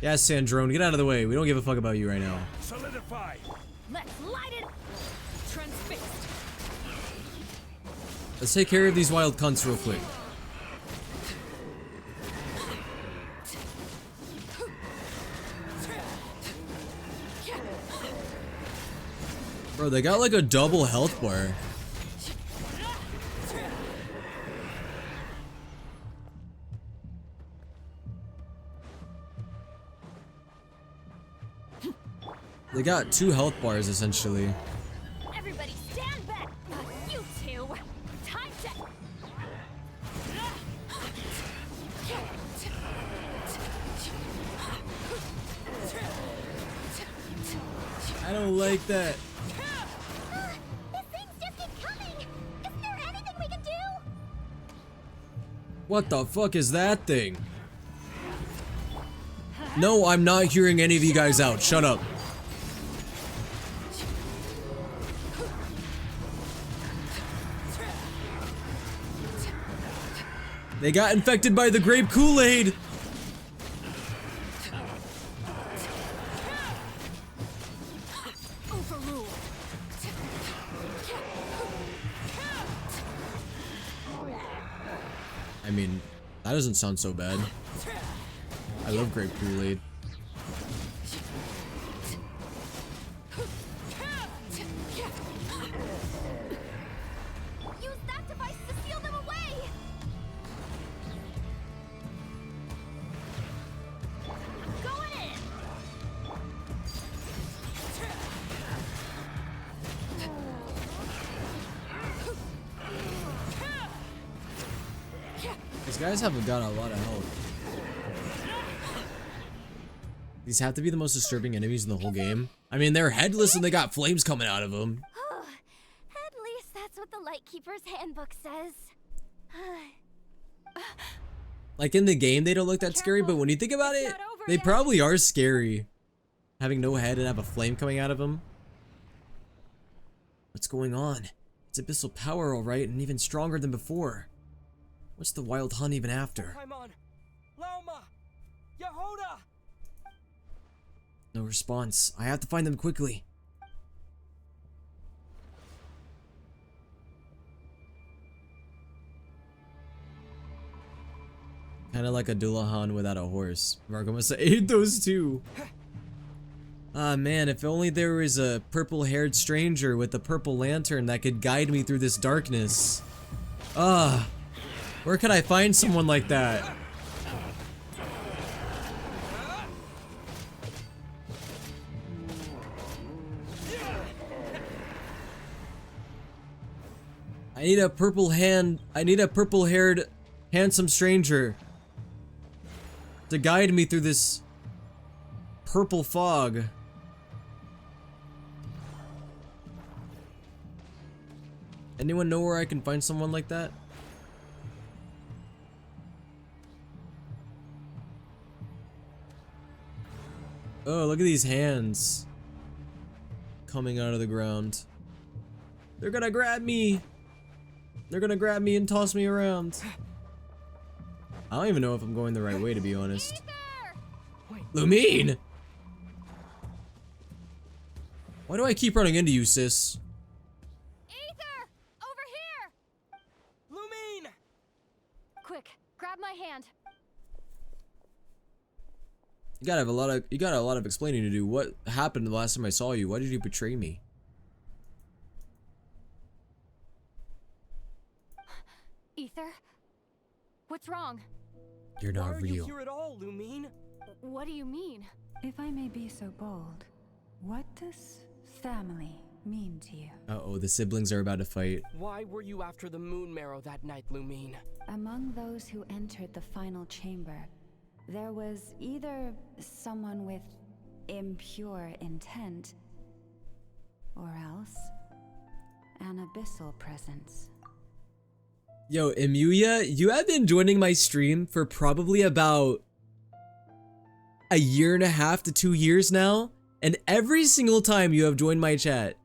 Yeah, Sandrone, get out of the way. We don't give a fuck about you right now. Solidify. Let's light it. Transfixed. Let's take care of these wild cunts real quick. Bro, they got like a double health bar. They got 2 health bars essentially. Everybody stand back! You two! Time to... I don't like that. These things just keep coming! Isn't there anything we can do? What the fuck is that thing? No, I'm not hearing any of you guys out. Shut up. They got infected by the grape Kool-Aid. Overruled. I mean, that doesn't sound so bad. I love grape Kool-Aid. Use that device to seal them away! Going in! These guys haven't got a lot of health. These have to be the most disturbing enemies in the whole game. I mean, they're headless and they got flames coming out of them. At least that's what the Lightkeeper's handbook says. Like in the game, they don't look that scary, but when you think about it, they probably are scary. Having no head and have a flame coming out of them. What's going on? It's abyssal power, alright, and even stronger than before. What's the wild hunt even after? Paimon! Lauma! Yehoda! No response. I have to find them quickly. Kinda like a Dullahan without a horse. Marco must have ate those two. Ah man, if only there was a purple-haired stranger with a purple lantern that could guide me through this darkness. Ah, where could I find someone like that? I need a purple-haired, handsome stranger to guide me through this purple fog. Anyone know where I can find someone like that? Oh, look at these hands coming out of the ground. They're gonna grab me. They're gonna grab me and toss me around. I don't even know if I'm going the right way, to be honest. Lumine! Why do I keep running into you, sis? Ether! Over here! Lumine! Quick, grab my hand. You got a lot of explaining to do. What happened the last time I saw you? Why did you betray me? Ether? What's wrong? You're not Why are real. you here at all, Lumine? What do you mean? If I may be so bold, what does family mean to you? Uh-oh, the siblings are about to fight. Why were you after the moon marrow that night, Lumine? Among those who entered the final chamber, there was either someone with impure intent, or else an abyssal presence. Yo, Emuya, you have been joining my stream for probably about a year and a half to 2 years now, and every single time you have joined my chat,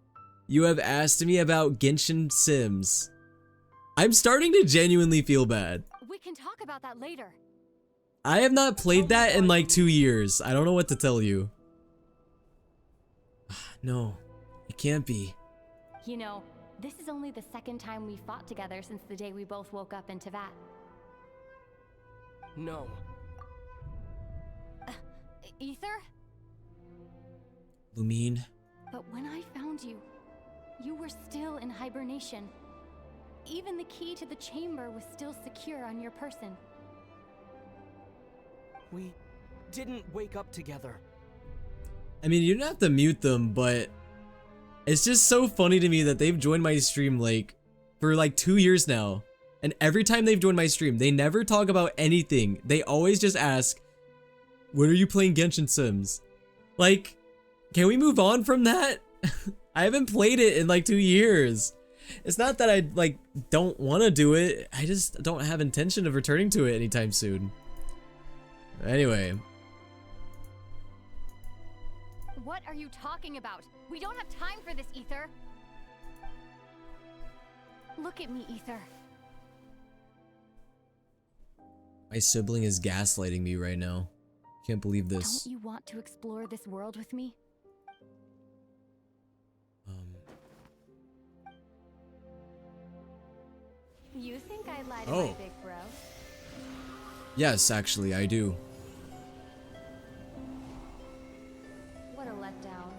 you have asked me about Genshin Sims. I'm starting to genuinely feel bad. We can talk talk about that later. I have not played that in like 2 years. I don't know what to tell you. No, it can't be. You know, this is only the second time we fought together since the day we both woke up in Teyvat. No. Ether? Lumine. But when I found you, you were still in hibernation. Even the key to the chamber was still secure on your person. We didn't wake up together. I mean, you don't have to mute them, but it's just so funny to me that they've joined my stream like for like 2 years now. And every time they've joined my stream, they never talk about anything. They always just ask, when are you playing Genshin Sims? Like, can we move on from that? I haven't played it in like 2 years. It's not that I like don't want to do it. I just don't have intention of returning to it anytime soon. Anyway. What are you talking about? We don't have time for this, Ether. Look at me, Ether. My sibling is gaslighting me right now. Can't believe this. Don't you want to explore this world with me? You think I lied to my big bro? Yes, actually, I do. What a letdown.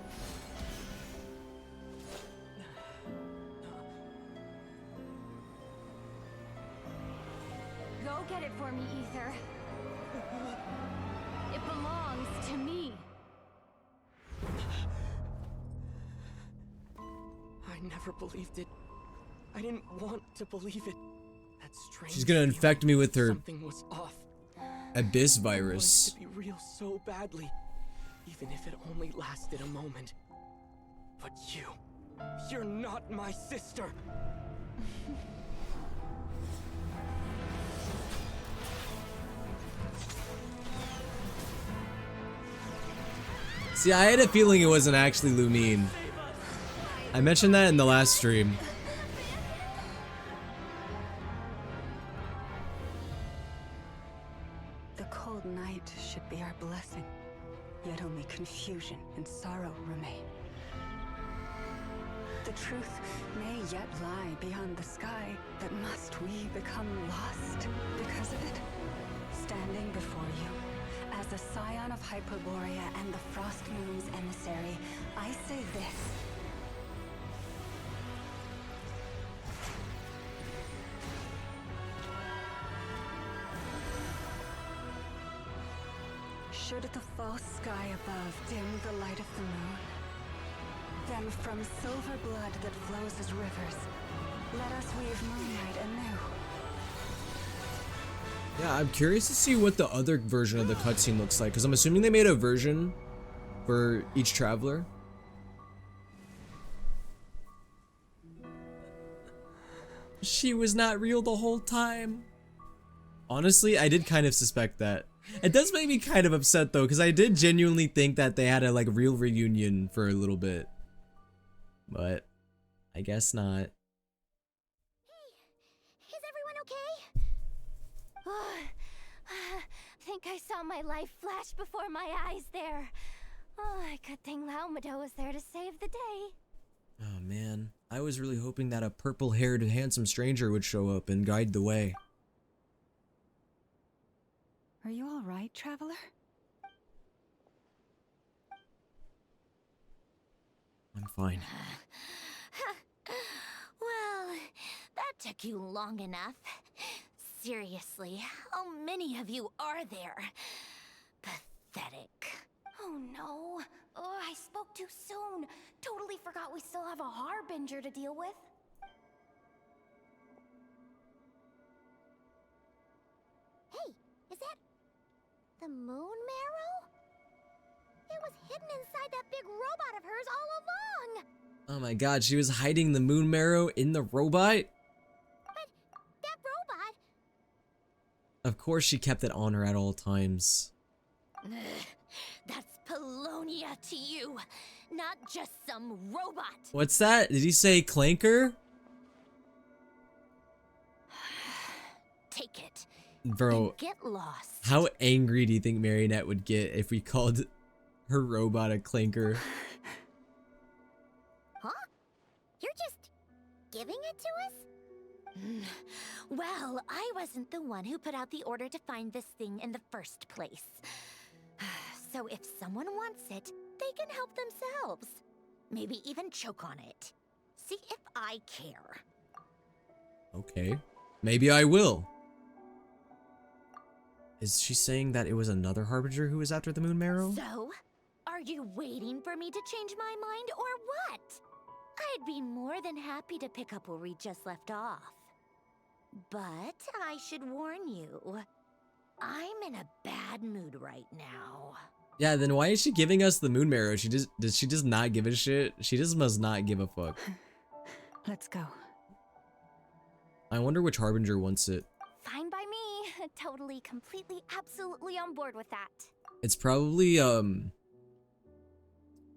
Go get it for me, Ether. It belongs to me. I never believed it. I didn't want to believe it. That strange She's gonna infect me with her something was off. abyss virus. I wanted it to be real so badly, even if it only lasted a moment. But you're not my sister. See, I had a feeling it wasn't actually Lumine. I mentioned that in the last stream. The cold night should be our blessing, yet only confusion and sorrow remain. The truth may yet lie beyond the sky, but must we become lost because of it? Standing before you, as a scion of Hyperborea and the Frost Moon's emissary, I say this. Should the false sky above dim the light of the moon, then from silver blood that flows as rivers, let us weave moonlight anew. Yeah, I'm curious to see what the other version of the cutscene looks like, because I'm assuming they made a version for each traveler. She was not real the whole time. Honestly, I did kind of suspect that. It does make me kind of upset though, because I did genuinely think that they had a like real reunion for a little bit. But I guess not. Hey, is everyone okay? Oh, think I saw my life flash before my eyes there. Oh, good thing Laumado was there to save the day. Oh man, I was really hoping that a purple-haired handsome stranger would show up and guide the way. Are you all right, traveler? I'm fine. Well, that took you long enough. Seriously, how many of you are there? Pathetic. Oh no. Oh, I spoke too soon. Totally forgot we still have a harbinger to deal with. Hey, is that the moon marrow? It was hidden inside that big robot of hers all along. Oh my god, she was hiding the moon marrow in the robot? But that robot... Of course she kept it on her at all times. That's Polonia to you, not just some robot. What's that? Did he say clanker? Take it. Bro, and get lost. how angry do you think Marionette would get if we called her robot a clinker? Huh? You're just giving it to us? Well, I wasn't the one who put out the order to find this thing in the first place. So if someone wants it, they can help themselves. Maybe even choke on it. See if I care. Okay. Maybe I will. Is she saying that it was another Harbinger who was after the Moon Marrow? So, are you waiting for me to change my mind or what? I'd be more than happy to pick up where we just left off. But I should warn you, I'm in a bad mood right now. Yeah, then why is she giving us the Moon Marrow? Does she just not give a shit? She just must not give a fuck. Let's go. I wonder which Harbinger wants it. Fine by me. Totally, completely, absolutely on board with that. It's probably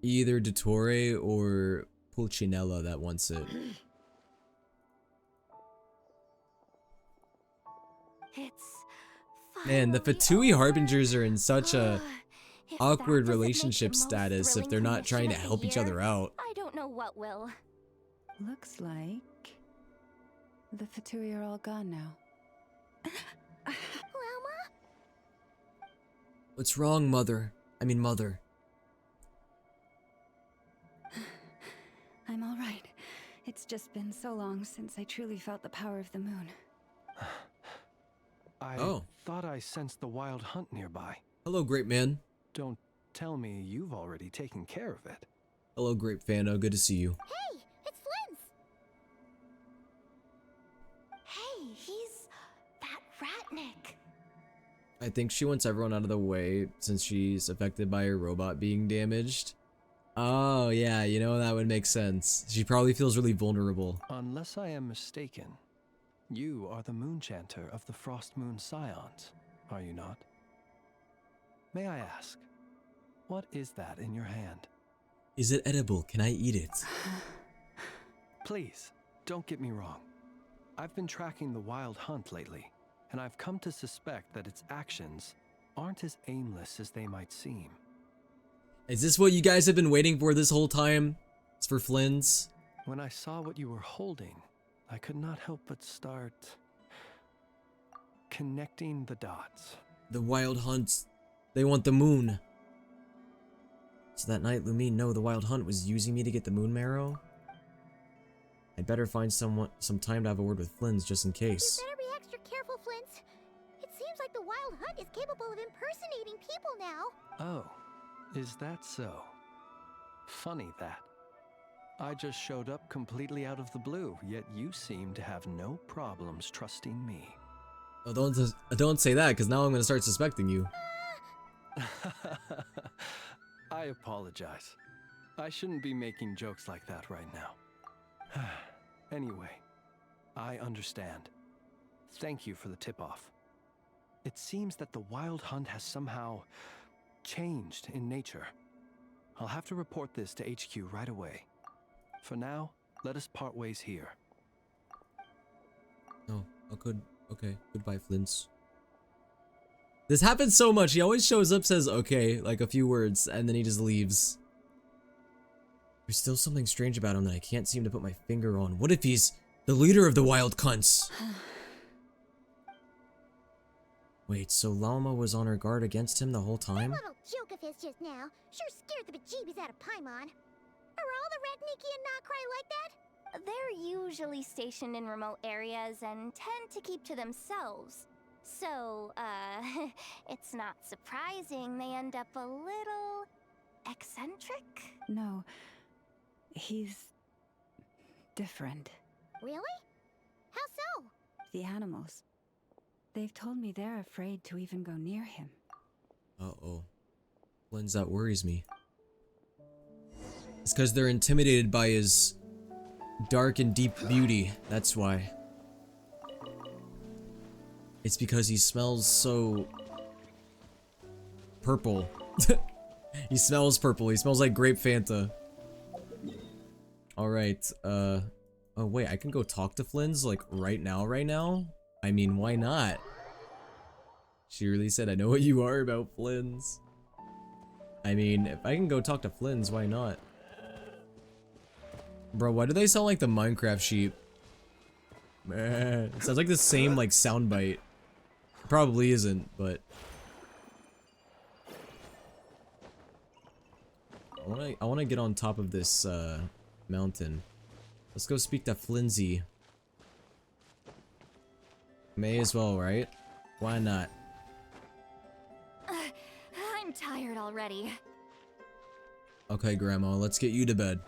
either Dottore or Pulcinella that wants it. It's Man, the Fatui Harbingers are in such a awkward relationship status if they're not trying to help each other out. I don't know what will. Looks like the Fatui are all gone now. Llama? What's wrong, Mother? Mother. I'm all right. It's just been so long since I truly felt the power of the moon. I thought I sensed the wild hunt nearby. Hello, Grape Man. Don't tell me you've already taken care of it. Hello, Grape Fano. Good to see you. Hey, it's Flynn's. Hey, he's that Ratnik. I think she wants everyone out of the way since she's affected by her robot being damaged. Oh, yeah, you know, that would make sense. She probably feels really vulnerable. Unless I am mistaken, you are the Moon Chanter of the Frost Moon Scions, are you not? May I ask, what is that in your hand? Is it edible? Can I eat it? Please, don't get me wrong. I've been tracking the wild hunt lately, and I've come to suspect that its actions aren't as aimless as they might seem. Is this what you guys have been waiting for this whole time? It's for Flynn's? When I saw what you were holding, I could not help but start connecting the dots. The wild hunt. They want the moon. So that night, Lumine, no, the wild hunt was using me to get the Moon Marrow? I'd better find some time to have a word with Flynn's just in case. You better be extra careful, Flint. It seems like the wild hunt is capable of impersonating people now. Oh, is that so? Funny that. I just showed up completely out of the blue, yet you seem to have no problems trusting me. Oh, don't say that, because now I'm gonna start suspecting you. I apologize. I shouldn't be making jokes like that right now. Anyway, I understand. Thank you for the tip-off. It seems that the wild hunt has somehow changed in nature. I'll have to report this to HQ right away. For now, let us part ways here. Oh, okay. Goodbye, Flynn's. This happens so much. He always shows up, says okay, like a few words, and then he just leaves. There's still something strange about him that I can't seem to put my finger on. What if he's the leader of the wild cunts? Wait, so Llama was on her guard against him the whole time? That little joke of his just now sure scared the bejeebies out of Paimon. Are all the Ratniki and Nocry like that? They're usually stationed in remote areas and tend to keep to themselves. So, it's not surprising they end up a little eccentric? No, he's different. Really? How so? The animals. They've told me they're afraid to even go near him. Uh-oh. Flynn's, that worries me. It's because they're intimidated by his dark and deep beauty. That's why. It's because he smells so purple. He smells purple. He smells like grape Fanta. Alright, oh wait, I can go talk to Flynn's like right now? I mean, why not? She really said, I know what you are about Flynn's. I mean, if I can go talk to Flynn's, why not? Bro, why do they sound like the Minecraft sheep? Man, it sounds like the same, like, soundbite. Probably isn't, but... I wanna get on top of this, mountain. Let's go speak to Flinzy. May as well, right? Why not? I'm tired already. Okay, Grandma, let's get you to bed.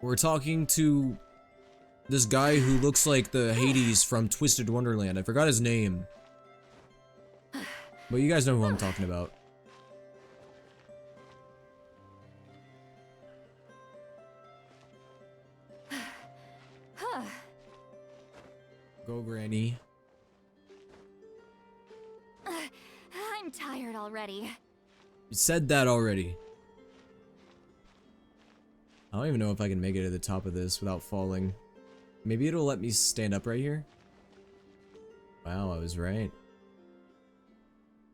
We're talking to this guy who looks like the Hades from Twisted Wonderland. I forgot his name. But you guys know who I'm talking about. Go, Granny. I'm tired already. You said that already. I don't even know if I can make it to the top of this without falling. Maybe it'll let me stand up right here? Wow, I was right.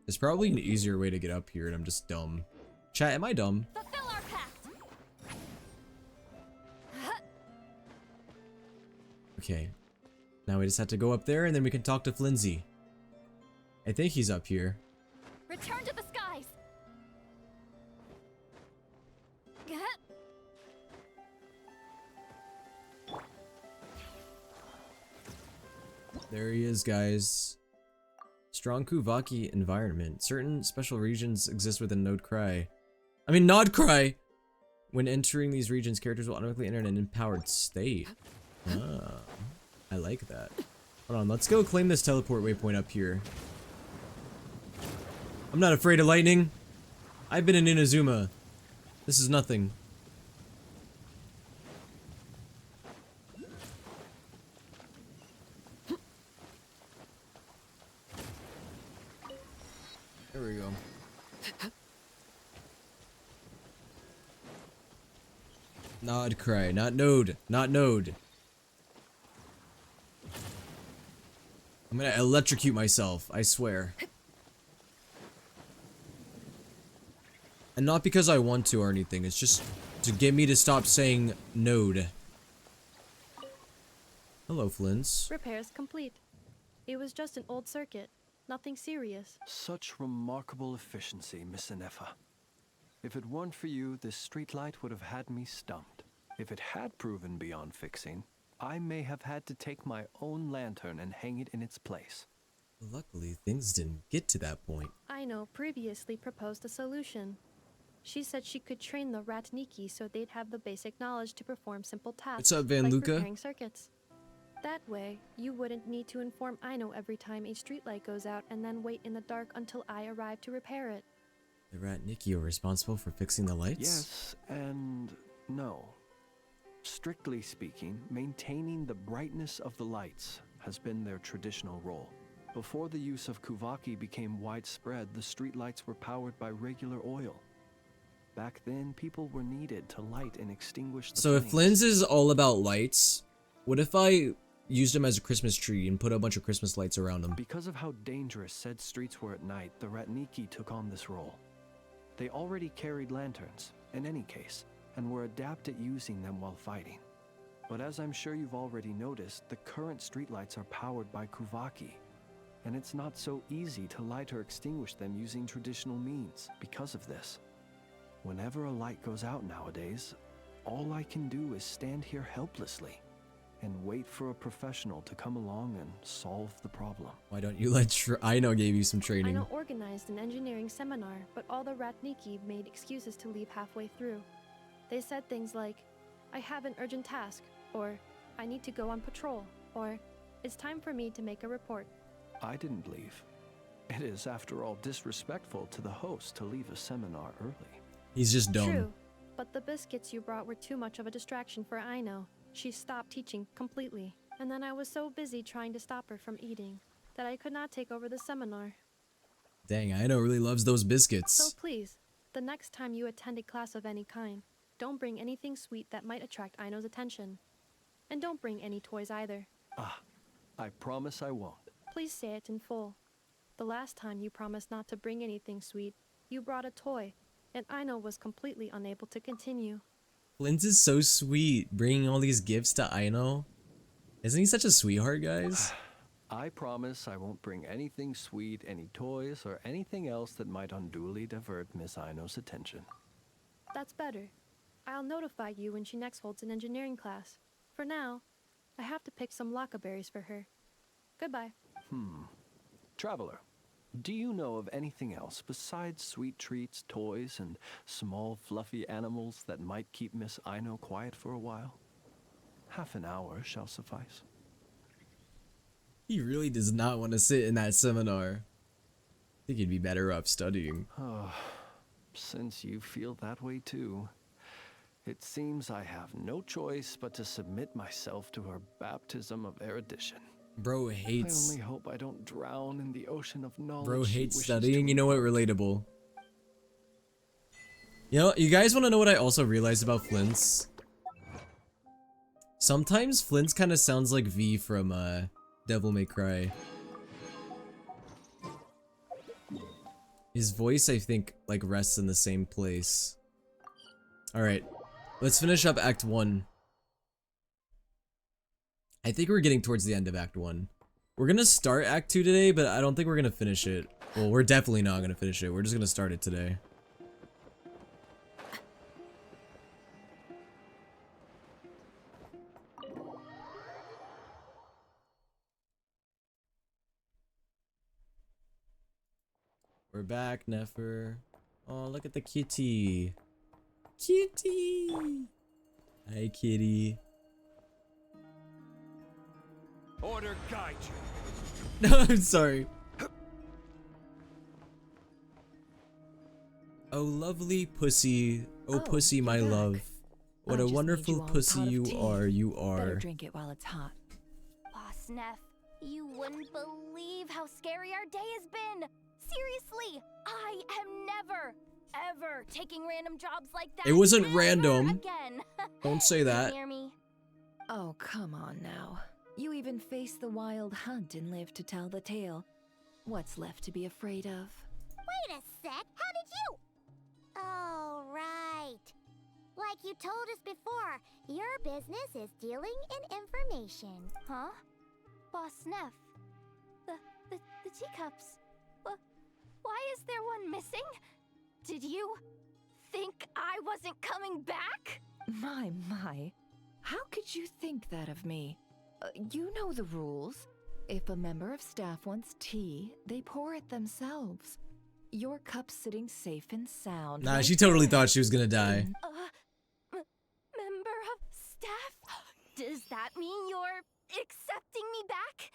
There's probably an easier way to get up here and I'm just dumb. Chat, am I dumb? Fulfill our pact. Okay. Now we just have to go up there and then we can talk to Flinzy. I think he's up here. Return to the skies. There he is, guys. Strong Kuvaki environment. Certain special regions exist within Nod Cry. I mean, Nod Cry! When entering these regions, characters will automatically enter an empowered state. Ah, I like that. Hold on, let's go claim this teleport waypoint up here. I'm not afraid of lightning. I've been in Inazuma. This is nothing. There we go. Nod Cry, not Node, not Node. I'm gonna electrocute myself, I swear. And not because I want to or anything, it's just to get me to stop saying Node. Hello, Flins. Repairs complete. It was just an old circuit. Nothing serious. Such remarkable efficiency, Miss Inefa. If it weren't for you, this streetlight would have had me stumped. If it had proven beyond fixing, I may have had to take my own lantern and hang it in its place. Luckily, things didn't get to that point. Aino previously proposed a solution. She said she could train the Ratniki so they'd have the basic knowledge to perform simple tasks. What's up, Van like Luca? repairing circuits. That way, you wouldn't need to inform Aino every time a streetlight goes out and then wait in the dark until I arrive to repair it. The Ratniki are responsible for fixing the lights? Yes and no. Strictly speaking, maintaining the brightness of the lights has been their traditional role. Before the use of Kuvaki became widespread, the streetlights were powered by regular oil. Back then, people were needed to light and extinguish the So if flames. Flynn's is all about lights, what if I used them as a Christmas tree and put a bunch of Christmas lights around them? Because of how dangerous said streets were at night, the Ratniki took on this role. They already carried lanterns, in any case, and were adept at using them while fighting. But as I'm sure you've already noticed, the current streetlights are powered by Kuvaki, and it's not so easy to light or extinguish them using traditional means because of this. Whenever a light goes out nowadays, all I can do is stand here helplessly and wait for a professional to come along and solve the problem. Why don't you let Aino gave you some training? Aino organized an engineering seminar, but all the Ratniki made excuses to leave halfway through. They said things like, I have an urgent task, or I need to go on patrol, or it's time for me to make a report. I didn't leave. It is, after all, disrespectful to the host to leave a seminar early. He's just dumb. True, but the biscuits you brought were too much of a distraction for Aino. She stopped teaching completely, and then I was so busy trying to stop her from eating that I could not take over the seminar. Dang, Aino really loves those biscuits. So please, the next time you attend a class of any kind, don't bring anything sweet that might attract Aino's attention. And don't bring any toys either. Ah, I promise I won't. Please say it in full. The last time you promised not to bring anything sweet, you brought a toy, and Aino was completely unable to continue. Flint is so sweet, bringing all these gifts to Aino. Isn't he such a sweetheart, guys? I promise I won't bring anything sweet, any toys, or anything else that might unduly divert Miss Aino's attention. That's better. I'll notify you when she next holds an engineering class. For now, I have to pick some laka berries for her. Goodbye. Traveler, do you know of anything else besides sweet treats, toys, and small fluffy animals that might keep Miss Aino quiet for a while? Half an hour shall suffice. He really does not want to sit in that seminar. I think he'd be better off studying. Oh, since you feel that way too, it seems I have no choice but to submit myself to her baptism of erudition. Bro hates. I only hope I don't drown in the ocean of knowledge. Bro she hates wishes studying. to You know what? impart. Relatable. You know, you guys want to know what I also realized about Flint's? Sometimes Flint's kind of sounds like V from Devil May Cry. His voice, I think, like rests in the same place. All right, let's finish up Act 1. I think we're getting towards the end of Act 1. We're gonna start Act 2 today, but I don't think we're gonna finish it. Well, we're definitely not gonna finish it. We're just gonna start it today. We're back, Nefer. Oh, look at the kitty. Kitty! Hi, kitty. Order guide you. No, I'm sorry. Oh, lovely pussy. Oh, pussy, my love. What a wonderful pussy you are. You are. Better drink it while it's hot. Boss Neff, you wouldn't believe how scary our day has been. Seriously, I am never, ever taking random jobs like that. It wasn't ever random. Again. Don't say that. You hear me? Oh, come on now. You even faced the wild hunt and lived to tell the tale. What's left to be afraid of? Wait a sec, how did you? Oh, right. Like you told us before, your business is dealing in information. Huh? Boss Neff, the teacups. Why is there one missing? Did you think I wasn't coming back? My. How could you think that of me? You know the rules. If a member of staff wants tea, they pour it themselves. Your cup's sitting safe and sound. Nah, right she totally there. thought she was gonna die. Member of staff? Does that mean you're accepting me back?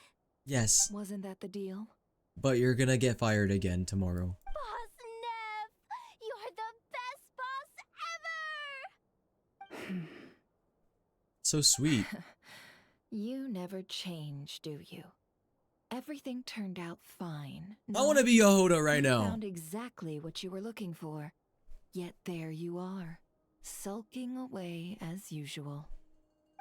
Yes, Wasn't that the deal? but you're gonna get fired again tomorrow. Boss Neff, you're the best boss ever! So sweet. You never change, do you? Everything turned out fine. I want to be Yehoda right You now. found exactly what you were looking for. Yet there you are, sulking away as usual.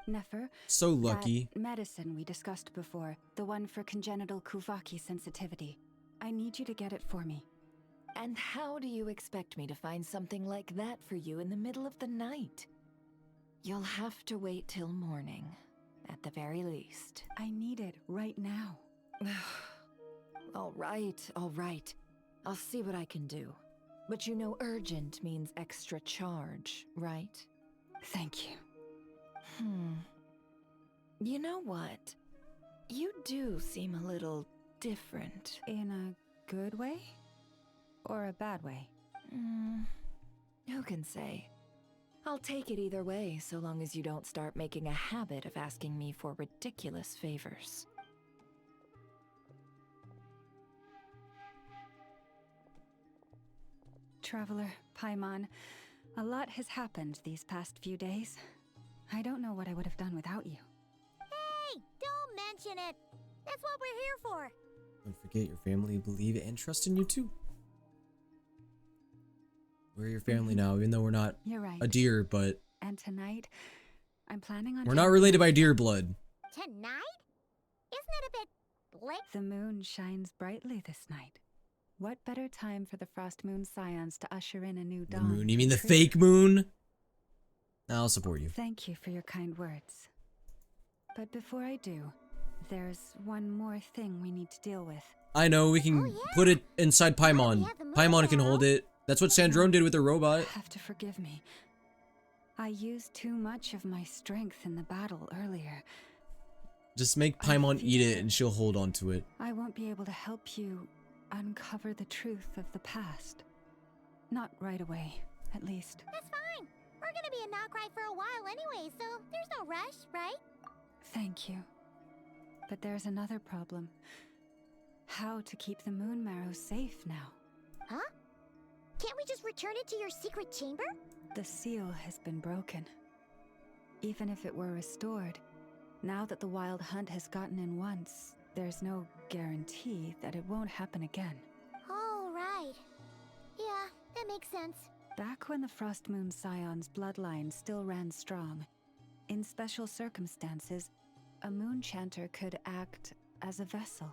Nefer, So lucky. that medicine we discussed before, the one for congenital Kuvaki sensitivity. I need you to get it for me. And how do you expect me to find something like that for you in the middle of the night? You'll have to wait till morning, at the very least. I need it right now. All right. I'll see what I can do. But you know urgent means extra charge, right? Thank you. You know what? You do seem a little different. In a good way? Or a bad way? Who can say? I'll take it either way, so long as you don't start making a habit of asking me for ridiculous favors. Traveler, Paimon, a lot has happened these past few days. I don't know what I would have done without you. Hey, don't mention it. That's what we're here for. Don't forget your family believe and trust in you too. We're your family now, even though we're not You're right. a deer, but And tonight, I'm planning on... we're not related by deer blood. Tonight? Isn't it a bit Lake? The moon shines brightly this night. What better time for the Frost Moon Scions to usher in a new The dawn? moon? You mean the True. fake moon? I'll support you. Thank you for your kind words. But before I do, there's one more thing we need to deal with. I know, we can put it inside Paimon. Paimon can hold it. That's what Sandrone did with the robot. You have to forgive me. I used too much of my strength in the battle earlier. Just make Paimon eat it and she'll hold on to it. I won't be able to help you uncover the truth of the past. Not right away, at least. That's fine. We're gonna be a knock-right for a while anyway, so there's no rush, right? Thank you. But there's another problem. How to keep the moon marrow safe now? Huh? Can't we just return it to your secret chamber? The seal has been broken. Even if it were restored, now that the wild hunt has gotten in once, there's no guarantee that it won't happen again. Oh, right. Yeah, that makes sense. Back when the Frost Moon Scion's bloodline still ran strong, in special circumstances, a moon chanter could act as a vessel,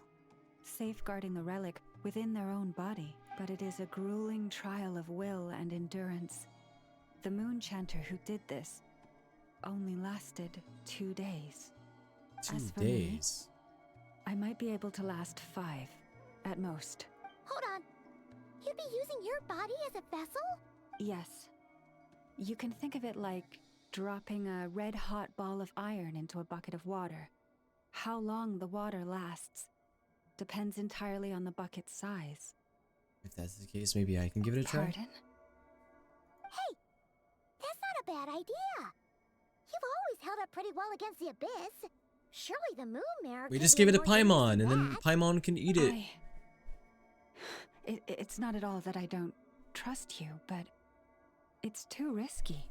safeguarding the relic within their own body. But it is a grueling trial of will and endurance. The moon chanter who did this only lasted 2 days. 2 As for days? Me, I might be able to last 5, at most. Hold on. You'd be using your body as a vessel? Yes. You can think of it like dropping a red-hot ball of iron into a bucket of water. How long the water lasts depends entirely on the bucket's size. If that's the case, maybe I can give it a try. Pardon? Hey, that's not a bad idea. You've always held up pretty well against the abyss. Surely the moon mare. We can't just be give it to more dangerous Paimon, than and then that. Paimon can eat it. It's not at all that I don't trust you, but it's too risky.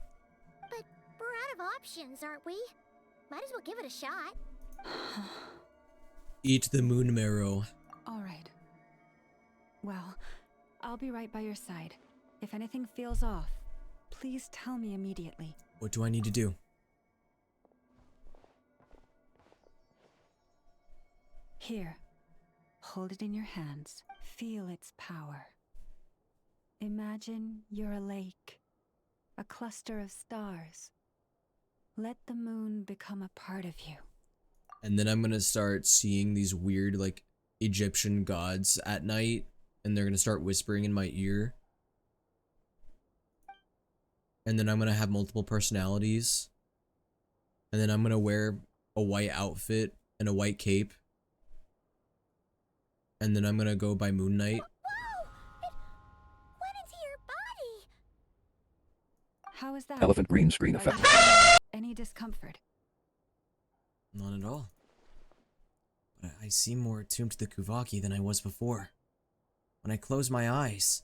But we're out of options, aren't we? Might as well give it a shot. Eat the moon marrow. All right. Well, I'll be right by your side. If anything feels off, please tell me immediately. What do I need to do? Here. Hold it in your hands. Feel its power. Imagine you're a lake, a cluster of stars. Let the moon become a part of you. And then I'm gonna start seeing these weird, like, Egyptian gods at night, and they're gonna start whispering in my ear. And then I'm gonna have multiple personalities. And then I'm gonna wear a white outfit and a white cape. And then I'm gonna go by Moon Knight. Whoa! It went into your body! How is that? Elephant green screen effect. Any discomfort? Not at all. But I seem more attuned to the Kuvaki than I was before. When I close my eyes,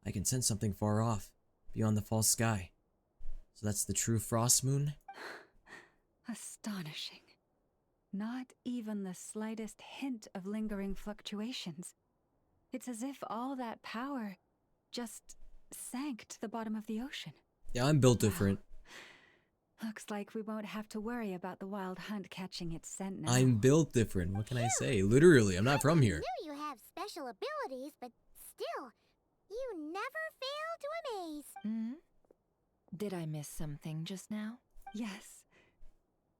I can sense something far off, beyond the false sky. So that's the true frost moon? Astonishing. Not even the slightest hint of lingering fluctuations. It's as if all that power just sank to the bottom of the ocean. Yeah, I'm built different. Looks like we won't have to worry about the wild hunt catching its scent now. I'm built different. What can I say? Literally, I'm not from here. I knew you have special abilities, but still, you never fail to amaze. Hmm? Did I miss something just now? Yes.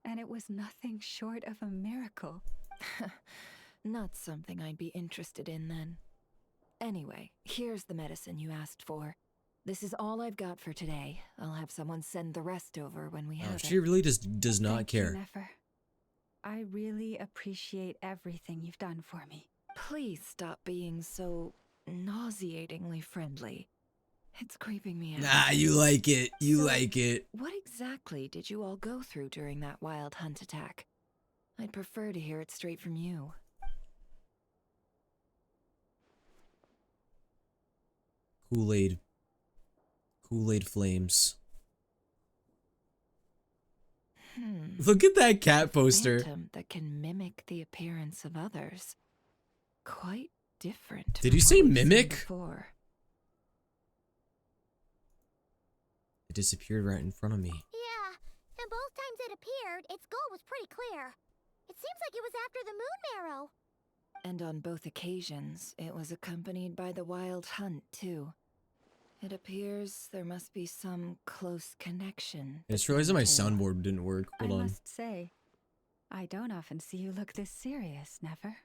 And it was nothing short of a miracle. Not something I'd be interested in then. Anyway, here's the medicine you asked for. This is all I've got for today. I'll have someone send the rest over when we have it. She really just does not Thank care. You, Nefer. I really appreciate everything you've done for me. Please stop being so nauseatingly friendly. It's creeping me out. Nah, you like it. You like it. What exactly did you all go through during that wild hunt attack? I'd prefer to hear it straight from you. Kool-Aid. Kool-Aid flames. Look at that cat poster. Phantom that can mimic the appearance of others. Quite different. Did from you say what we've seen mimic? Before. It disappeared right in front of me. Yeah, and both times it appeared, its goal was pretty clear. It seems like it was after the moon marrow. And on both occasions, it was accompanied by the wild hunt, too. It appears there must be some close connection. I just realized that my soundboard didn't work. Hold on. I must say, I don't often see you look this serious, Never.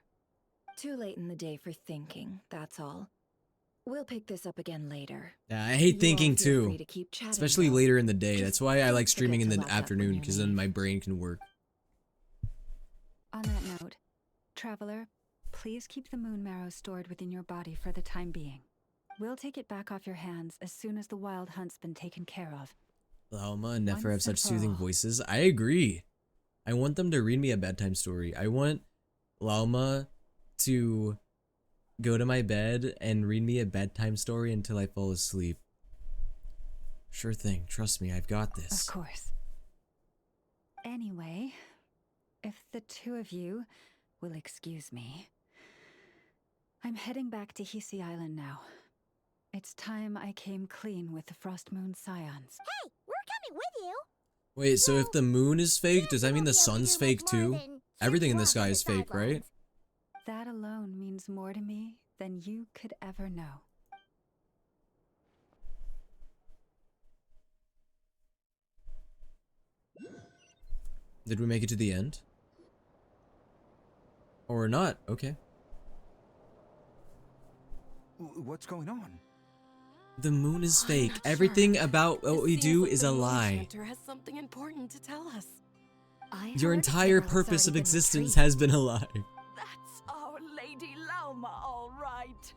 Too late in the day for thinking, that's all. We'll pick this up again later. Yeah, I hate thinking too. To keep chatting, especially though. later in the day. Just That's why I don't like streaming in forget the to lock up when afternoon, you because then leave. my brain can work. On that note, Traveler, please keep the moon marrow stored within your body for the time being. We'll take it back off your hands as soon as the wild hunt's been taken care of. Lauma and Nefer have Once and such for soothing all. voices. I agree. I want them to read me a bedtime story. I want Lauma to go to my bed and read me a bedtime story until I fall asleep. Sure thing. Trust me, I've got this. Of course. Anyway, if the two of you will excuse me, I'm heading back to Hisi Island now. It's time I came clean with the Frost Moon Scions. Hey, we're coming with you. Wait, so if the moon is fake, does that mean the sun's fake too? Everything in the sky is fake, right? That alone means more to me than you could ever know. Did we make it to the end? Or not? Okay. What's going on? The moon is fake. Everything about what we do is a lie. Has something important to tell us. Your entire purpose of existence has been a lie. That's our Lady Lauma, all right.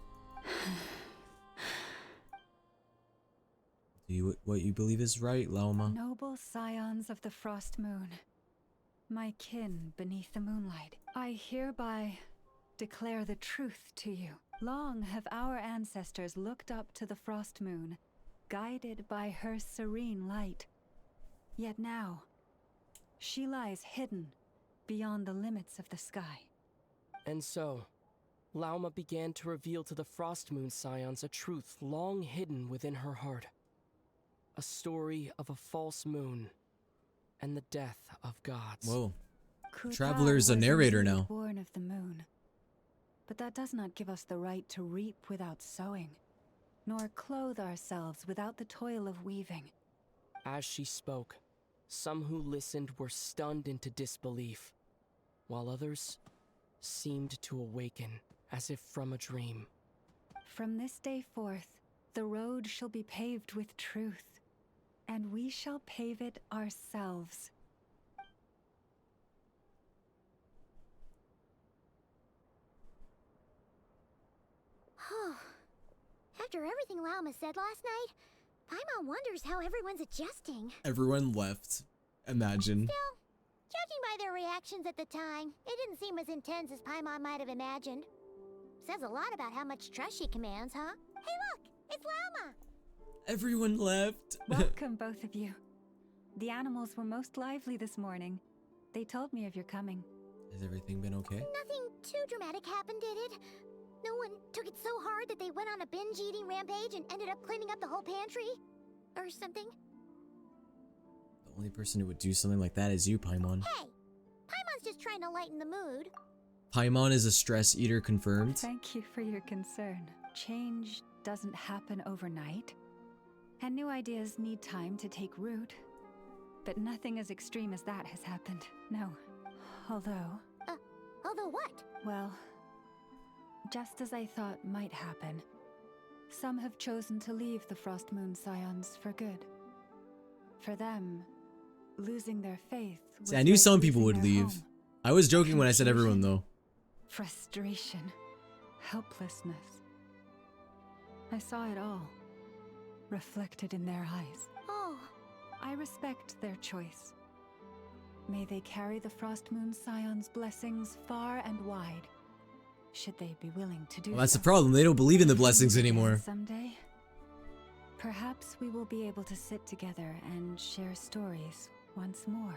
Do you what you believe is right, Lauma? Noble scions of the Frost Moon, my kin beneath the moonlight, I hereby declare the truth to you. Long have our ancestors looked up to the Frost Moon, guided by her serene light. Yet now, she lies hidden beyond the limits of the sky. And so, Lauma began to reveal to the Frost Moon Scions a truth long hidden within her heart. A story of a false moon and the death of gods. Whoa. Kutal Traveler's a was narrator indeed now. Born of the moon. But that does not give us the right to reap without sowing, nor clothe ourselves without the toil of weaving. As she spoke, some who listened were stunned into disbelief, while others seemed to awaken as if from a dream. From this day forth, the road shall be paved with truth, and we shall pave it ourselves. After everything Lauma said last night, Paimon wonders how everyone's adjusting. Everyone left. Imagine. Still, judging by their reactions at the time, it didn't seem as intense as Paimon might have imagined. Says a lot about how much trust she commands, huh? Hey look, it's Lauma! Everyone left. Welcome, both of you. The animals were most lively this morning. They told me of your coming. Has everything been okay? Nothing too dramatic happened, did it? No one took it so hard that they went on a binge-eating rampage and ended up cleaning up the whole pantry? Or something? The only person who would do something like that is you, Paimon. Hey! Paimon's just trying to lighten the mood. Paimon is a stress eater confirmed. Thank you for your concern. Change doesn't happen overnight, and new ideas need time to take root. But nothing as extreme as that has happened, no. Although... Although what? Well, just as I thought might happen, some have chosen to leave the Frost Moon Scions for good. For them, losing their faith was See, I knew like some people losing would their leave. home. I was joking when I said everyone, though. Frustration, helplessness. I saw it all, reflected in their eyes. Oh. I respect their choice. May they carry the Frost Moon Scions' blessings far and wide, should they be willing to do Well, that's so. the problem. They don't believe in the blessings anymore. Someday, perhaps we will be able to sit together and share stories once more.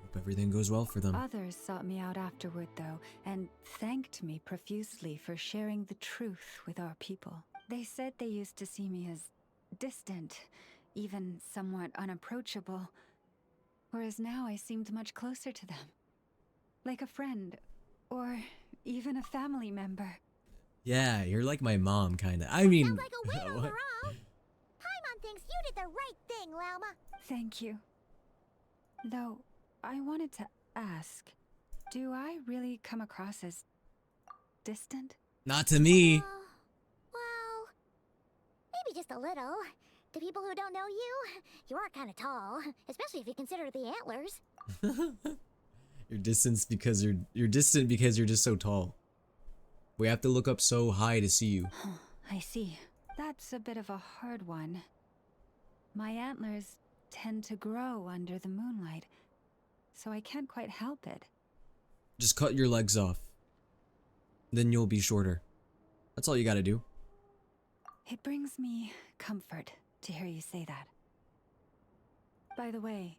Hope everything goes well for them. Others sought me out afterward, though, and thanked me profusely for sharing the truth with our people. They said they used to see me as distant, even somewhat unapproachable, whereas now I seemed much closer to them. Like a friend, or even a family member. Yeah, you're like my mom, kinda. I mean, Sounds like a win overall. Paimon thinks you did the right thing, Lauma. Thank you. Though, I wanted to ask, do I really come across as distant? Not to me. Well, maybe just a little. To people who don't know you, you are kind of tall, especially if you consider the antlers. You're distant because you're just so tall. We have to look up so high to see you. I see. That's a bit of a hard one. My antlers tend to grow under the moonlight, so I can't quite help it. Just cut your legs off. Then you'll be shorter. That's all you gotta do. It brings me comfort to hear you say that. By the way,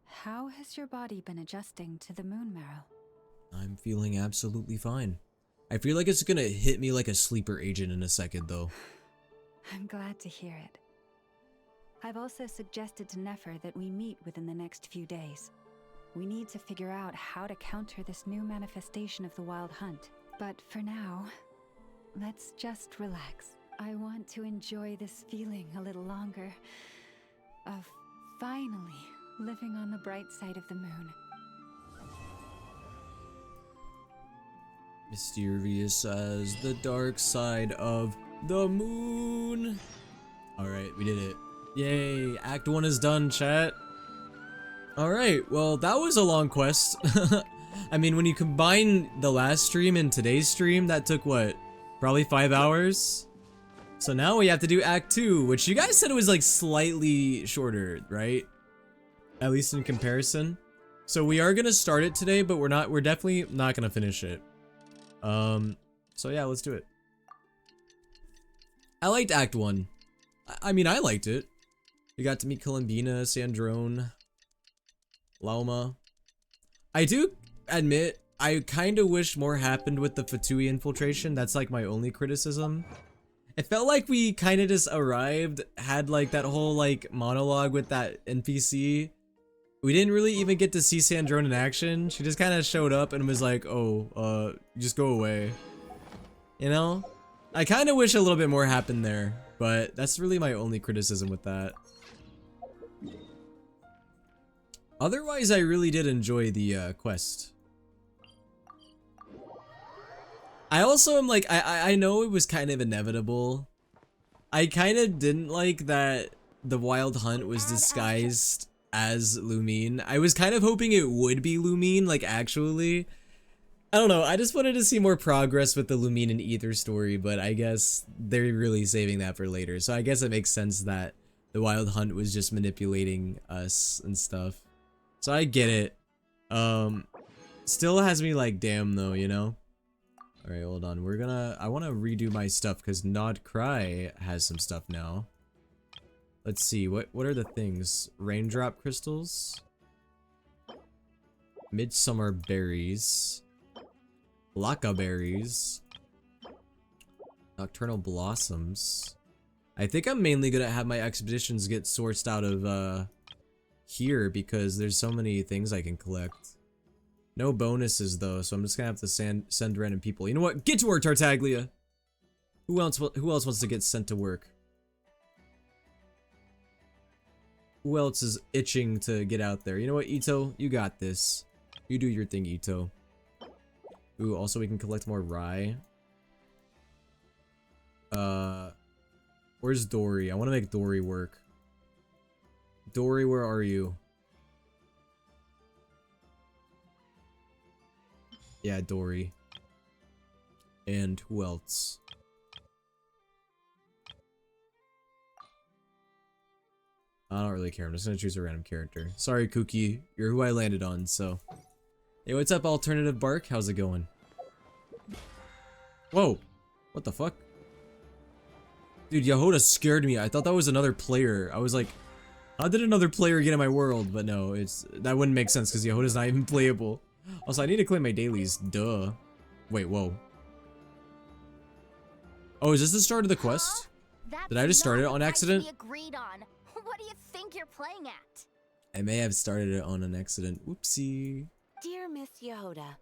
how has your body been adjusting to the moon marrow? I'm feeling absolutely fine. I feel like it's gonna hit me like a sleeper agent in a second, though. I'm glad to hear it. I've also suggested to Nefer that we meet within the next few days. We need to figure out how to counter this new manifestation of the Wild Hunt. But for now, let's just relax. I want to enjoy this feeling a little longer of finally living on the bright side of the moon. Mysterious as the dark side of the moon. Alright, we did it. Yay, Act 1 is done, chat. Alright, well, that was a long quest. I mean, when you combine the last stream and today's stream, that took what? Probably 5 hours? So now we have to do Act 2, which you guys said was like slightly shorter, right? At least in comparison. So we are gonna start it today, but we're definitely not gonna finish it. So yeah, let's do it. I liked Act 1. I mean, I liked it. We got to meet Columbina, Sandrone, Lauma. I do admit, I kind of wish more happened with the Fatui infiltration. That's like my only criticism. It felt like we kind of just arrived, had like that whole like monologue with that NPC. We didn't really even get to see Sandrone in action. She just kind of showed up and was like, oh, just go away. You know? I kind of wish a little bit more happened there, but that's really my only criticism with that. Otherwise, I really did enjoy the quest. I also am like, I know it was kind of inevitable. I kind of didn't like that the Wild Hunt was disguised as Lumine. I was kind of hoping it would be Lumine, like actually. I don't know, I just wanted to see more progress with the Lumine and Ether story, but I guess they're really saving that for later. So I guess it makes sense that the Wild Hunt was just manipulating us and stuff. So I get it. Still has me like, damn though, you know? Alright, hold on. I want to redo my stuff because Nod Cry has some stuff now. Let's see, what are the things? Raindrop crystals? Midsummer berries. Laka berries. Nocturnal blossoms. I think I'm mainly gonna have my expeditions get sourced out of here because there's so many things I can collect. No bonuses though, so I'm just gonna have to send random people. You know what? Get to work, Tartaglia! Who else wants to get sent to work? Who else is itching to get out there? You know what, Ito? You got this. You do your thing, Ito. Ooh, also we can collect more rye. Where's Dory? I want to make Dory work. Dory, where are you? Yeah, Dory. And who else? I don't really care. I'm just gonna choose a random character. Sorry, Kookie. You're who I landed on, so. Hey, what's up, Alternative Bark? How's it going? Whoa. What the fuck? Dude, Yehoda scared me. I thought that was another player. I was like, how did another player get in my world? But no, that wouldn't make sense because Yehoda's not even playable. Also, I need to claim my dailies. Duh. Wait, whoa. Oh, is this the start of the quest? Did I just start it on accident? Agreed on. What do you think you're playing at? I may have started it on an accident. Whoopsie. Dear Miss Yehoda,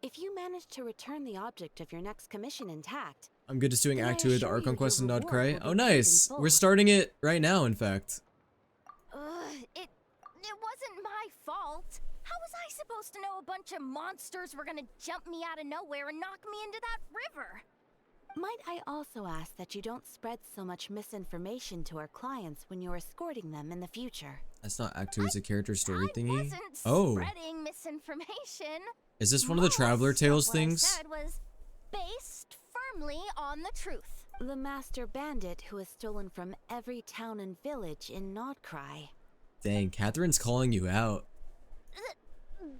If you manage to return the object of your next commission intact, I'm good just doing then Act I 2 of the assure ARCHON you quest and your Nod reward Cry. will be Oh, paid in nice. full. We're starting it right now, in fact. It wasn't my fault. How was I supposed to know a bunch of monsters were gonna jump me out of nowhere and knock me into that river? Might I also ask that you don't spread so much misinformation to our clients when you're escorting them in the future? That's not Act 2, it's a character story thingy. Wasn't Oh. spreading misinformation. Is this one of the Traveler Tales What I things? said was based firmly on the truth. The master bandit who has stolen from every town and village in Nodcry. Dang, Catherine's calling you out.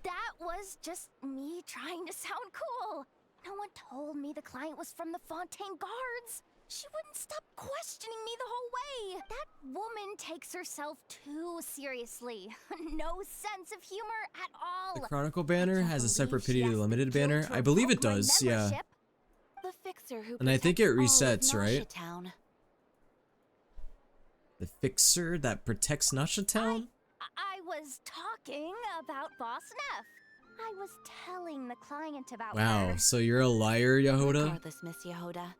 That was just me trying to sound cool. No one told me the client was from the Fontaine Guards. She wouldn't stop questioning me the whole way. That woman takes herself too seriously. No sense of humor at all. The Chronicle banner has a separate Pity to the Limited banner. I believe it does, yeah. The fixer who And I think it protects all of resets, right? Nasha Town. The Fixer that protects Nasha Town? I was talking about Boss Neff. I was telling the client about Wow, her. so you're a liar, Yehoda? Regardless, Miss Yehoda,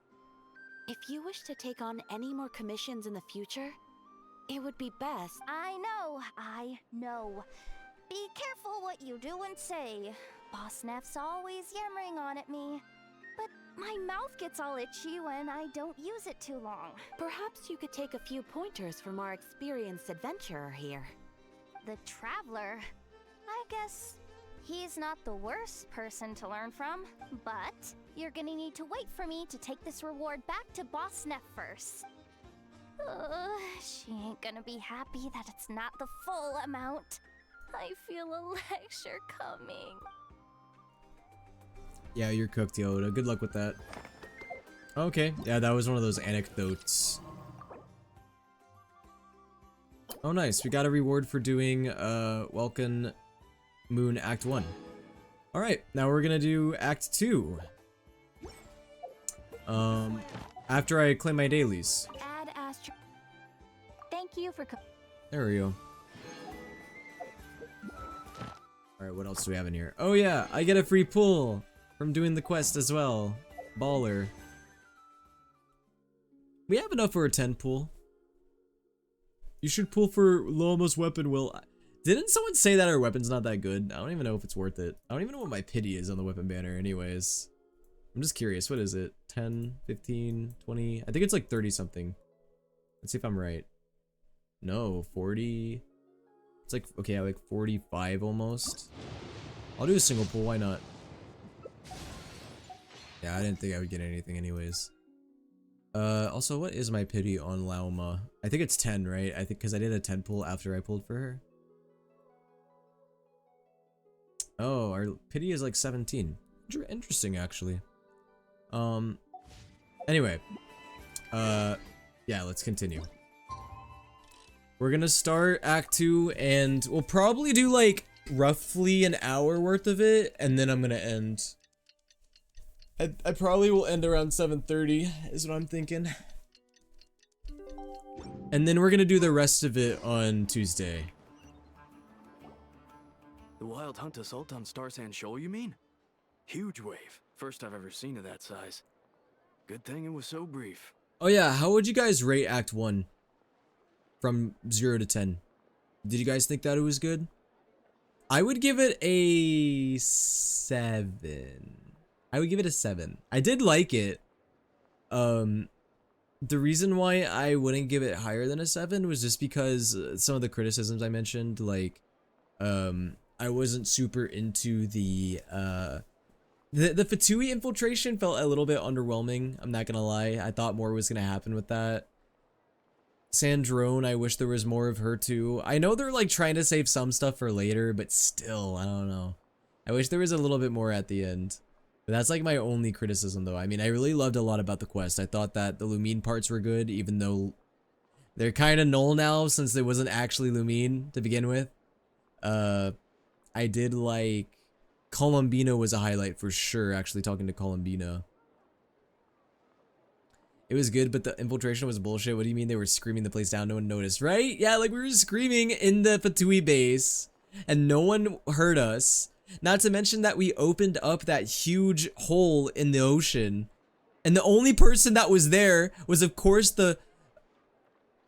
if you wish to take on any more commissions in the future, it would be best. I know. Be careful what you do and say. Boss Neff's always yammering on at me. But my mouth gets all itchy when I don't use it too long. Perhaps you could take a few pointers from our experienced adventurer here. The Traveler. I guess he's not the worst person to learn from, but you're gonna need to wait for me to take this reward back to Boss Neff first. She ain't gonna be happy that it's not the full amount. I feel a lecture coming. Yeah, you're cooked, Yehoda. Good luck with that. Okay, yeah, that was one of those anecdotes. Oh, nice. We got a reward for doing Welcome Moon Act 1. Alright, now we're gonna do Act 2. After I claim my dailies. Add Astro. Thank you for. There we go. Alright, what else do we have in here? Oh yeah, I get a free pull from doing the quest as well. Baller. We have enough for a 10 pull. You should pull for Llama's weapon, Will. Didn't someone say that our weapon's not that good? I don't even know if it's worth it. I don't even know what my pity is on the weapon banner anyways. I'm just curious, what is it? 10, 15, 20? I think it's like 30 something. Let's see if I'm right. No, 40. It's like, okay, like 45 almost. I'll do a single pull, why not? Yeah, I didn't think I would get anything anyways. Also, what is my pity on Lauma? I think it's 10, right? I think because I did a 10 pull after I pulled for her. Oh, our pity is like 17. Interesting, actually. Anyway. Yeah, let's continue. We're gonna start Act 2, and we'll probably do like roughly an hour worth of it, and then I'm gonna end. I probably will end around 7:30 is what I'm thinking. And then we're gonna do the rest of it on Tuesday. The Wild Hunt assault on Star Sand Shoal, you mean? Huge wave. First I've ever seen of that size. Good thing it was so brief. Oh yeah, how would you guys rate Act 1? From 0 to 10. Did you guys think that it was good? I would give it a 7. I would give it a 7. I did like it. The reason why I wouldn't give it higher than a 7 was just because some of the criticisms I mentioned, like, I wasn't super into the Fatui infiltration felt a little bit underwhelming, I'm not gonna lie. I thought more was gonna happen with that. Sandrone, I wish there was more of her too. I know they're like trying to save some stuff for later, but still, I don't know. I wish there was a little bit more at the end. But that's like my only criticism though. I mean, I really loved a lot about the quest. I thought that the Lumine parts were good, even though they're kind of null now since it wasn't actually Lumine to begin with. I did like Columbina was a highlight for sure, actually talking to Columbina. It was good, but the infiltration was bullshit. What do you mean they were screaming the place down? No one noticed, right? Yeah, like we were screaming in the Fatui base and no one heard us. Not to mention that we opened up that huge hole in the ocean. And the only person that was there was, of course, the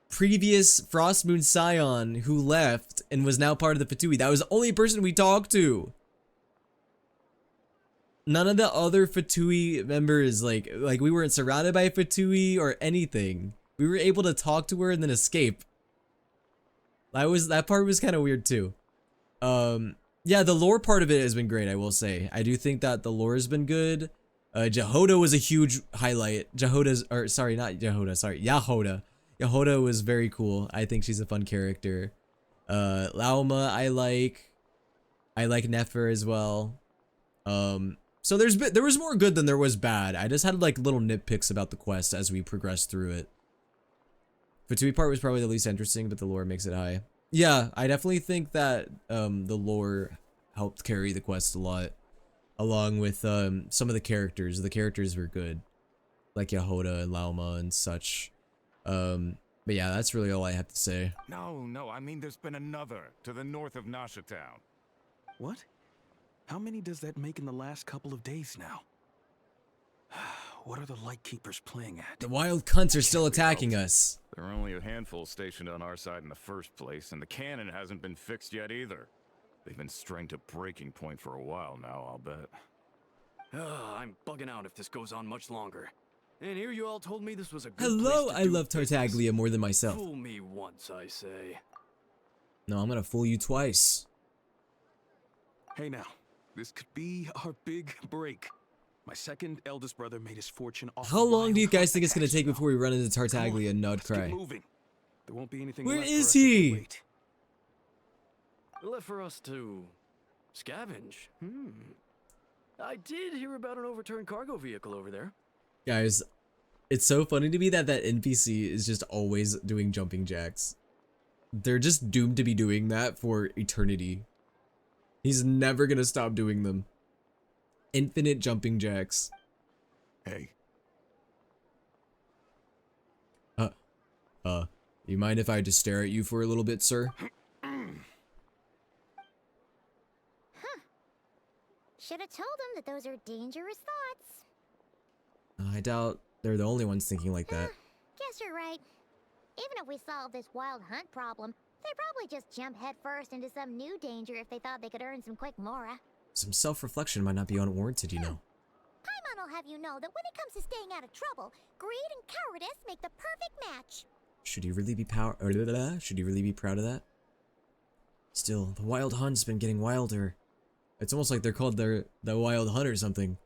previous Frost Moon Scion who left and was now part of the Fatui. That was the only person we talked to. None of the other Fatui members, like we weren't surrounded by Fatui or anything. We were able to talk to her and then escape. That part was kind of weird too. Yeah, the lore part of it has been great, I will say. I do think that the lore has been good. Yahoda was a huge highlight. Yahoda. Yahoda was very cool. I think she's a fun character. Lauma, I like Nefer as well. So there was more good than there was bad. I just had like little nitpicks about the quest as we progressed through it. Fatui part was probably the least interesting, but the lore makes it high. Yeah, I definitely think that the lore helped carry the quest a lot, along with some of the characters. The characters were good, like Yahoda and Lauma and such. But yeah, that's really all I have to say. No, I mean there's been another to the north of Nasha Town. What? How many does that make in the last couple of days now? What are the Lightkeepers playing at? The wild cunts are still attacking us. There are only a handful stationed on our side in the first place, and the cannon hasn't been fixed yet either. They've been strained to breaking point for a while now, I'll bet. I'm bugging out if this goes on much longer. And here you all told me this was a good Hello, place to I do love Tartaglia business. more than myself. Fool me once, I say. No, I'm gonna fool you twice. Hey now, this could be our big break. My second eldest brother made his fortune off How long do you guys think it's gonna gonna take before we run into Tartaglia and Nod Get Cry? moving. There won't be anything Where left for is us if we he? wait. Left for us to scavenge. I did hear about an overturned cargo vehicle over there. Guys, it's so funny to me that that NPC is just always doing jumping jacks. They're just doomed to be doing that for eternity. He's never gonna stop doing them. Infinite jumping jacks. Hey. You mind if I just stare at you for a little bit, sir? Should have told him that those are dangerous thoughts. I doubt they're the only ones thinking like that. Guess you're right. Even if we solve this wild hunt problem, they'd probably just jump headfirst into some new danger if they thought they could earn some quick mora. Some self-reflection might not be unwarranted, you know. Paimon will have you know that when it comes to staying out of trouble, greed and cowardice make the perfect match. Should he really be proud of that? Still, the Wild Hunt's been getting wilder. It's almost like they're called the Wild Hunt or something.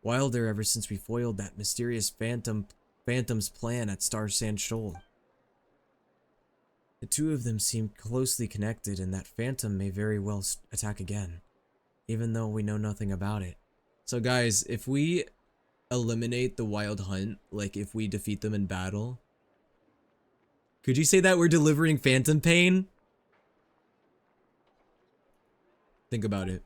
Wilder ever since we foiled that mysterious Phantom's plan at Star Sand Shoal. The two of them seem closely connected, and that Phantom may very well attack again, even though we know nothing about it. So guys, if we eliminate the Wild Hunt, like if we defeat them in battle, could you say that we're delivering Phantom pain? Think about it.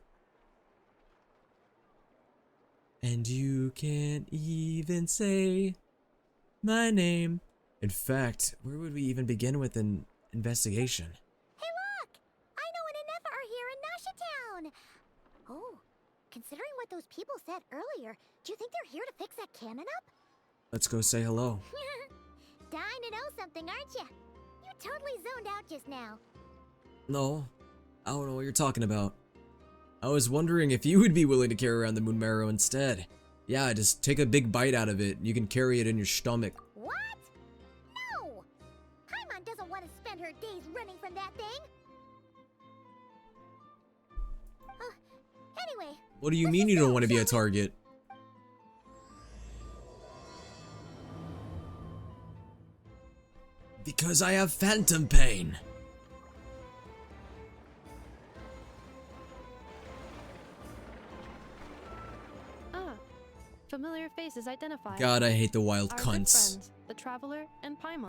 And you can't even say my name. In fact, where would we even begin with an investigation? Hey look! I know an Nefer are here in Nasha Town! Oh, considering what those people said earlier, do you think they're here to fix that cannon up? Let's go say hello. Dying to know something, aren't you? You totally zoned out just now. No, I don't know what you're talking about. I was wondering if you would be willing to carry around the moon marrow instead. Yeah, just take a big bite out of it. You can carry it in your stomach. What? No! Paimon doesn't want to spend her days running from that thing. Anyway. What do you mean you don't want to be a target? Because I have phantom pain. Familiar faces identified. God, I hate the wild Our good cunts. friends, the Traveler and Paimon.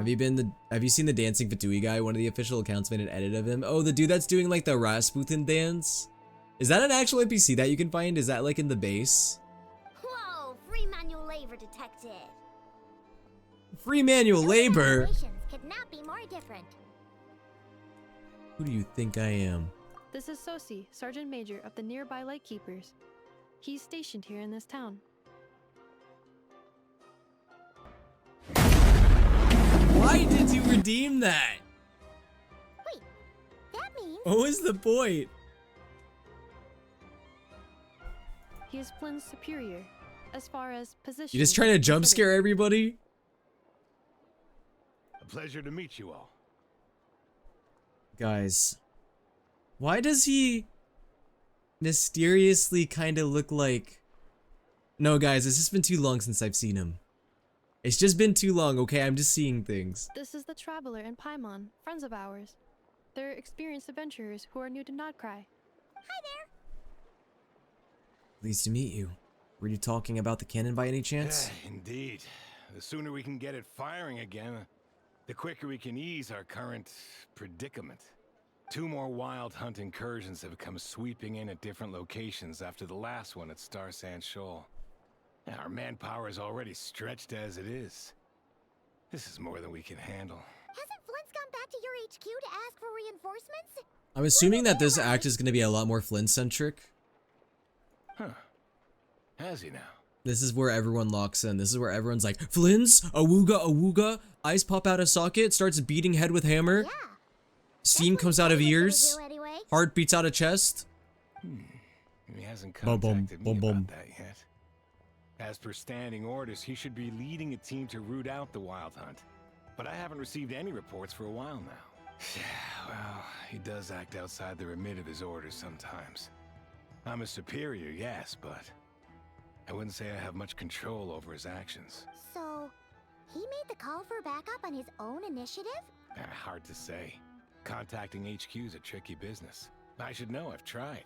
Have you seen the dancing Fatui guy? One of the official accounts made an edit of him. Oh, the dude that's doing like the Rasputin dance? Is that an actual NPC that you can find? Is that like in the base? Whoa, free manual labor detected. Free manual labor? Could not be more different. Who do you think I am? This is Sosi, Sergeant Major of the nearby Lightkeepers. He's stationed here in this town. Why did you redeem that? Wait, that means... What was the point? He is Flynn's superior, as far as position. You just trying to jump scare everybody? A pleasure to meet you all. Guys, why does he mysteriously kind of look like... No, guys, it's just been too long since I've seen him. It's just been too long, okay? I'm just seeing things. This is the Traveler and Paimon, friends of ours. They're experienced adventurers who are new to Nodcry. Hi there. Pleased to meet you. Were you talking about the cannon by any chance? Indeed. The sooner we can get it firing again, the quicker we can ease our current predicament. 2 more wild hunt incursions have come sweeping in at different locations after the last one at Star Sand Shoal. Our manpower is already stretched as it is. This is more than we can handle. Hasn't Flint's gone back to your HQ to ask for reinforcements? I'm assuming that this act is going to be a lot more Flynn-centric. Huh. Has he now? This is where everyone locks in. This is where everyone's like, Flynn's, awooga, awooga, eyes pop out of socket, starts beating head with hammer. Yeah. Steam comes out of ears. Anyway. Heart beats out of chest. He hasn't Boom, contacted boom, me boom, about that yet. As per standing orders, he should be leading a team to root out the wild hunt. But I haven't received any reports for a while now. Well, he does act outside the remit of his orders sometimes. I'm a superior, yes, but I wouldn't say I have much control over his actions. So, he made the call for backup on his own initiative? Hard to say. Contacting HQ's a tricky business. I should know, I've tried.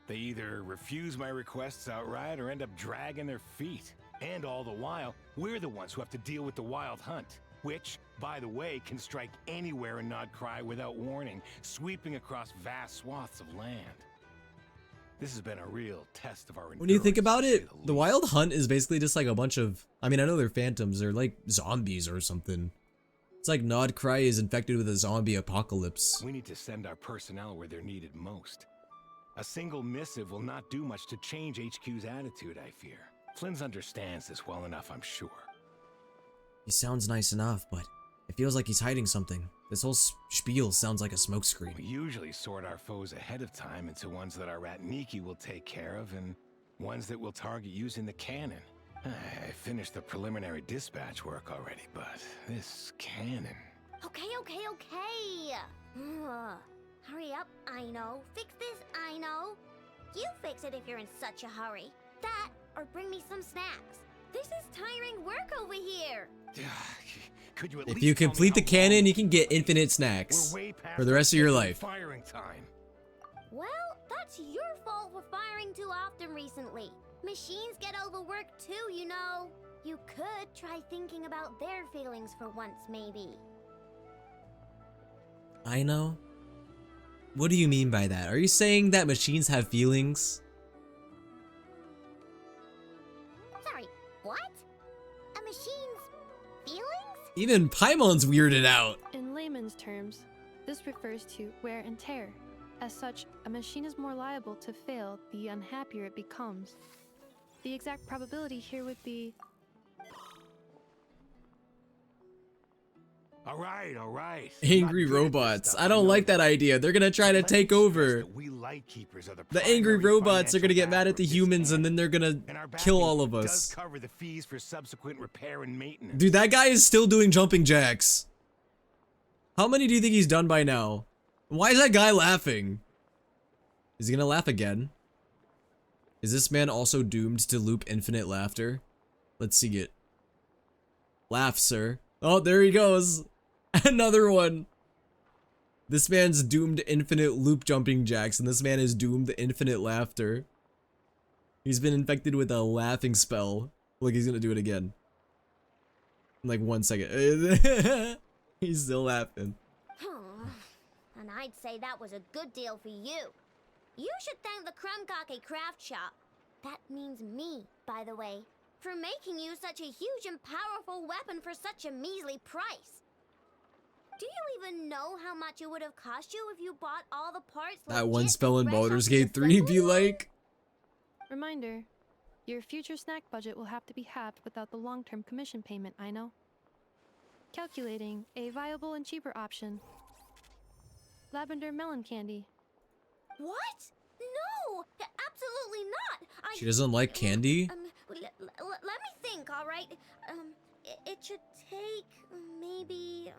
They either refuse my requests outright or end up dragging their feet. And all the while, we're the ones who have to deal with the wild hunt, which, by the way, can strike anywhere in Nodcry without warning, sweeping across vast swaths of land. This has been a real test of our endurance. When you think about it, the wild hunt is basically just like a bunch of... I mean, I know they're phantoms. They're like zombies or something. It's like Nodcry is infected with a zombie apocalypse. We need to send our personnel where they're needed most. A single missive will not do much to change HQ's attitude, I fear. Flynn's understands this well enough, I'm sure. He sounds nice enough, but it feels like he's hiding something. This whole spiel sounds like a smokescreen. We usually sort our foes ahead of time into ones that our Ratniki will take care of and ones that we'll target using the cannon. I finished the preliminary dispatch work already, but this cannon... Okay. Hurry up, I know. Fix this, I know. You fix it if you're in such a hurry. That, or bring me some snacks. This is tiring work over here. Could you at If least you tell me complete the how cannon, long? you can get infinite snacks We're way past for the rest of your life. Firing time. Well, that's your fault for firing too often recently. Machines get overworked too, you know. You could try thinking about their feelings for once, maybe. I know. What do you mean by that? Are you saying that machines have feelings? Sorry, what? A machine's feelings? Even Paimon's weirded out. In layman's terms, this refers to wear and tear. As such, a machine is more liable to fail the unhappier it becomes. The exact probability here would be... All right. Angry robots. I don't like that idea. They're gonna try to take over. We Lightkeepers are The angry robots are gonna get mad at the humans and then they're gonna kill all of us. Does cover the fees for subsequent repair and maintenance. Dude, that guy is still doing jumping jacks. How many do you think he's done by now? Why is that guy laughing? Is he gonna laugh again? Is this man also doomed to loop infinite laughter? Let's see it. Laugh, sir. Oh, there he goes. Another one. This man's doomed to infinite loop jumping jacks, and this man is doomed to infinite laughter. He's been infected with a laughing spell. Look, he's gonna do it again. In like 1 second. He's still laughing. And I'd say that was a good deal for you. You should thank the Krumkake craft shop. That means me, by the way, for making you such a huge and powerful weapon for such a measly price. Do you even know how much it would have cost you if you bought all the parts? That one legit spell in fresh off Baldur's the Gate 3 assembly be line? like. Reminder, your future snack budget will have to be halved without the long-term commission payment, I know. Calculating a viable and cheaper option. Lavender melon candy. What? No, absolutely not. She doesn't like candy? Let me think, all right? It should take maybe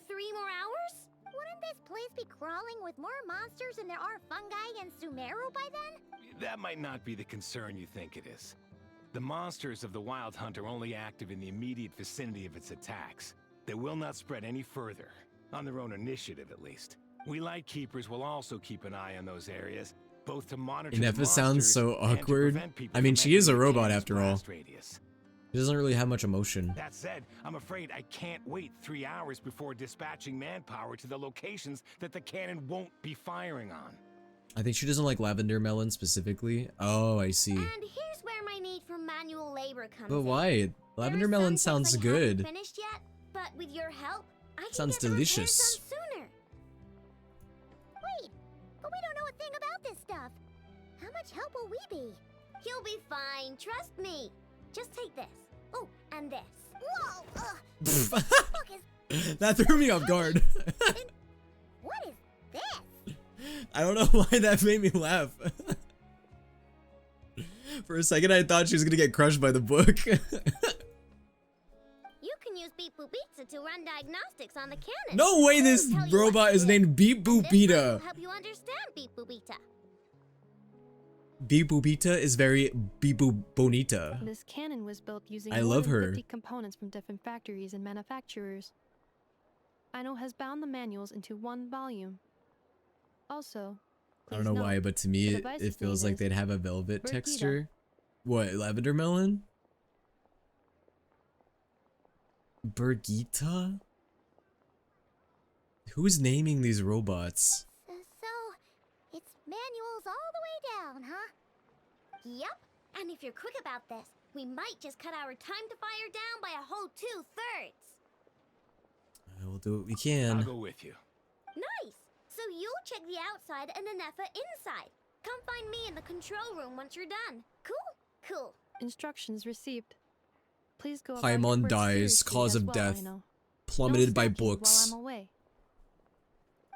3 more hours? Wouldn't this place be crawling with more monsters than there are fungi and Sumeru by then? That might not be the concern you think it is. The monsters of the Wild Hunt are only active in the immediate vicinity of its attacks. They will not spread any further, on their own initiative at least. We Lightkeepers will also keep an eye on those areas, both to monitor the Ineffa sounds monsters so and to awkward. prevent people I mean, from she is a entering the robot cannon's after all. blast radius. She doesn't really have much emotion. That said, I'm afraid I can't wait 3 hours before dispatching manpower to the locations that the cannon won't be firing on. I think she doesn't like lavender melon specifically. Oh, I see. And here's where my need for manual labor comes But in. why? Lavender melon sounds I haven't good. finished yet, but with your help, I can Sounds get the repairs delicious. done sooner. Wait, but we don't know a thing about this stuff. How much help will we be? You'll be fine, trust me. Just take this. Oh, and this. Whoa! Fuck is That threw me off guard. what is this? I don't know why that made me laugh. For a second, I thought she was gonna get crushed by the book. You can use Beep Boop Pizza to run diagnostics on the cannon. No way this I'll tell you what robot to is do. named Beep And Boop this one will Pita. help you understand Beep Boop Pizza. Beep Boop Pita is very Beep Boop Bonita. This cannon was built using I more love than her. 50 components from different factories and manufacturers. Aino has bound the manuals into one volume. Also, I don't know why, but to me, it feels like they'd have a velvet Berkita. texture. What, lavender melon? Bergita? Who's naming these robots? So, it's manuals all the way down, huh? Yep. And if you're quick about this, we might just cut our time to fire down by a whole 2/3. We'll do what we can. I'll go with you. Nice. So you'll check the outside and Ineffa inside. Come find me in the control room once you're done. Cool? Cool. Instructions received. Please go about your Paimon work dies, seriously cause as of well, death. Aino. Plummeted No by snacking books. While I'm away.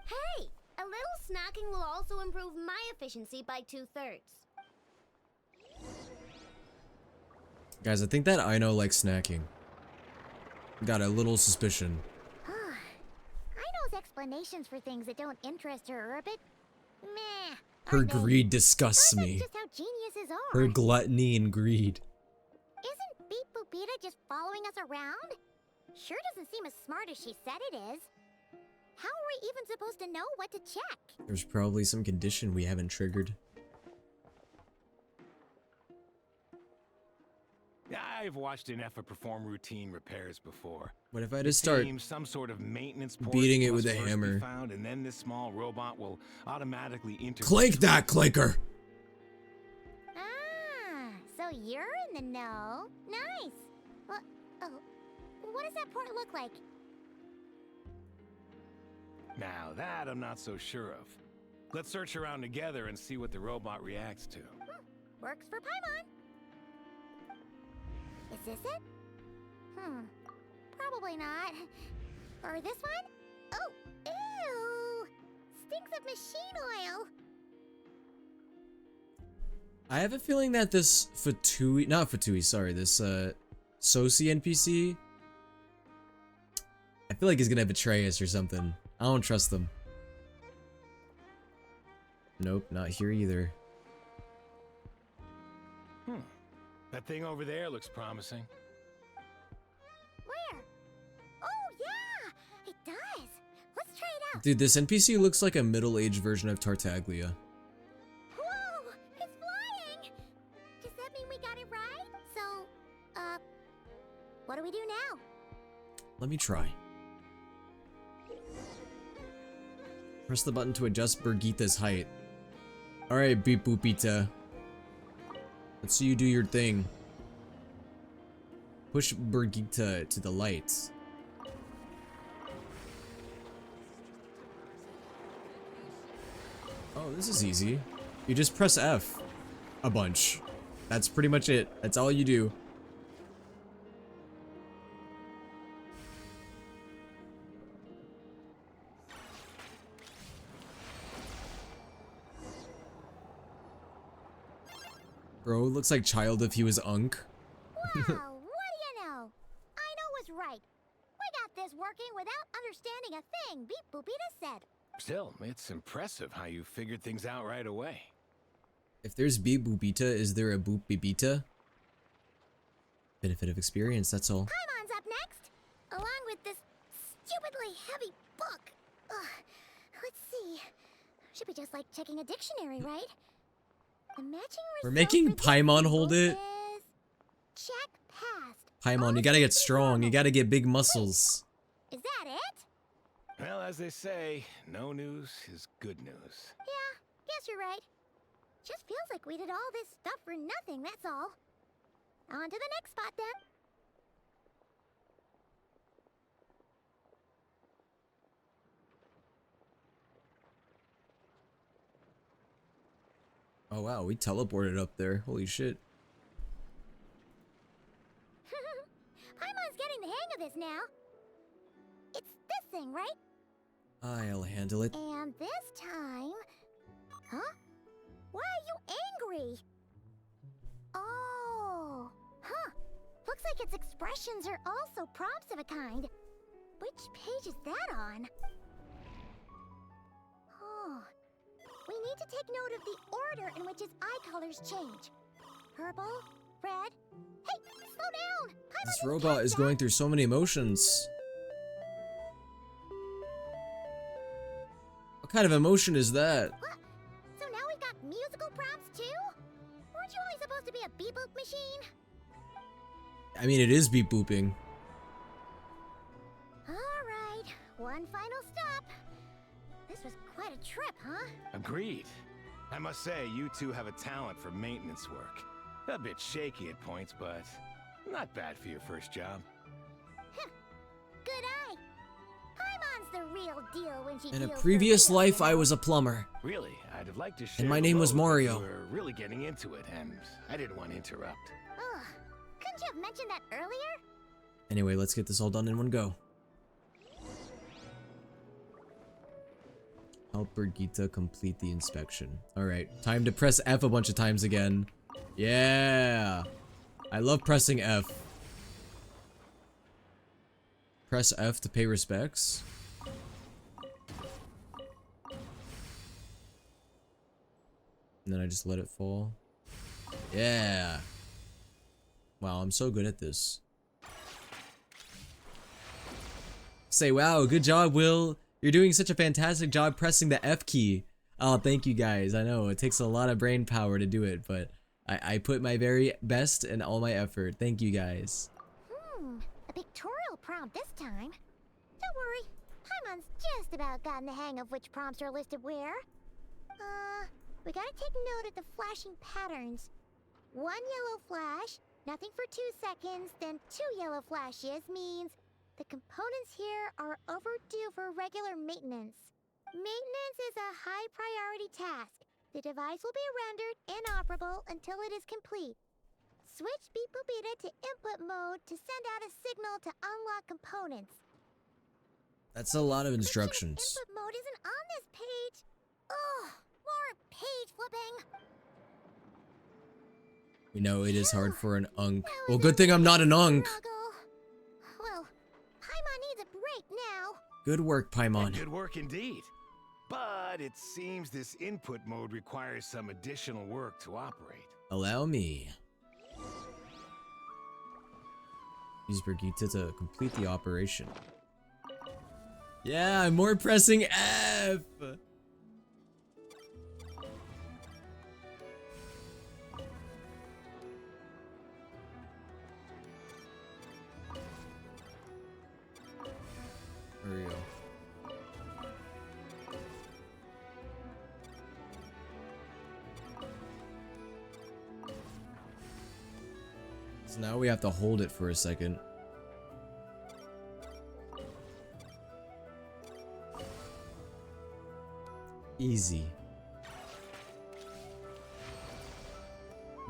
Hey, a little snacking will also improve my efficiency by 2/3. Guys, I think that Aino likes snacking. Got a little suspicion. Aino's explanations for things that don't interest her are a bit meh. Her aren't they? greed disgusts Or is me. that just how geniuses are? Her gluttony and greed. Isn't Beep Boopita just following us around? Sure doesn't seem as smart as she said it is. How are we even supposed to know what to check? There's probably some condition we haven't triggered. I've watched Ineffa perform routine repairs before. What if I It just start seems some sort of maintenance port beating it must with a first be hammer? found, and then this small robot will automatically integrate. Clank that clicker! Ah, so you're in the know. Nice. What does that port look like? Now that I'm not so sure of. Let's search around together and see what the robot reacts to. Works for Paimon. Is this it? Probably not. Or this one? Oh, ew! Stinks of machine oil. I have a feeling that this Fatui, not Fatui, sorry, this Soci NPC, I feel like he's gonna betray us or something. I don't trust them. Nope, not here either. That thing over there looks promising. Where? Oh, yeah! It does. Let's try it out. Dude, this NPC looks like a middle-aged version of Tartaglia. Whoa! It's flying! Does that mean we got it right? So, what do we do now? Let me try. Press the button to adjust Birgitha's height. Alright, Beep Boopita. Let's see you do your thing. Push Birgitta to the lights. Oh, this is easy. You just press F a bunch. That's pretty much it. That's all you do. Bro, looks like Child if he was Unk. Wow, what do you know? I know what's right. We got this working without understanding a thing Beep Boopita said. Still, it's impressive how you figured things out right away. If there's Beep Boopita, is there a Boop Bibita? Benefit of experience, that's all. Paimon's up next, along with this stupidly heavy book. Ugh, let's see. Should be just like checking a dictionary, right? The matching We're making Paimon hold it. Check past. Paimon, you gotta get strong. You gotta get big muscles. Is that it? Well, as they say, no news is good news. Yeah, guess you're right. Just feels like we did all this stuff for nothing, that's all. On to the next spot then. Oh wow, we teleported up there. Holy shit. Paimon's getting the hang of this now. It's this thing, right? I'll handle it. And this time... Huh? Why are you angry? Oh, huh. Looks like its expressions are also prompts of a kind. Which page is that on? Oh. We need to take note of the order in which his eye colors change. Purple, red... Hey, slow down! This robot is going through so many emotions. What kind of emotion is that? What? So now we've got musical prompts too? Weren't you only supposed to be a beep-boop machine? I mean, it is beep booping. Alright, one final stop. This was quite a trip, huh? Agreed. I must say, you two have a talent for maintenance work. A bit shaky at points, but not bad for your first job. Good eye. Paimon's the real deal when she In a deals previous for real, life, you know? I was a plumber. Really, I'd have liked to share. And my the name was load, but Mario. You were really getting into it, and I didn't want to interrupt. Ugh, couldn't you have mentioned that earlier? Anyway, let's get this all done in one go. Help Brigitte complete the inspection. Alright, time to press F a bunch of times again. Yeah! I love pressing F. Press F to pay respects. And then I just let it fall. Yeah! Wow, I'm so good at this. Say, wow, good job, Will. You're doing such a fantastic job pressing the F key. Oh, thank you guys. I know it takes a lot of brain power to do it, but I put my very best and all my effort. Thank you guys. A pictorial prompt this time. Don't worry, Paimon's just about gotten the hang of which prompts are listed where. We gotta take note of the flashing patterns. One yellow flash, nothing for 2 seconds, then 2 yellow flashes means the components here are overdue for regular maintenance. Maintenance is a high priority task. The device will be rendered inoperable until it is complete. Switch Beep Boopita to input mode to send out a signal to unlock components. That's a lot of instructions. Input mode isn't on this page. Ugh, more page flipping. We know it is hard for an Unk. Well, good thing I'm not an Unk. Well, Paimon needs a break now. Good work, Paimon. Good work indeed. But it seems this input mode requires some additional work to operate. Allow me. Use Brigitte to complete the operation. Yeah, I'm more pressing F. There we go. So now we have to hold it for a second. Easy.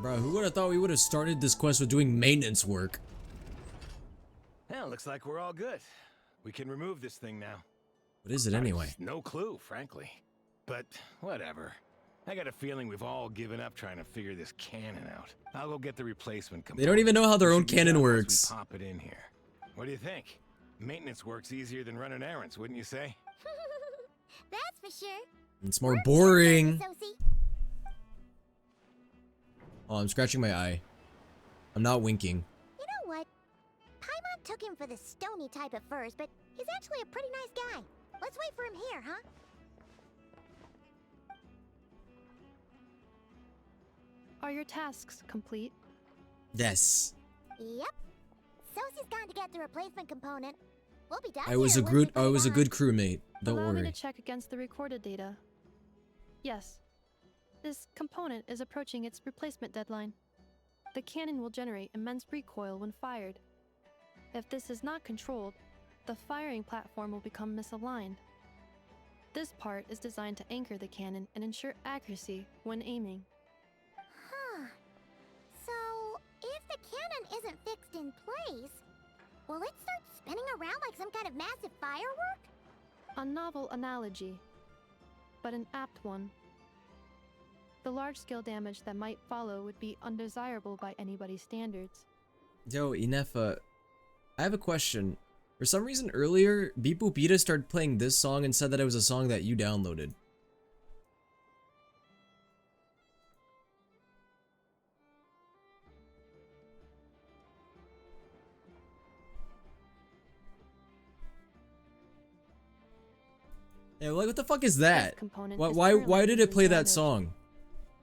Bro, who would have thought we would have started this quest with doing maintenance work? Well, looks like we're all good. We can remove this thing now. What is it anyway? No clue, frankly. But whatever. I got a feeling we've all given up trying to figure this cannon out. I'll go get the replacement component. They don't even know how their We own should be cannon done once works. we pop it in here. What do you think? Maintenance work's easier than running errands, wouldn't you say? That's for sure. It's more boring. Oh, I'm scratching my eye. I'm not winking. You know what? Paimon took him for the stony type at first, but he's actually a pretty nice guy. Let's wait for him here, huh? Are your tasks complete? Yes. Yep. Sosie's gone to get the replacement component. We'll be done I was a here good when I was a good crewmate. Don't Allow me worry. to check against the recorded data. Yes. This component is approaching its replacement deadline. The cannon will generate immense recoil when fired. If this is not controlled, the firing platform will become misaligned. This part is designed to anchor the cannon and ensure accuracy when aiming. Huh. So, if the cannon isn't fixed in place, will it start spinning around like some kind of massive firework? A novel analogy, but an apt one. The large-scale damage that might follow would be undesirable by anybody's standards. Yo, Inefa, I have a question. For some reason earlier, Beep Boop Beta started playing this song and said that it was a song that you downloaded. Yeah, like what the fuck is that? Component Why is why currently did it play that damaged. song?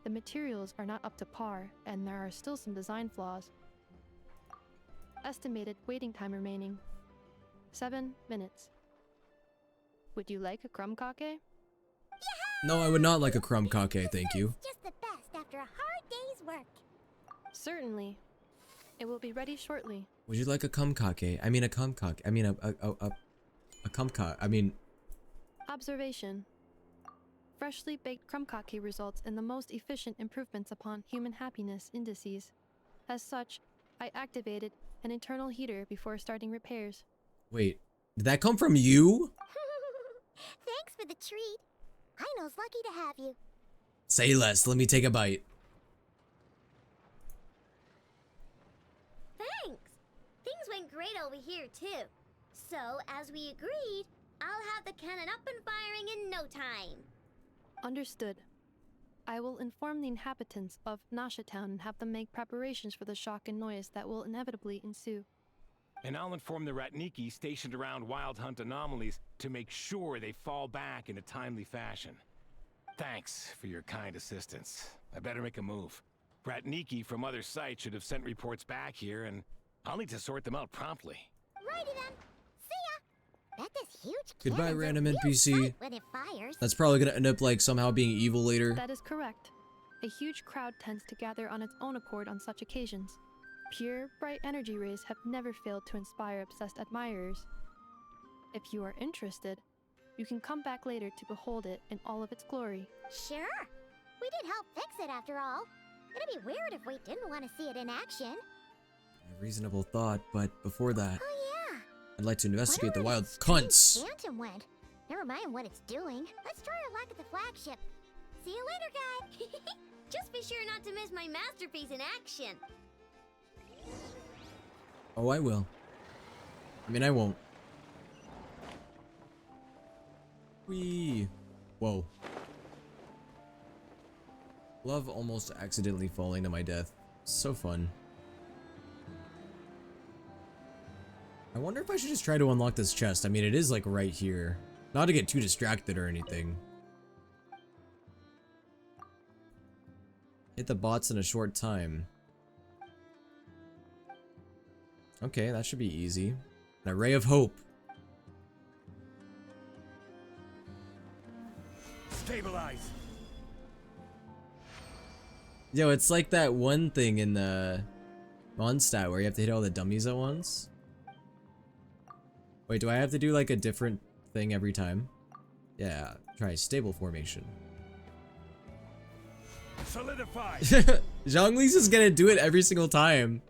The materials are not up to par, and there are still some design flaws. Estimated waiting time remaining 7 minutes. Would you like a crumb kake? No, I would not like a crumb kake, thank you. Just the best after a hard day's work. Certainly. It will be ready shortly. Would you like a cum kake? I mean a cum kake. I mean a cum kake. I mean Observation. Freshly baked crumb kake results in the most efficient improvements upon human happiness indices. As such, I activated an internal heater before starting repairs. wait. Did that come from you? Thanks for the treat. Aino's lucky to have you. Say less, let me take a bite. Thanks! Things went great over here, too. So, as we agreed, I'll have the cannon up and firing in no time. Understood. I will inform the inhabitants of Nasha Town and have them make preparations for the shock and noise that will inevitably ensue. And I'll inform the Ratniki stationed around Wild Hunt anomalies to make sure they fall back in a timely fashion. Thanks for your kind assistance. I better make a move. Ratniki from other sites should have sent reports back here, and I'll need to sort them out promptly. Righty then. See ya. Bet this huge Goodbye, cannon's a random real NPC. sight when it fires. That's probably gonna end up like somehow being evil later. That is correct. A huge crowd tends to gather on its own accord on such occasions. Pure, bright energy rays have never failed to inspire obsessed admirers. If you are interested, you can come back later to behold it in all of its glory. Sure. We did help fix it after all. It'd be weird if we didn't want to see it in action. A reasonable thought, but before that, Oh yeah. I'd like to investigate the Wonder where wild that strange cunts. Phantom went. Never mind what it's doing. Let's try our luck at the flagship. See you later, guy. Just be sure not to miss my masterpiece in action. Oh, I will. I mean, I won't. Whee! Whoa. Love almost accidentally falling to my death. So fun. I wonder if I should just try to unlock this chest. I mean, it is like right here. Not to get too distracted or anything. Hit the bots in a short time. Okay, that should be easy. An array of hope. Stabilize. Yo, it's like that one thing in the Mondstadt where you have to hit all the dummies at once. Wait, do I have to do like a different thing every time? Yeah, try stable formation. Solidify. Zhongli's is gonna do it every single time.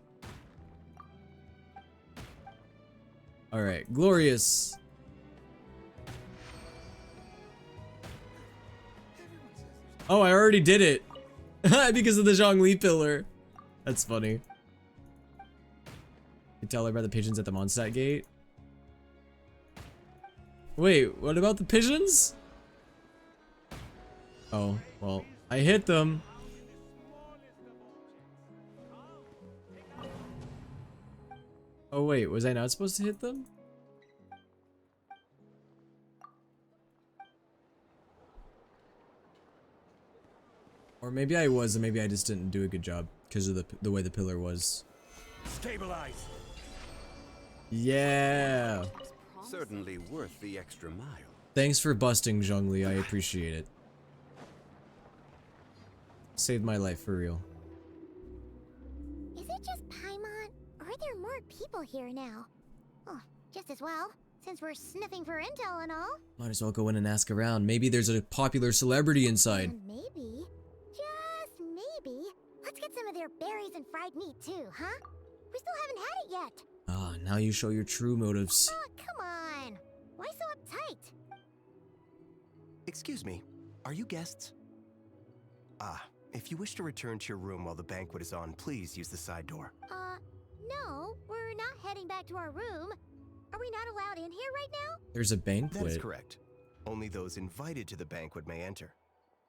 Alright, glorious. Oh, I already did it. Because of the Zhongli pillar. That's funny. You tell her about the pigeons at the Mondstadt gate. Wait, what about the pigeons? Oh, well, I hit them. Oh wait, was I not supposed to hit them? Or maybe I was, and maybe I just didn't do a good job because of the way the pillar was. Stabilize. Yeah. Certainly worth the extra mile. Thanks for busting, Zhongli. I appreciate it. Saved my life for real. Is it just Paimon, or are there more people here now? Oh, just as well, since we're sniffing for intel and all. Might as well go in and ask around. Maybe there's a popular celebrity inside. And maybe, just maybe, let's get some of their berries and fried meat too, huh? We still haven't had it yet. Ah, now you show your true motives. Oh, come on. Why so uptight? Excuse me, are you guests? Ah, if you wish to return to your room while the banquet is on, please use the side door. No, we're not heading back to our room. Are we not allowed in here right now? There's a banquet. That is correct. Only those invited to the banquet may enter.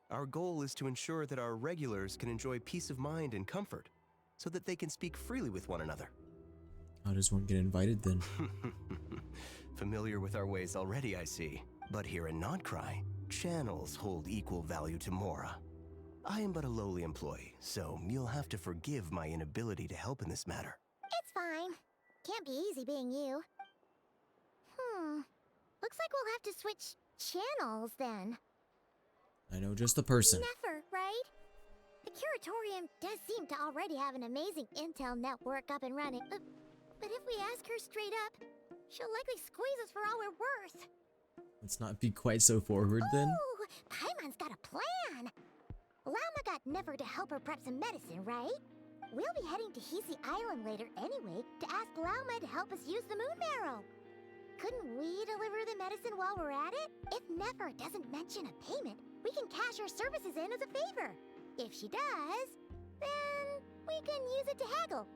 Our goal is to ensure that our regulars can enjoy peace of mind and comfort, so that they can speak freely with one another. How does one get invited then? Familiar with our ways already, I see. But here in Nodcry, channels hold equal value to Mora. I am but a lowly employee, so you'll have to forgive my inability to help in this matter. It's fine. Can't be easy being you. Looks like we'll have to switch channels then. I know just the person. Never, right? The Curatorium does seem to already have an amazing intel network up and running. But if we ask her straight up, she'll likely squeeze us for all we're worth. Let's not be quite so forward then. Ooh, Paimon's got a plan. Lauma got Never to help her prep some medicine, right? We'll be heading to Hisi Island later anyway to ask Lauma to help us use the moon marrow. Couldn't we deliver the medicine while we're at it? If Never doesn't mention a payment, we can cash our services in as a favor. If she does, then we can use it to haggle.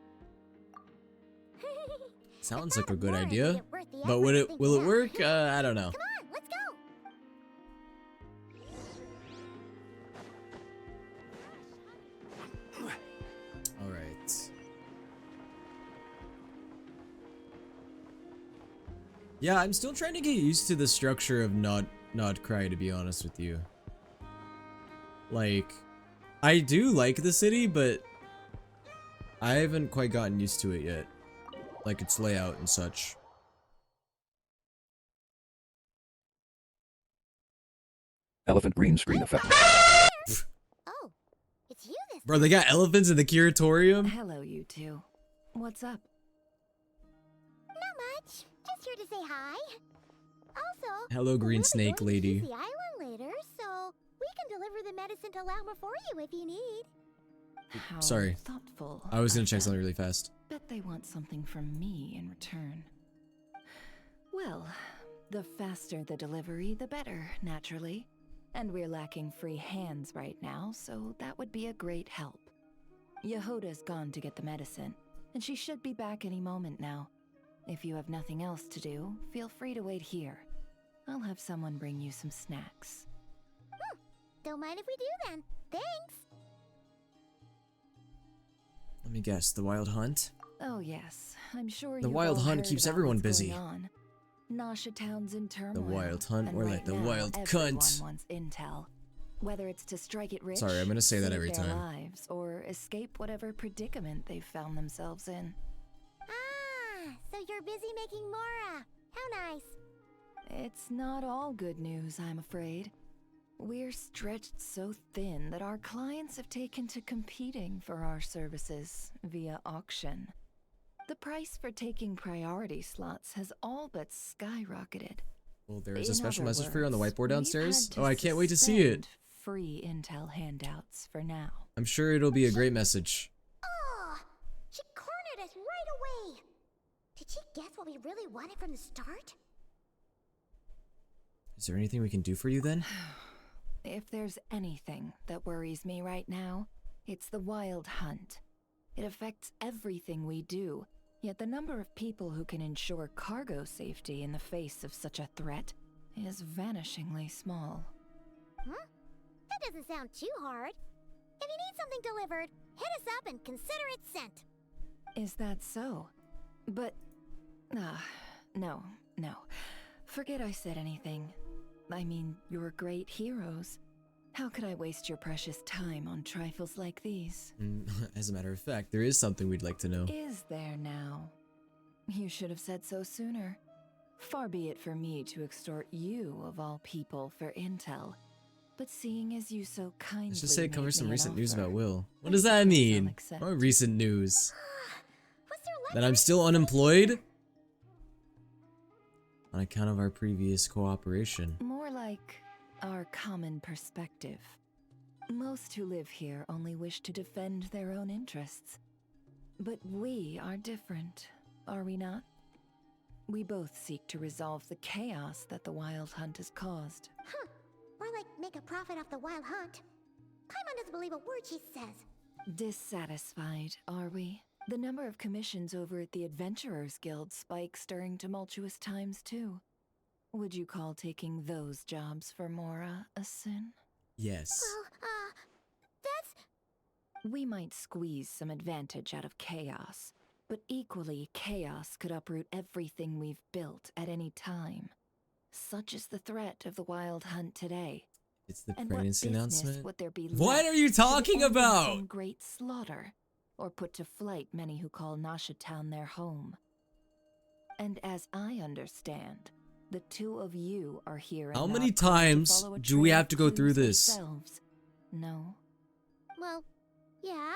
Sounds like a good idea, but will it work? I don't know. Come on, let's go. All right. Yeah, I'm still trying to get used to the structure of Nodcry, to be honest with you. Like, I do like the city, but I haven't quite gotten used to it yet. Like its layout and such. Elephant green screen effect. Oh, it's you this Bro, they got elephants in the curatorium? Hello, you two. What's up? Not much. Just here to say hi. Also, Hello, green snake lady. the island later, so we can deliver the medicine to Lauma for you if you need. How Sorry. thoughtful. I was gonna check something really fast. Bet they want something from me in return. Well, the faster the delivery, the better, naturally. And we're lacking free hands right now, so that would be a great help. Yehoda's gone to get the medicine, and she should be back any moment now. If you have nothing else to do, feel free to wait here. I'll have someone bring you some snacks. Don't mind if we do then. Thanks. Let me guess, the wild hunt? Oh yes, I'm sure The you've wild all hunt heard keeps about everyone what's busy. going on. Nasha Town's in turmoil. The wild hunt, and or right like the now, wild everyone cunt. wants intel. Whether it's to strike it rich, Sorry, I'm gonna say that save every their time. lives, or escape whatever predicament they've found themselves in. So you're busy making Mora. How nice. It's not all good news, I'm afraid. We're stretched so thin that our clients have taken to competing for our services via auction. The price for taking priority slots has all but skyrocketed. Well, there's a In special other message for you on the words, whiteboard we've downstairs. had to Oh, I can't wait to see it. suspend free intel handouts for now. I'm sure it'll be a great message. Oh, she cornered us right away. Did she guess what we really wanted from the start? Is there anything we can do for you then? If there's anything that worries me right now, it's the wild hunt. It affects everything we do, yet the number of people who can ensure cargo safety in the face of such a threat is vanishingly small. Huh? That doesn't sound too hard. If you need something delivered, hit us up and consider it sent. Is that so? But... no. Forget I said anything. I mean, you're great heroes. How could I waste your precious time on trifles like these? As a matter of fact, there is something we'd like to know. Is there now? You should have said so sooner. Far be it for me to extort you, of all people, for intel. But seeing as you so kindly Let's just say it made covers some me an recent news offer, about Will. What I does that suppose I'll mean? accept. What recent news? That I'm still unemployed? On account of our previous cooperation. More like our common perspective. Most who live here only wish to defend their own interests. But we are different, are we not? We both seek to resolve the chaos that the Wild Hunt has caused. Huh. Or like make a profit off the wild hunt. Paimon doesn't believe a word she says. Dissatisfied, are we? The number of commissions over at the Adventurers Guild spikes during tumultuous times, too. Would you call taking those jobs for Mora a sin? Yes. Well, that's... We might squeeze some advantage out of chaos, but equally, chaos could uproot everything we've built at any time. Such is the threat of the Wild Hunt today. It's the And pregnancy what business announcement. would there be What left are you to defend talking them about? from great slaughter, or put to flight many who call Nasha Town their home? And as I understand, the two of you are here. How and many not called to times follow a do we trail have to go of through clues this? yourselves? No. Well, yeah.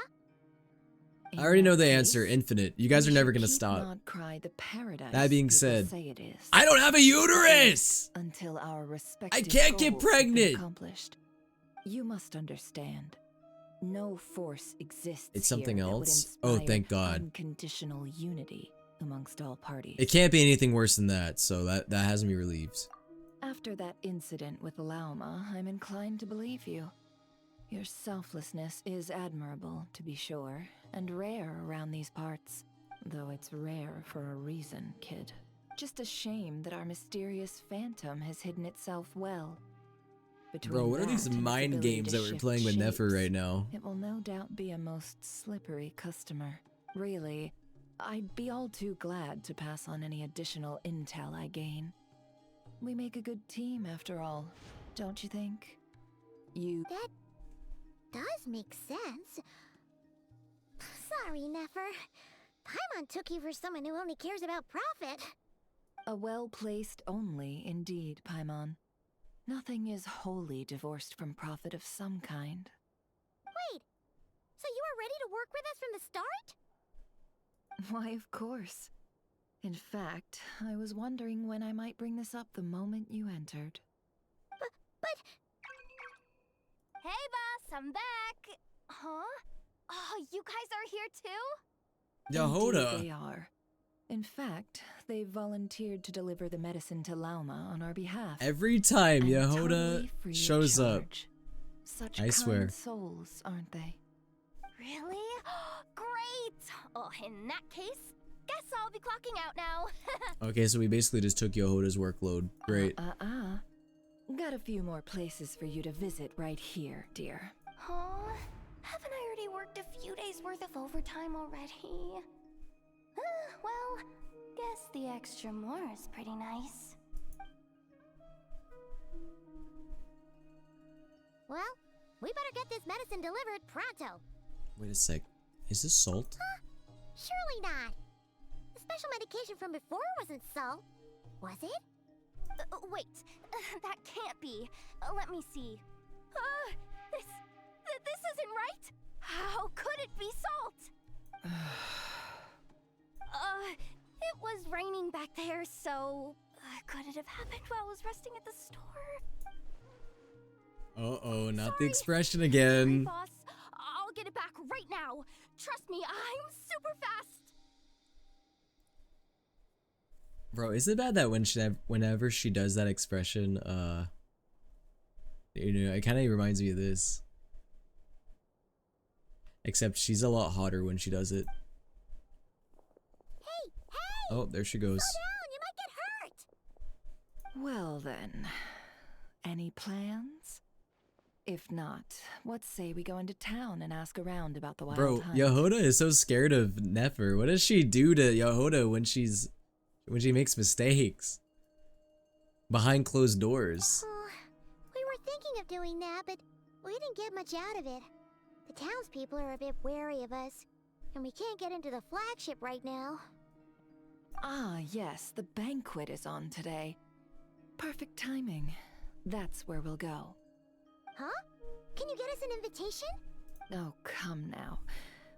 I already know the that answer. case, Infinite. You guys we are never should gonna keep stop. Not cry the paradise That being people said, say it is. I don't have a uterus! Until our I respective can't get goals have been pregnant! accomplished. You must understand. No force exists It's something here that would else? Oh, inspire thank God. Unconditional unity amongst all parties. It can't be anything worse than that, so that has me relieved. After that incident with Lauma, I'm inclined to believe you. Your selflessness is admirable, to be sure, and rare around these parts. Though it's rare for a reason, kid. Just a shame that our mysterious phantom has hidden itself well. Between Bro, what are that these and its mind ability games to that we're shift playing with Nefer shapes, right now? It will no doubt be a most slippery customer. Really, I'd be all too glad to pass on any additional intel I gain. We make a good team, after all, don't you think? You... That does make sense. Sorry, Nefer. Paimon took you for someone who only cares about profit. A well-placed only, indeed, Paimon. Nothing is wholly divorced from profit of some kind. Wait, so you are ready to work with us from the start? Why, of course. In fact, I was wondering when I might bring this up the moment you entered. But... Hey, boss, I'm back. Huh? Oh, you guys are here too? Yehoda. Indeed they are. In fact, they've volunteered to deliver the medicine to Lauma on our behalf. Every time And Yehoda totally free of shows up, charge. Such I kind swear. souls, aren't they? Really? Great! Oh, in that case, guess I'll be clocking out now. Okay, so we basically just took Yehoda's workload. Great. Got a few more places for you to visit right here, dear. Huh? Haven't I already worked a few days worth of overtime already? Well, guess the extra more is pretty nice. Well, we better get this medicine delivered pronto. Wait a sec. Is this salt? Surely not. The special medication from before wasn't salt, was it? Wait, that can't be. Let me see. This isn't right. How could it be salt? It was raining back there, so could it have happened while I was resting at the store? Uh-oh, not the expression again. Sorry, boss. I'll back right now. Trust me, I'm super fast. Bro, is it bad that whenever she does that expression, you know, it kind of reminds me of this. Except she's a lot hotter when she does it. Hey, hey! Oh, there she goes. Slow down, you might get hurt. Well then, any plans? If not, what say we go into town and ask around about the wild Bro, hunt? Yehoda is so scared of Nefer. What does she do to Yehoda when she makes mistakes? Behind closed doors. We were thinking of doing that, but we didn't get much out of it. The townspeople are a bit wary of us, and we can't get into the flagship right now. Ah, yes, the banquet is on today. Perfect timing. That's where we'll go. Huh? Can you get us an invitation? Oh, come now.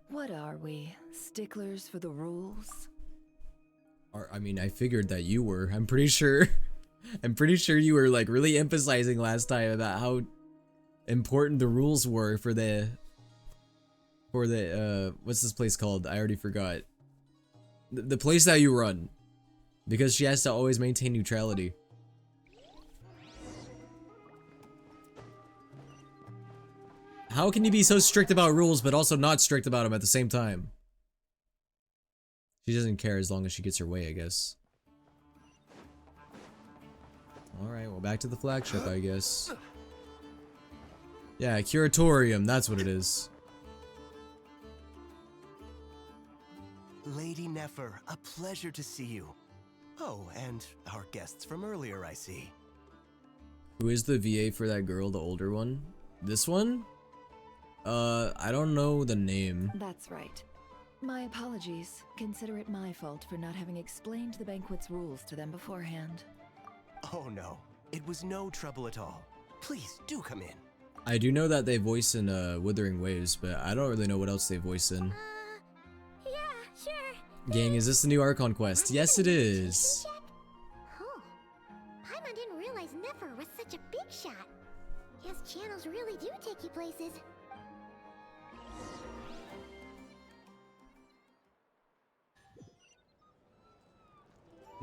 What are we? Sticklers for the rules? I mean, I figured that you were. I'm pretty sure you were like really emphasizing last time about how important the rules were for the what's this place called? I already forgot. The place that you run. Because she has to always maintain neutrality. How can you be so strict about rules but also not strict about them at the same time? She doesn't care as long as she gets her way, I guess. Alright, well, back to the flagship, I guess. Yeah, Curatorium, that's what it is. Lady Nefer, a pleasure to see you. Oh, and our guests from earlier, I see. Who is the VA for that girl, the older one? This one? I don't know the name. That's right. My apologies. Consider it my fault for not having explained the banquet's rules to them beforehand. Oh no, it was no trouble at all. Please, do come in. I do know that they voice in Withering Waves, but I don't really know what else they voice in. Yeah, sure. Gang, is this the new Archon quest? Yes, it is. Oh, Paimon didn't realize Nefer was such a big shot. Guess channels really do take you places.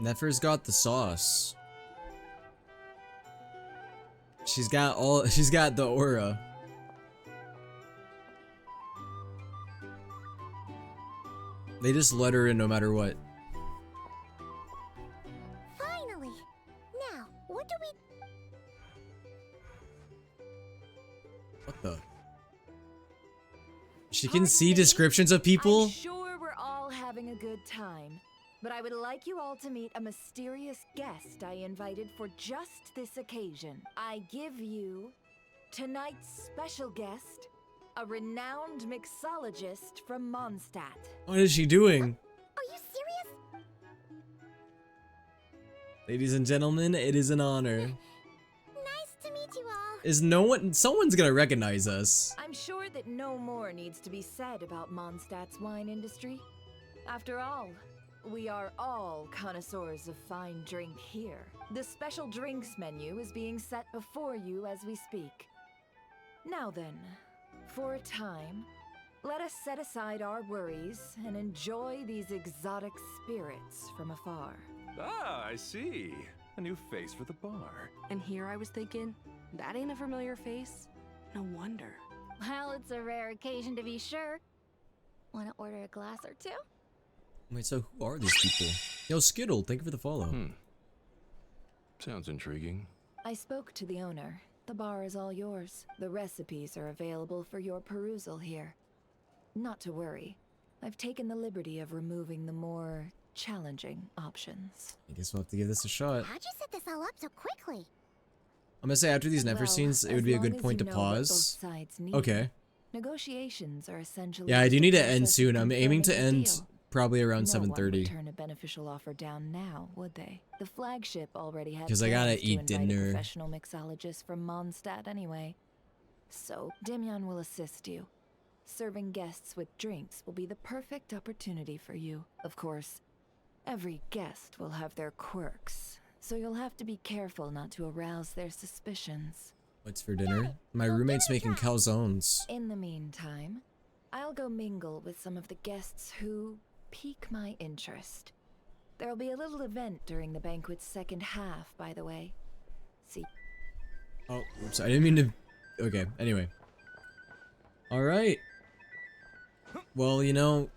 Nefer's got the sauce. She's got the aura. They just let her in no matter what. Finally! Now, what do we... What the? She can see descriptions of people? I'm sure we're all having a good time. But I would like you all to meet a mysterious guest I invited for just this occasion. I give you tonight's special guest, a renowned mixologist from Mondstadt. What is she doing? Are you serious? Ladies and gentlemen, it is an honor. Nice to meet you all. Is no one... Someone's gonna recognize us. I'm sure that no more needs to be said about Mondstadt's wine industry. After all, we are all connoisseurs of fine drink here. The special drinks menu is being set before you as we speak. Now then, for a time, let us set aside our worries and enjoy these exotic spirits from afar. Ah, I see. A new face for the bar. And here I was thinking, that ain't a familiar face. No wonder. Well, it's a rare occasion to be sure. Wanna order a glass or two? Wait, so who are these people? Yo, Skittle, thank you for the follow. Sounds intriguing. I spoke to the owner. The bar is all yours. The recipes are available for your perusal here. Not to worry. I've taken the liberty of removing the more challenging options. I guess we'll have to give this a shot. How'd you set this all up so quickly? I'm gonna say after these Nefer scenes, it would be a good point to pause. Okay. Negotiations are essentially. Yeah, I do need to end soon. I'm aiming to end probably around 7:30. No one would turn a beneficial offer down now, would they? The flagship already had 'Cause I gotta plans to eat invite a dinner. professional mixologist from Mondstadt anyway. So Demyan will assist you. Serving guests with drinks will be the perfect opportunity for you. Of course, every guest will have their quirks, so you'll have to be careful not to arouse their suspicions. What's for dinner? My roommate's making calzones. In the meantime, I'll go mingle with some of the guests who pique my interest. There'll be a little event during the banquet's second half, by the way. See. Oh, oops, I didn't mean to... Okay, anyway. Alright. Well, you know,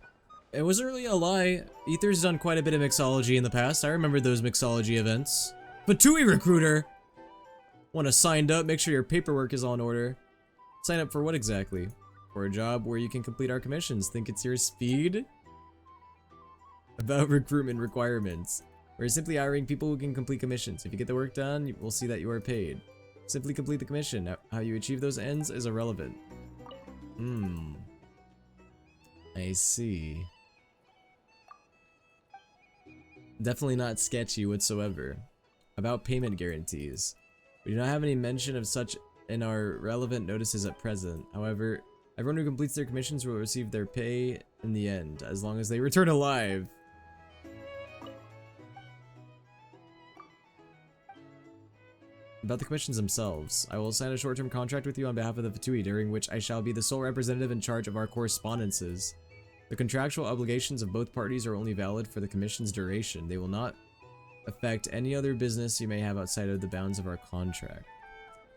it wasn't really a lie. Ether's done quite a bit of mixology in the past. I remember those mixology events. Fatui Recruiter! Wanna signed up? Make sure your paperwork is all in order. Sign up for what exactly? For a job where you can complete our commissions. Think it's your speed? About recruitment requirements. We're simply hiring people who can complete commissions. If you get the work done, we'll see that you are paid. Simply complete the commission. How you achieve those ends is irrelevant. I see. Definitely not sketchy whatsoever. About payment guarantees. We do not have any mention of such in our relevant notices at present. However, everyone who completes their commissions will receive their pay in the end, as long as they return alive. About the commissions themselves, I will sign a short-term contract with you on behalf of the Fatui, during which I shall be the sole representative in charge of our correspondences. The contractual obligations of both parties are only valid for the commission's duration. They will not affect any other business you may have outside of the bounds of our contract.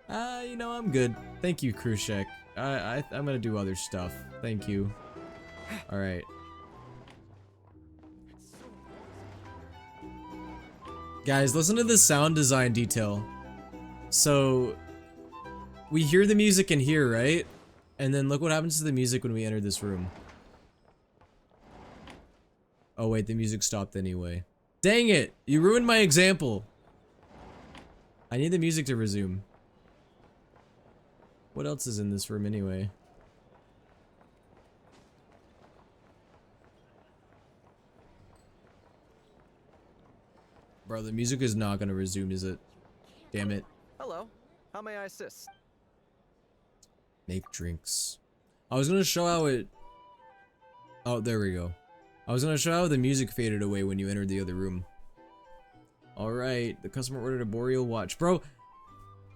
You know, I'm good. Thank you, Krushek. I'm gonna do other stuff. Thank you. Alright. Guys, listen to this sound design detail. So, we hear the music in here, right? And then look what happens to the music when we enter this room. Oh wait, the music stopped anyway. Dang it! You ruined my example! I need the music to resume. What else is in this room anyway? Bro, the music is not gonna resume, is it? Damn it. Hello. How may I assist? Make drinks. I was gonna show how it... Oh, there we go. I was gonna show how the music faded away when you entered the other room. Alright, the customer ordered a boreal watch. Bro,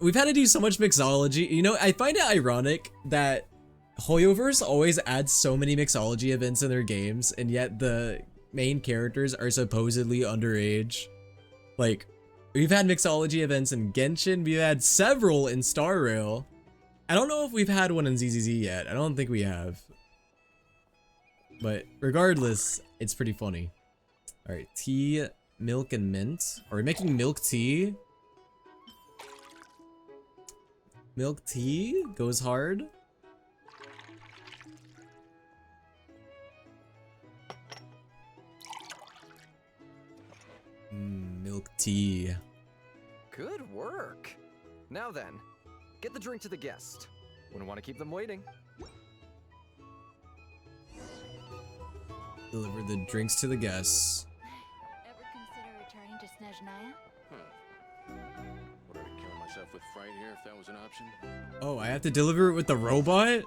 we've had to do so much mixology. You know, I find it ironic that Hoyoverse always adds so many mixology events in their games, and yet the main characters are supposedly underage. Like, we've had mixology events in Genshin, we've had several in Star Rail. I don't know if we've had one in ZZZ yet. I don't think we have. But regardless, it's pretty funny. Alright, tea, milk, and mint. Are we making milk tea? Milk tea goes hard. Milk tea. Good work. Now then, get the drink to the guest. Wouldn't want to keep them waiting. Deliver the drinks to the guests. Ever consider returning to Snezhnaya? Would I be killing myself with fright here if that was an option? Oh, I have to deliver it with the robot?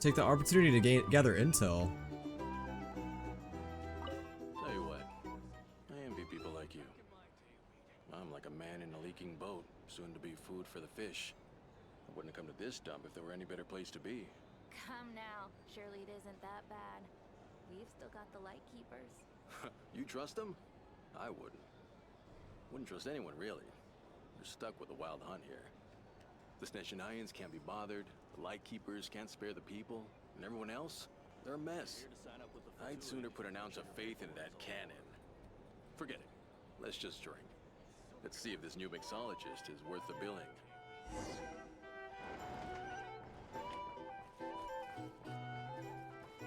Take the opportunity to gather intel. Tell you what, I envy people like you. I'm like a man in a leaking boat, soon to be food for the fish. I wouldn't have come to this dump if there were any better place to be. Come now, surely it isn't that bad. We've still got the light keepers. You trust them? I wouldn't. Wouldn't trust anyone, really. You're stuck with the wild hunt here. The Snezhnayans can't be bothered, the light keepers can't spare the people, and everyone else, they're a mess. I'd sooner put an ounce of faith into that cannon. Forget it. Let's just drink. Let's see if this new mixologist is worth the billing.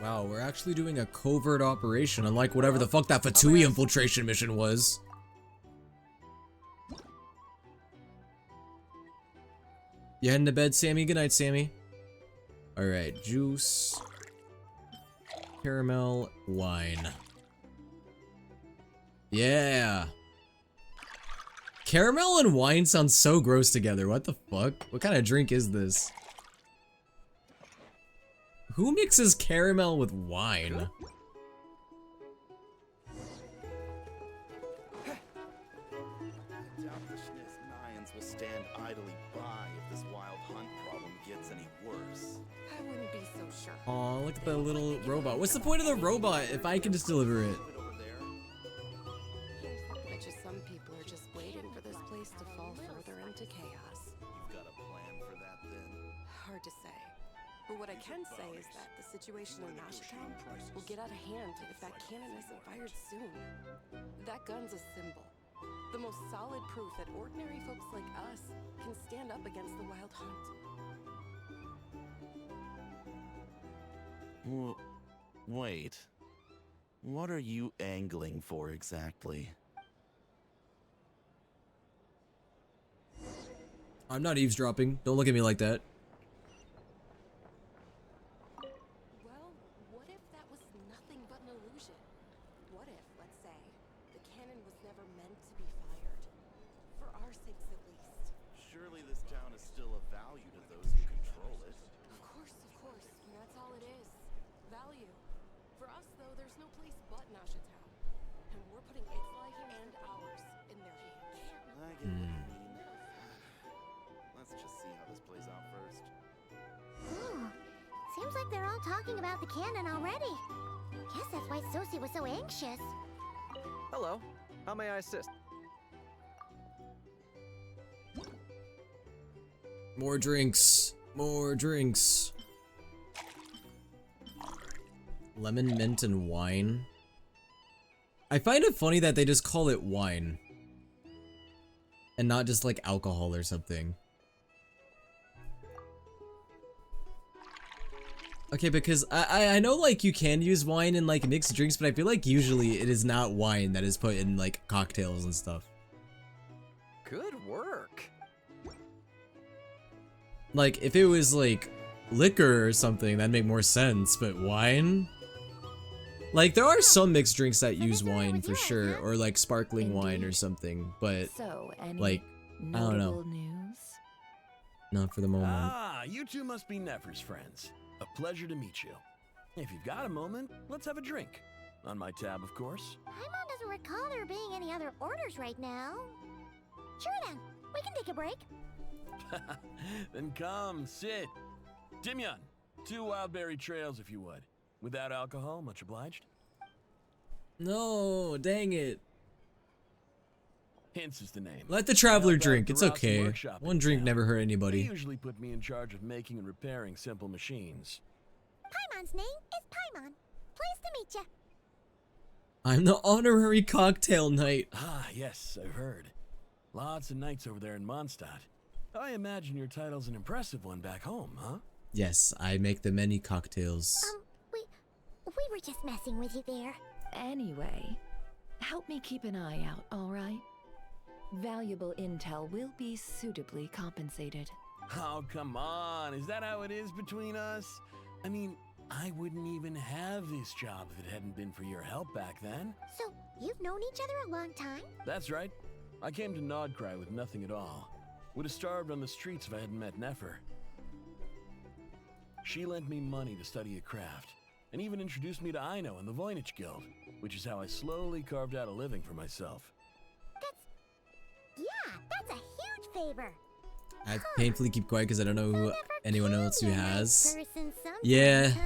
Wow, we're actually doing a covert operation, unlike whatever the fuck that Fatui infiltration mission was. You heading to bed, Sammy? Good night, Sammy. Alright, juice. Caramel, wine. Yeah. Caramel and wine sound so gross together. What the fuck? What kind of drink is this? Who mixes caramel with wine? I doubt the Snezhnayans will stand idly by if this wild hunt pressure. Aw, look at the little robot. What's the point of the robot if I can just deliver it? Bet you some people are just waiting for this place to fall further into chaos. You've got a plan for that then? Hard to say. But what I can say is that the situation in Nashitown will get out of hand if that cannon isn't fired soon. That gun's a symbol. The most solid proof that ordinary folks like us can stand up against the Wild Hunt. Wait. What are you angling for exactly? I'm not eavesdropping. Don't look at me like that. Well, what if that was nothing but an illusion? What if, let's say, the cannon was never meant to be fired? For our sakes at least. Surely this town is still of value to those who control it. Of course, and that's all it is. Value. For us, though, there's no place but Nashitown. And we're putting its life and ours in their hands. I get what you mean. Let's just see how this plays out first. Ooh, seems like they're all talking about the cannon already. Guess that's why Sosie was so anxious. Hello. How may I assist? More drinks. More drinks. Lemon, mint, and wine. I find it funny that they just call it wine. And not just like alcohol or something. Okay, because I know like you can use wine in like mixed drinks, but I feel like usually it is not wine that is put in like cocktails and stuff. Good work. Like if it was like liquor or something, that'd make more sense, but wine? Like there are some mixed drinks that use wine for sure, or like sparkling wine or something, but like, I don't know. News? Not for the moment. Ah, you two must be Nefer's friends. A pleasure to meet you. If you've got a moment, let's have a drink. On my tab, of course. Paimon doesn't recall there being any other orders right now. Sure then, we can take a break. Then come, sit. Timyon, 2 wildberry trails if you would. Without alcohol, much obliged. No, dang it. Hints is the name. Let the traveler Help out drink, at it's the Roxy okay. Workshop in One drink town. never hurt They anybody. usually put me in charge of making and repairing simple machines. Paimon's name is Paimon. Pleased to meet you. I'm the honorary cocktail knight. Ah, yes, I've heard. Lots of nights over there in Mondstadt. I imagine your title's an impressive one back home, huh? Yes, I make the many cocktails. We were just messing with you there. Anyway, help me keep an eye out, alright? Valuable intel will be suitably compensated. Oh, come on. Is that how it is between us? I mean, I wouldn't even have this job if it hadn't been for your help back then. So, you've known each other a long time? That's right. I came to Nodcry with nothing at all. Would have starved on the streets if I hadn't met Nefer. She lent me money to study a craft, and even introduced me to Aino and the Voynich Guild, which is how I slowly carved out a living for myself. That's a huge favor. I painfully keep quiet because I don't know who anyone else who has. Person sometimes, Yeah. huh?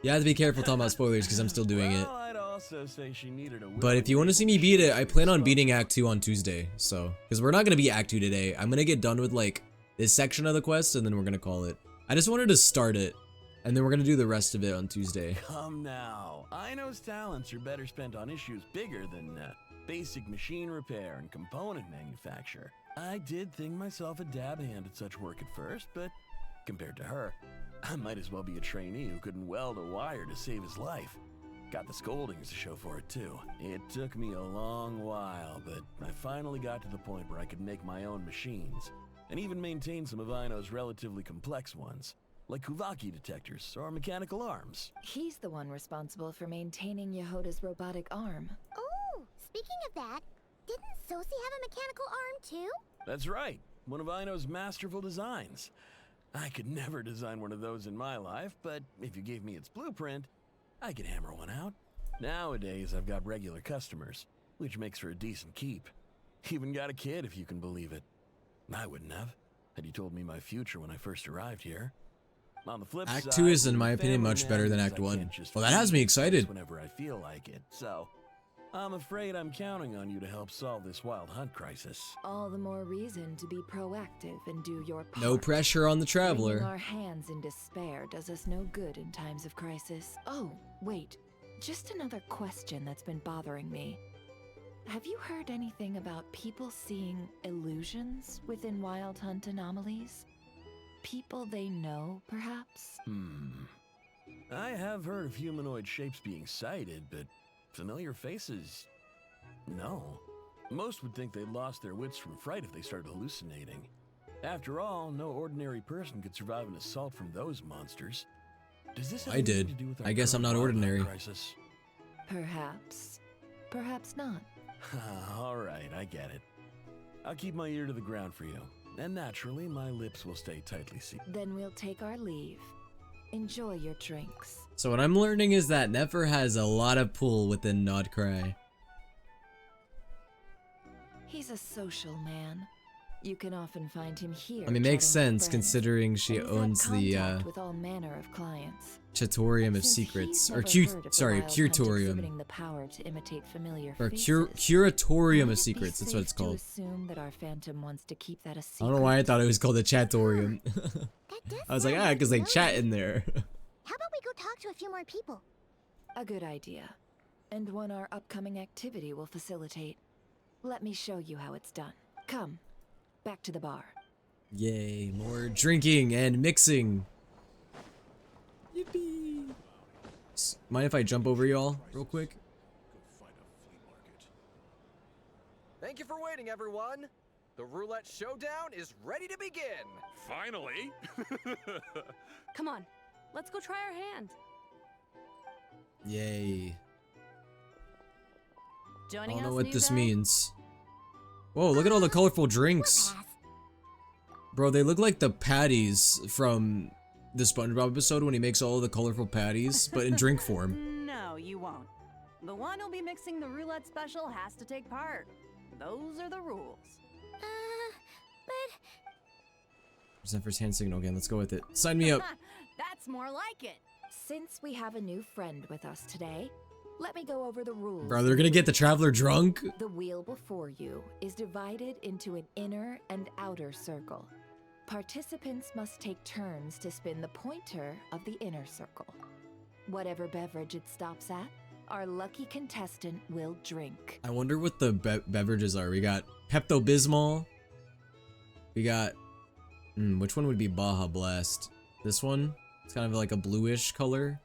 You have to be careful talking about spoilers because I'm still doing it. Well, I'd also say she needed a But if you want to see me beat it, I plan on beating Act 2 on Tuesday. So, because we're not going to beat Act 2 today. I'm going to get done with like this section of the quest and then we're going to call it. I just wanted to start it and then we're going to do the rest of it on Tuesday. Come now. Aino's talents are better spent on issues bigger than basic machine repair and component manufacture. I did think myself a dab hand at such work at first, but compared to her, I might as well be a trainee who couldn't weld a wire to save his life. Got the scoldings to show for it too. It took me a long while, but I finally got to the point where I could make my own machines, and even maintain some of Aino's relatively complex ones, like Kuvaki detectors or mechanical arms. He's the one responsible for maintaining Yehoda's robotic arm. Oh, speaking of that, didn't Sosie have a mechanical arm too? That's right, one of Aino's masterful designs. I could never design one of those in my life, but if you gave me its blueprint, I could hammer one out. Nowadays, I've got regular customers, which makes for a decent keep. Even got a kid, if you can believe it. I wouldn't have, had you told me my future when I first arrived here. On the flip Act side, 2 is, in my being a opinion, family much better man than means Act I 1. can't just Well, that has me feed excited. whenever I feel like it. So, I'm afraid I'm counting on you to help solve this wild hunt crisis. All the more reason to be proactive and do your part. No pressure on the Wringing traveler. our hands in despair does us no good in times of crisis. Oh, wait. Just another question that's been bothering me. Have you heard anything about people seeing illusions within Wild Hunt anomalies? People they know, perhaps? I have heard of humanoid shapes being sighted, but familiar faces? No. Most would think they lost their wits from fright if they started hallucinating. After all, no ordinary person could survive an assault from those monsters. Does this have I anything did. to do with our I guess I'm current not Wild Hunt ordinary. crisis? Perhaps. Perhaps not. All right, I get it. I'll keep my ear to the ground for you. And naturally, my lips will stay tightly sealed. Then we'll take our leave. Enjoy your drinks. So what I'm learning is that Nefer has a lot of pull within Nodcry. He's a social man. You can often find him here. I mean, makes chatting with sense friends, considering she and he's had owns the contact with all manner of clients. Chatorium of Since Secrets, he's or never heard of the sorry, Wild Hunt Curatorium, exhibiting the power to imitate familiar or faces, Curatorium would of it be Secrets. That's what it's safe to called. assume that our phantom wants to keep that a I secret? don't know why I thought it was called a Chatorium. I was like, because they chat in there. How about we go talk to a few more people? A good idea. And one our upcoming activity will facilitate. Let me show you how it's done. Come, back to the bar. Yay, more drinking and mixing. Yippee. Mind if I jump over y'all real quick? Thank you for waiting, everyone. The roulette showdown is ready to begin. Finally. Come on, let's go try our hand. Yay. I Joining don't know us, what new this guy? means. Whoa, look at all the colorful drinks. Bro, they look like the patties from the SpongeBob episode when he makes all the colorful patties, but in drink form. No, you won't. The one who'll be mixing the roulette special has to take part. Those are the rules. But Zephyr's hand signal again. Let's go with it. Sign me up. That's more like it. Since we have a new friend with us today, let me go over the rules. Bro, they're gonna get the traveler drunk? The wheel before you is divided into an inner and outer circle. Participants must take turns to spin the pointer of the inner circle. Whatever beverage it stops at, our lucky contestant will drink. I wonder what the beverages are. We got Pepto-Bismol. We got... which one would be Baja Blast? This one? It's kind of like a bluish color.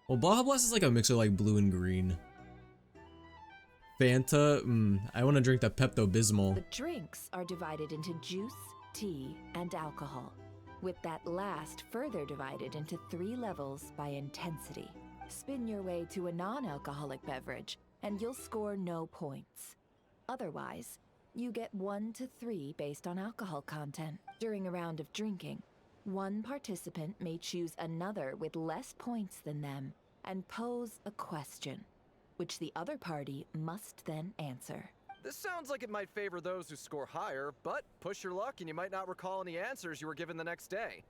Well, Baja Blast is like a mix of like blue and green. Fanta? I want to drink the Pepto-Bismol. The drinks are divided into juice, tea, and alcohol, with that last further divided into 3 levels by intensity. Spin your way to a non-alcoholic beverage, and you'll score no points. Otherwise, you get 1 to 3 based on alcohol content. During a round of drinking, one participant may choose another with less points than them and pose a question, which the other party must then answer. This sounds like it might favor those who score higher, but push your luck and you might not recall any answers you were given the next day.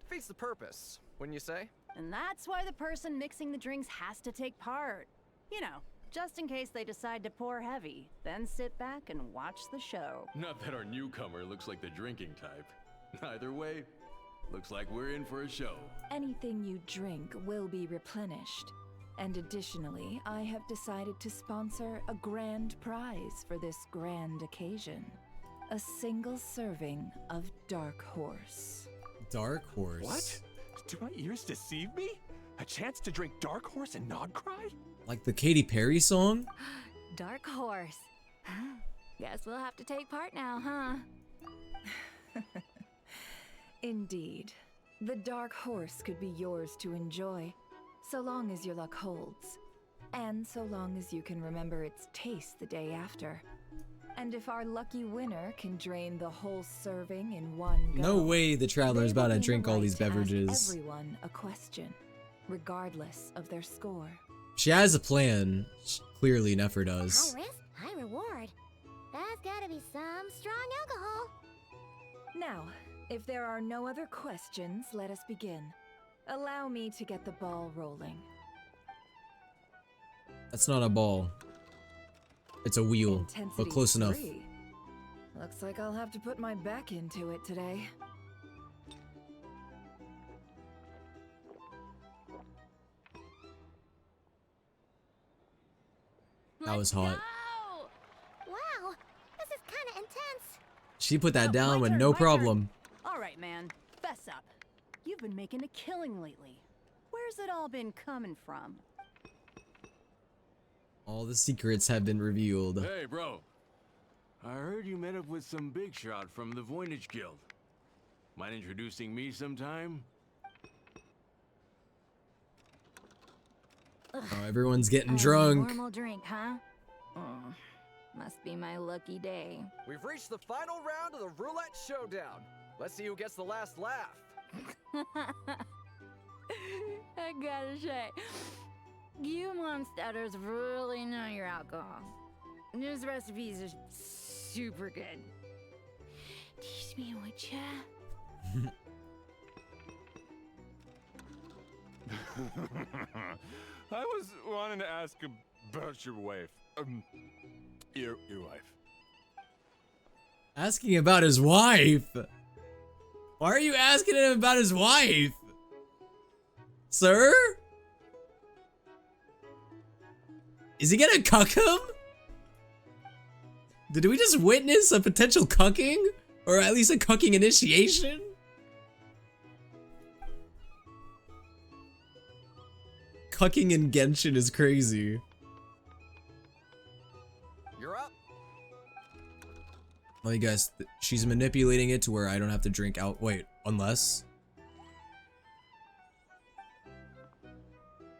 Defeats the purpose, wouldn't you say? And that's why the person mixing the drinks has to take part. You know, just in case they decide to pour heavy, then sit back and watch the show. Not that our newcomer looks like the drinking type. Either way, looks like we're in for a show. Anything you drink will be replenished. And additionally, I have decided to sponsor a grand prize for this grand occasion. A single serving of Dark Horse. Dark Horse? What? Do my ears deceive me? A chance to drink Dark Horse and Nodcry? Like the Katy Perry song? Dark Horse. Guess we'll have to take part now, huh? Indeed. The Dark Horse could be yours to enjoy, so long as your luck holds, and so long as you can remember its taste the day after. And if our lucky winner can drain the whole serving in one go, No way the traveler's about to drink all these to ask beverages. everyone a question, regardless of their score. She has a plan. Clearly, Nefer does. high risk, high reward. That's gotta be some strong alcohol. Now, If there are no other questions, let us begin. Allow me to get the ball rolling. That's not a ball. It's a wheel, but close enough. 3. Looks like I'll have to put my back into it today. That was hot. Wow, this is kind of intense. She put that down with no problem. All right, man, fess up. You've been making a killing lately. Where's it all been coming from? All the secrets have been revealed. Hey, bro. I heard you met up with some big shot from the Voynich Guild. Mind introducing me sometime? Oh, everyone's getting A drunk. Normal drink, huh? Oh, must be my lucky day. We've reached the final round of the roulette showdown. Let's see who gets the last laugh. I gotta say, you monsters really know your alcohol. These recipes are super good. Teach me, would ya? I was wanting to ask about your wife. Your wife. Asking about his wife? Why are you asking him about his wife? Sir? Is he gonna cuck him? Did we just witness a potential cucking? Or at least a cucking initiation? Cucking in Genshin is crazy. You're up. Let me guess, she's manipulating it to where I don't have to drink out. Wait, unless?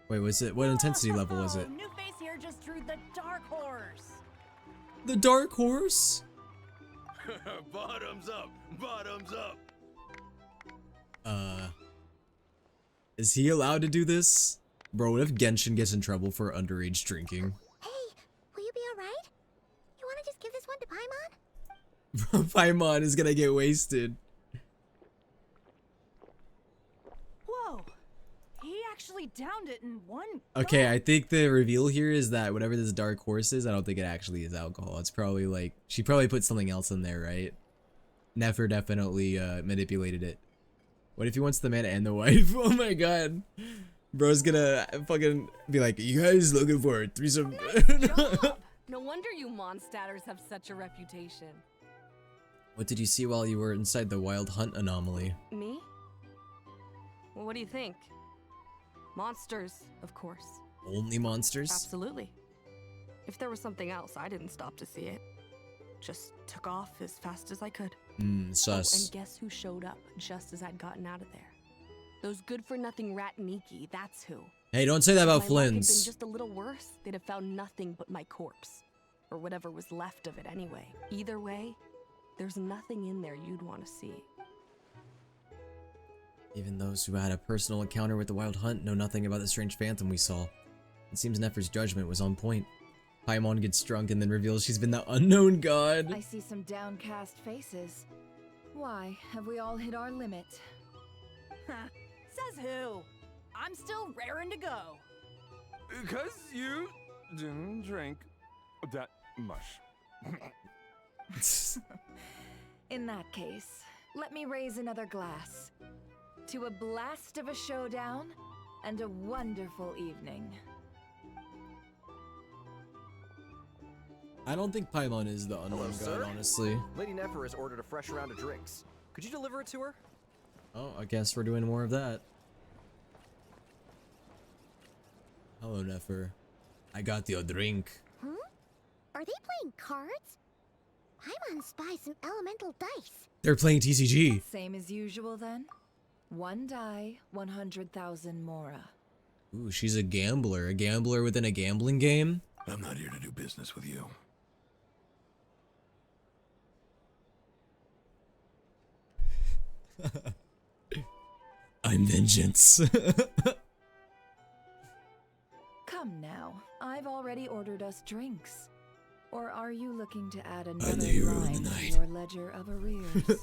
Wait, was it? What intensity level was it? New face here just drew the dark horse. The dark horse? Bottoms up! Bottoms up! Is he allowed to do this? Bro, what if Genshin gets in trouble for underage drinking? Hey, will you be alright? You wanna just give this one to Paimon? Paimon is gonna get wasted. Whoa, he actually downed it in one. Okay, I think the reveal here is that whatever this dark horse is, I don't think it actually is alcohol. It's probably like, she probably put something else in there, right? Nefer definitely manipulated it. What if he wants the man and the wife? Oh my god. Bro's gonna fucking be like, you guys looking for a threesome? No wonder you monsters have such a reputation. What did you see while you were inside the wild hunt anomaly? Me? Well, what do you think? Monsters, of course. Only monsters? Absolutely. If there was something else, I didn't stop to see it. Just took off as fast as I could. Sus. Oh, and guess who showed up just as I'd gotten out of there? Those good-for-nothing Rataniki, that's who. Hey, don't say that about If my luck had been Flynn's. just a little worse, they'd have found nothing but my corpse. Or whatever was left of it anyway. Either way, there's nothing in there you'd want to see. Even those who had a personal encounter with the wild hunt know nothing about the strange phantom we saw. It seems Nefer's judgment was on point. Paimon gets drunk and then reveals she's been the unknown god. I see some downcast faces. Why, have we all hit our limit? Says who? I'm still raring to go. Because you didn't drink that much. In that case, let me raise another glass. To a blast of a showdown and a wonderful evening. I don't think Paimon is the unknown god, honestly. Lady Nefer has ordered a fresh round of drinks. Could you deliver it to her? Oh, I guess we're doing more of that. Hello, Nefer. I got you a drink. Hmm? Are they playing cards? Paimon spies some elemental dice. They're playing TCG. Same as usual then? One die, 100,000 Mora. Ooh, she's a gambler. A gambler within a gambling game? I'm not here to do business with you. I'm vengeance. Come now, I've already ordered us drinks. Or are you looking to add another the hero of line the to night. your ledger of arrears?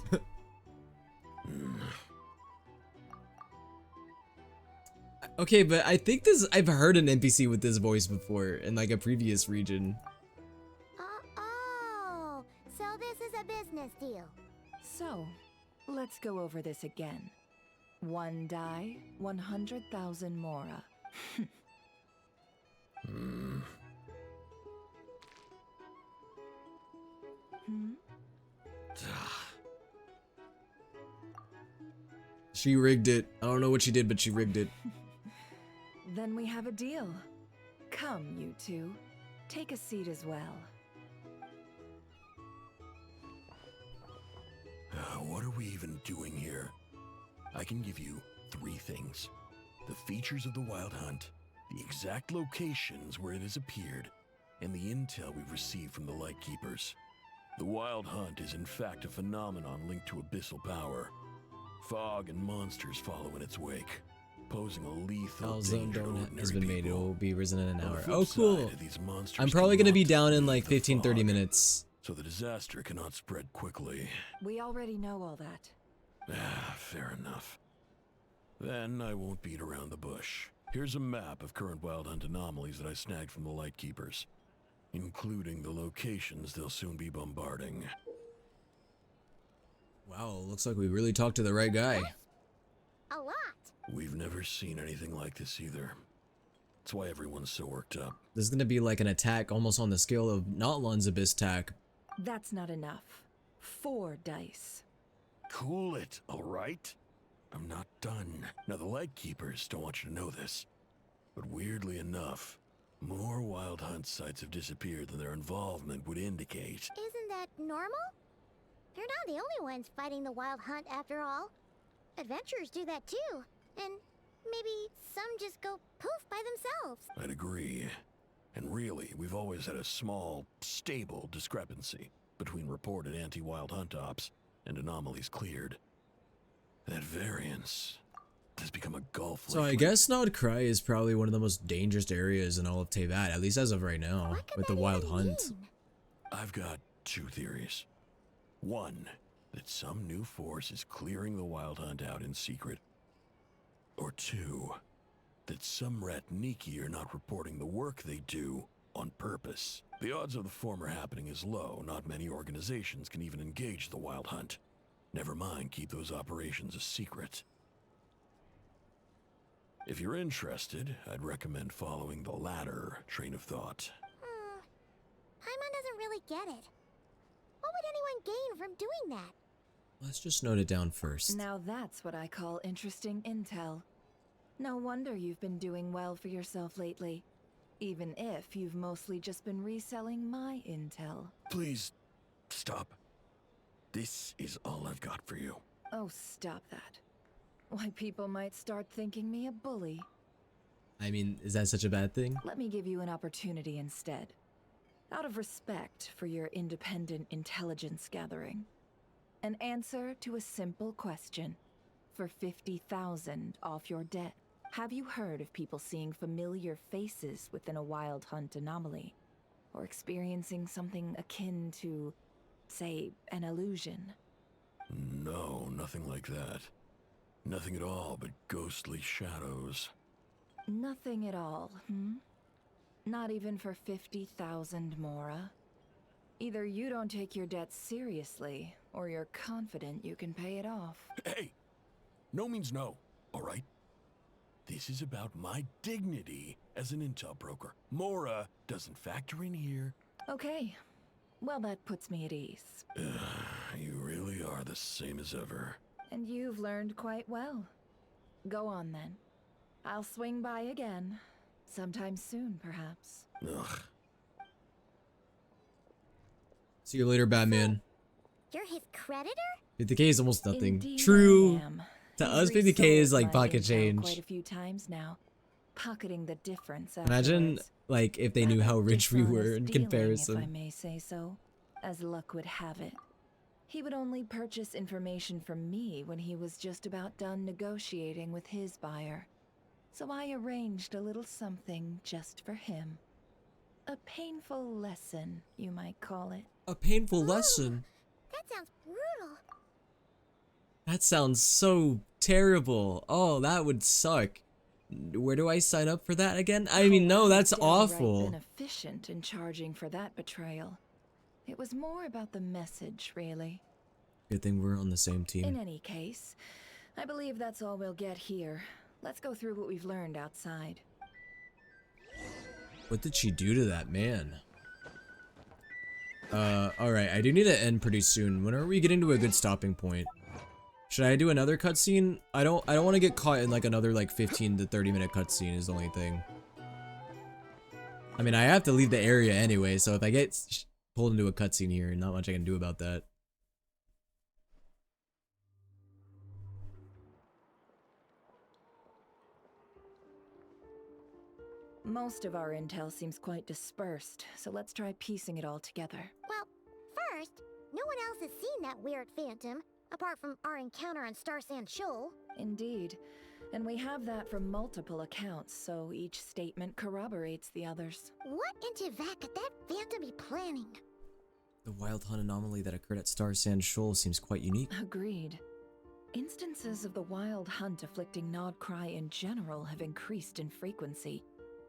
Okay, but I think I've heard an NPC with this voice before in like a previous region. Oh, so this is a business deal. So, let's go over this again. 1 die, 100,000 mora. Hmm. She rigged it. I don't know what she did, but she rigged it. Then we have a deal. Come, you two. Take a seat as well. What are we even doing here? I can give you 3 things. The features of the Wild Hunt, the exact locations where it has appeared, and the intel we've received from the Lightkeepers. The Wild Hunt is in fact a phenomenon linked to abyssal power. Fog and monsters follow in its wake, posing a lethal Zone danger to donut ordinary has been made. It people. will be risen in an On the hour. flip Oh, cool. side, these monsters I'm probably gonna be cannot down in leave like the 15, 30 fog, minutes. so the disaster cannot spread quickly. We already know all that. Fair enough. Then I won't beat around the bush. Here's a map of current Wild Hunt anomalies that I snagged from the Lightkeepers, including the locations they'll soon be bombarding. Wow, looks like we really talked to the right guy. A lot. We've never seen anything like this either. That's why everyone's so worked up. This is gonna be like an attack almost on the scale of Notlun's Abyss attack. That's not enough. 4 dice. Cool it, alright? I'm not done. Now the Lightkeepers don't want you to know this, but weirdly enough, more Wild Hunt sites have disappeared than their involvement would indicate. Isn't that normal? They're not the only ones fighting the Wild Hunt after all. Adventurers do that too. And maybe some just go poof by themselves. I'd agree. And really, we've always had a small, stable discrepancy between reported anti-Wild Hunt ops and anomalies cleared. That variance has become a gulf. So I guess Nordkrai is probably one of the most dangerous areas in all of Teyvat, at least as of right now, with the Wild Hunt. I've got 2 theories. One, that some new force is clearing the Wild Hunt out in secret. Or 2, that some Ratniki are not reporting the work they do on purpose. The odds of the former happening is low. Not many organizations can even engage the Wild Hunt. Never mind keep those operations a secret. If you're interested, I'd recommend following the latter train of thought. Paimon doesn't really get it. What would anyone gain from doing that? Let's just note it down first. Now that's what I call interesting intel. No wonder you've been doing well for yourself lately. Even if you've mostly just been reselling my intel. Please, stop. This is all I've got for you. Oh, stop that. Why, people might start thinking me a bully. I mean, is that such a bad thing? Let me give you an opportunity instead. Out of respect for your independent intelligence gathering. An answer to a simple question. For 50,000 off your debt. Have you heard of people seeing familiar faces within a Wild Hunt anomaly? Or experiencing something akin to, say, an illusion? No, nothing like that. Nothing at all but ghostly shadows. Nothing at all, Not even for 50,000 mora? Either you don't take your debt seriously, or you're confident you can pay it off. Hey! No means no, alright? This is about my dignity as an intel broker. Mora doesn't factor in here. Okay. Well, that puts me at ease. You really are the same as ever. And you've learned quite well. Go on then. I'll swing by again. Sometime soon, perhaps. Ugh. See you later, Batman. You're his creditor? 50k is almost nothing. Indeed True. I am. To You've us, 50k is like resold my pocket intel change. Quite a few times now, pocketing the difference. Imagine, afterwards. like, if they knew how rich we were in Dishonest dealing, comparison. if I may say so, as luck would have it. He would only purchase information from me when he was just about done negotiating with his buyer. So I arranged a little something just for him. A painful lesson, you might call it. A painful lesson? That sounds brutal. That sounds so terrible. Oh, that would suck. Where do I sign up for that again? I mean, no, that's awful. Been efficient in charging for that betrayal. It was more about the message, really. Good thing we're on the same team. In any case, I believe that's all we'll get here. Let's go through what we've learned outside. What did she do to that man? Alright, I do need to end pretty soon. When are we getting to a good stopping point? Should I do another cutscene? I don't want to get caught in like another like 15 to 30 minute cutscene is the only thing. I mean, I have to leave the area anyway, so if I get pulled into a cutscene here, not much I can do about that. Most of our intel seems quite dispersed, so let's try piecing it all together. Well, first, no one else has seen that weird phantom, apart from our encounter on Star Sand Shoal. Indeed. And we have that from multiple accounts, so each statement corroborates the others. What in Teyvat could that phantom be planning? The wild hunt anomaly that occurred at Star Sand Shoal seems quite unique. Agreed. Instances of the wild hunt afflicting Nodcry in general have increased in frequency,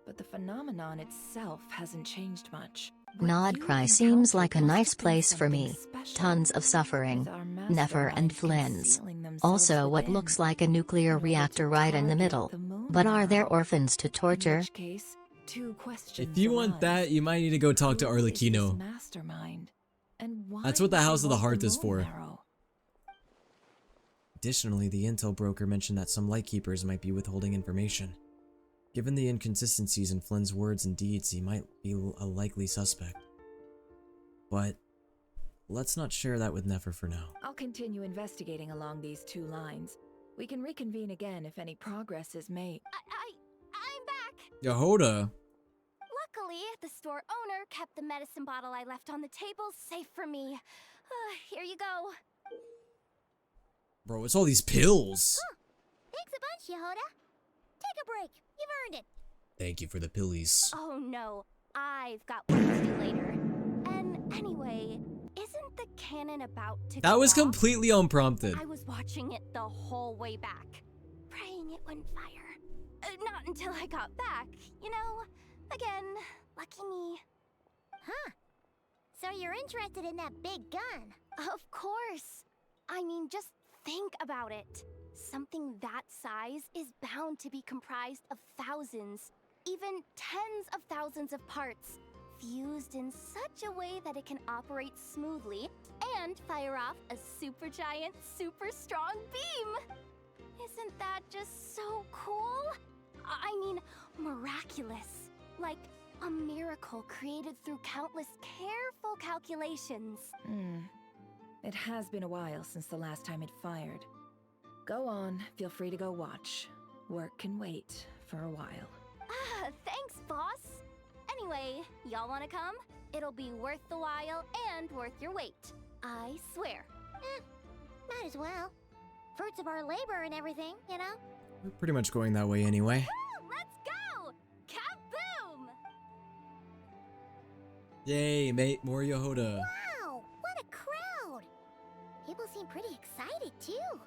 but the phenomenon itself hasn't changed much. Nodcry seems like a nice place for me. Tons of suffering. Nefer and Flynn's. Also what looks like a nuclear reactor right in the middle. But are there orphans to torture? If you want that, you might need to go talk to Arlecchino. That's what the House of the Hearth is for. Additionally, the intel broker mentioned that some Lightkeepers might be withholding information. Given the inconsistencies in Flynn's words and deeds, he might be a likely suspect. But let's not share that with Nefer for now. I'll continue investigating along these two lines. We can reconvene again if any progress is made. I'm back! Yehoda! Luckily, the store owner kept the medicine bottle I left on the table safe for me. Here you go. Bro, it's all these pills! Huh. Thanks a bunch, Yehoda. Take a break. You've earned it. Thank you for the pillies. Oh no, I've got work to do later. And anyway, isn't the cannon about to That was go off? completely unprompted. I was watching it the whole way back, praying it wouldn't fire. Not until I got back, you know? Again, lucky me. Huh. So you're interested in that big gun? Of course. I mean, just think about it. Something that size is bound to be comprised of thousands, even tens of thousands of parts, fused in such a way that it can operate smoothly and fire off a supergiant, super strong beam. Isn't that just so cool? I mean, miraculous. Like a miracle created through countless careful calculations. It has been a while since the last time it fired. Go on, feel free to go watch. Work can wait for a while. Thanks, boss. Anyway, y'all wanna come? It'll be worth the while and worth your wait. I swear. Might as well. Fruits of our labor and everything, you know? We're pretty much going that way anyway. Let's go! Kaboom! Yay, mate, more Yehoda. Wow, what a crowd! People seem pretty excited, too.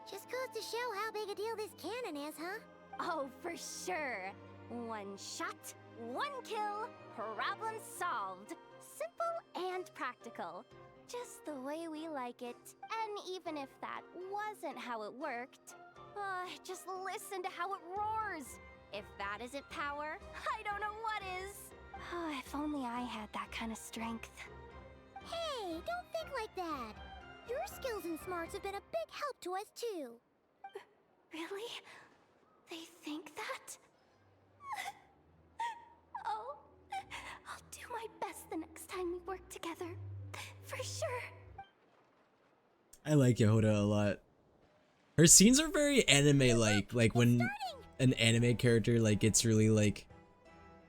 Just goes to show how big a deal this cannon is, huh? Oh, for sure. One shot, one kill, problem solved. Simple and practical. Just the way we like it. And even if that wasn't how it worked, just listen to how it roars. If that isn't power, I don't know what is. Oh, if only I had that kind of strength. Hey, don't think like that. Your skills and smarts have been a big help to us, too. Really? They think that? Oh, I'll do my best the next time we work together. For sure. I like Yehoda a lot. Her scenes are very anime-like. Like when an anime character like gets really like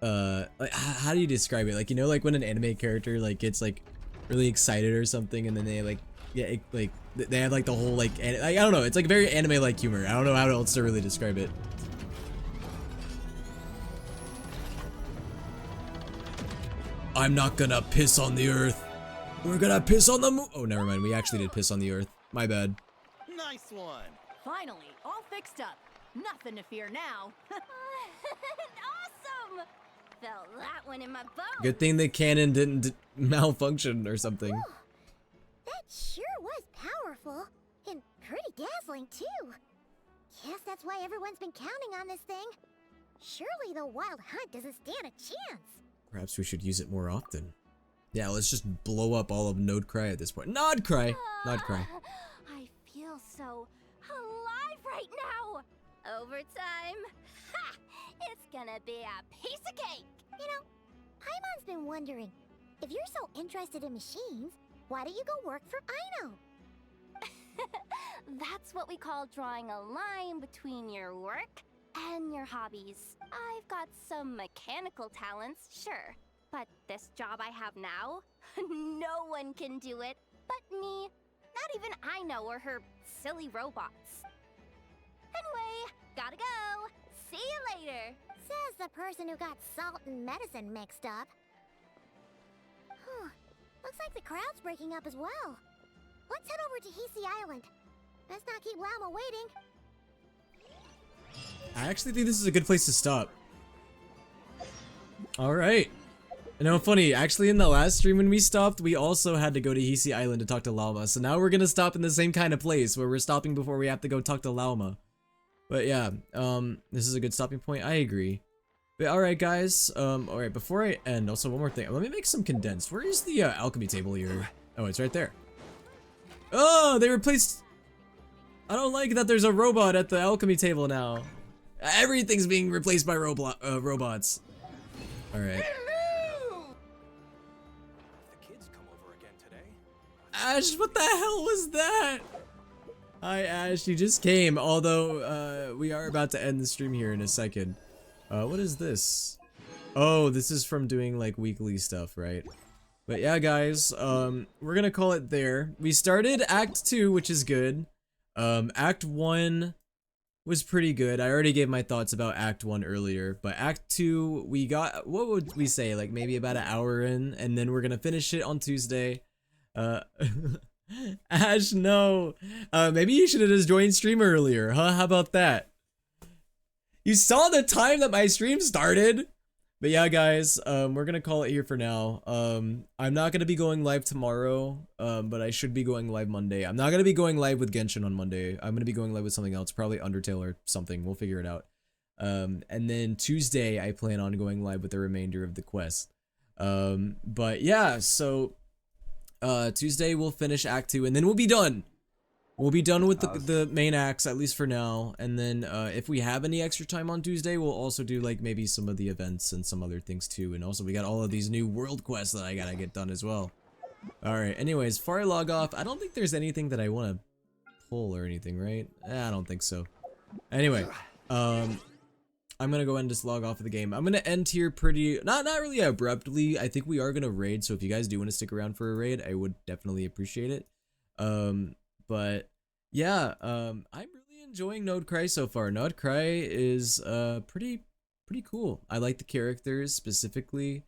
how do you describe it? Like, you know, like when an anime character like gets like really excited or something, and then they like like they have like the whole like I don't know, it's like very anime-like humor. I don't know how else to really describe it. I'm not gonna piss on the earth. We're gonna piss on the moon. Oh, never mind. We actually did piss on the earth. My bad. Nice one. Finally, all fixed up. Nothing to fear now. Awesome! Felt that one in my bones. Good thing the cannon didn't malfunction or something. Whew. That sure was powerful. And pretty dazzling, too. Guess that's why everyone's been counting on this thing. Surely the wild hunt doesn't stand a chance. Perhaps we should use it more often. Yeah, let's just blow up all of Nodcry at this point. Nodcry! Nodcry. I feel so alive right now. Overtime. Ha! It's gonna be a piece of cake. You know, Paimon's been wondering, if you're so interested in machines, why don't you go work for Aino? That's what we call drawing a line between your work and your hobbies. I've got some mechanical talents, sure. But this job I have now, no one can do it but me. Not even Aino or her silly robots. Anyway, gotta go. See you later. Says the person who got salt and medicine mixed up. Looks like the crowd's breaking up as well. Let's head over to Hisi Island. Let's not keep Llama waiting. I actually think this is a good place to stop. Alright. You know, funny, actually in the last stream when we stopped, we also had to go to Hisi Island to talk to Llama. So now we're gonna stop in the same kind of place where we're stopping before we have to go talk to Llama. But yeah, this is a good stopping point. I agree. But alright guys, alright, before I end, also one more thing. Let me make some condensed. Where is the alchemy table here? Oh, it's right there. Oh, they replaced... I don't like that there's a robot at the alchemy table now. Everything's being replaced by robots. Alright. Ash, what the hell was that? Hi Ash, you just came, although we are about to end the stream here in a second. What is this? Oh, this is from doing like weekly stuff, right? But yeah guys, we're gonna call it there. We started Act 2, which is good. Act 1 was pretty good. I already gave my thoughts about Act 1 earlier, but Act 2, we got, what would we say, like maybe about an hour in, and then we're gonna finish it on Tuesday. Ash, no. Maybe you should have just joined stream earlier, huh? How about that? You saw the time that my stream started? But yeah, guys, we're gonna call it here for now. I'm not gonna be going live tomorrow, but I should be going live Monday. I'm not gonna be going live with Genshin on Monday. I'm gonna be going live with something else, probably Undertale or something. We'll figure it out. And then Tuesday, I plan on going live with the remainder of the quest. But yeah, so Tuesday we'll finish Act 2, and then we'll be done. We'll be done with the main acts, at least for now, and then if we have any extra time on Tuesday, we'll also do like maybe some of the events and some other things too, and also we got all of these new world quests that I gotta get done as well. Alright, anyways, before I log off, I don't think there's anything that I want to pull or anything, right? I don't think so. Anyway, I'm gonna go ahead and just log off of the game. I'm gonna end here pretty, not really abruptly. I think we are gonna raid, so if you guys do want to stick around for a raid, I would definitely appreciate it. But yeah, I'm really enjoying Nodcry so far. Nodcry is pretty cool. I like the characters specifically.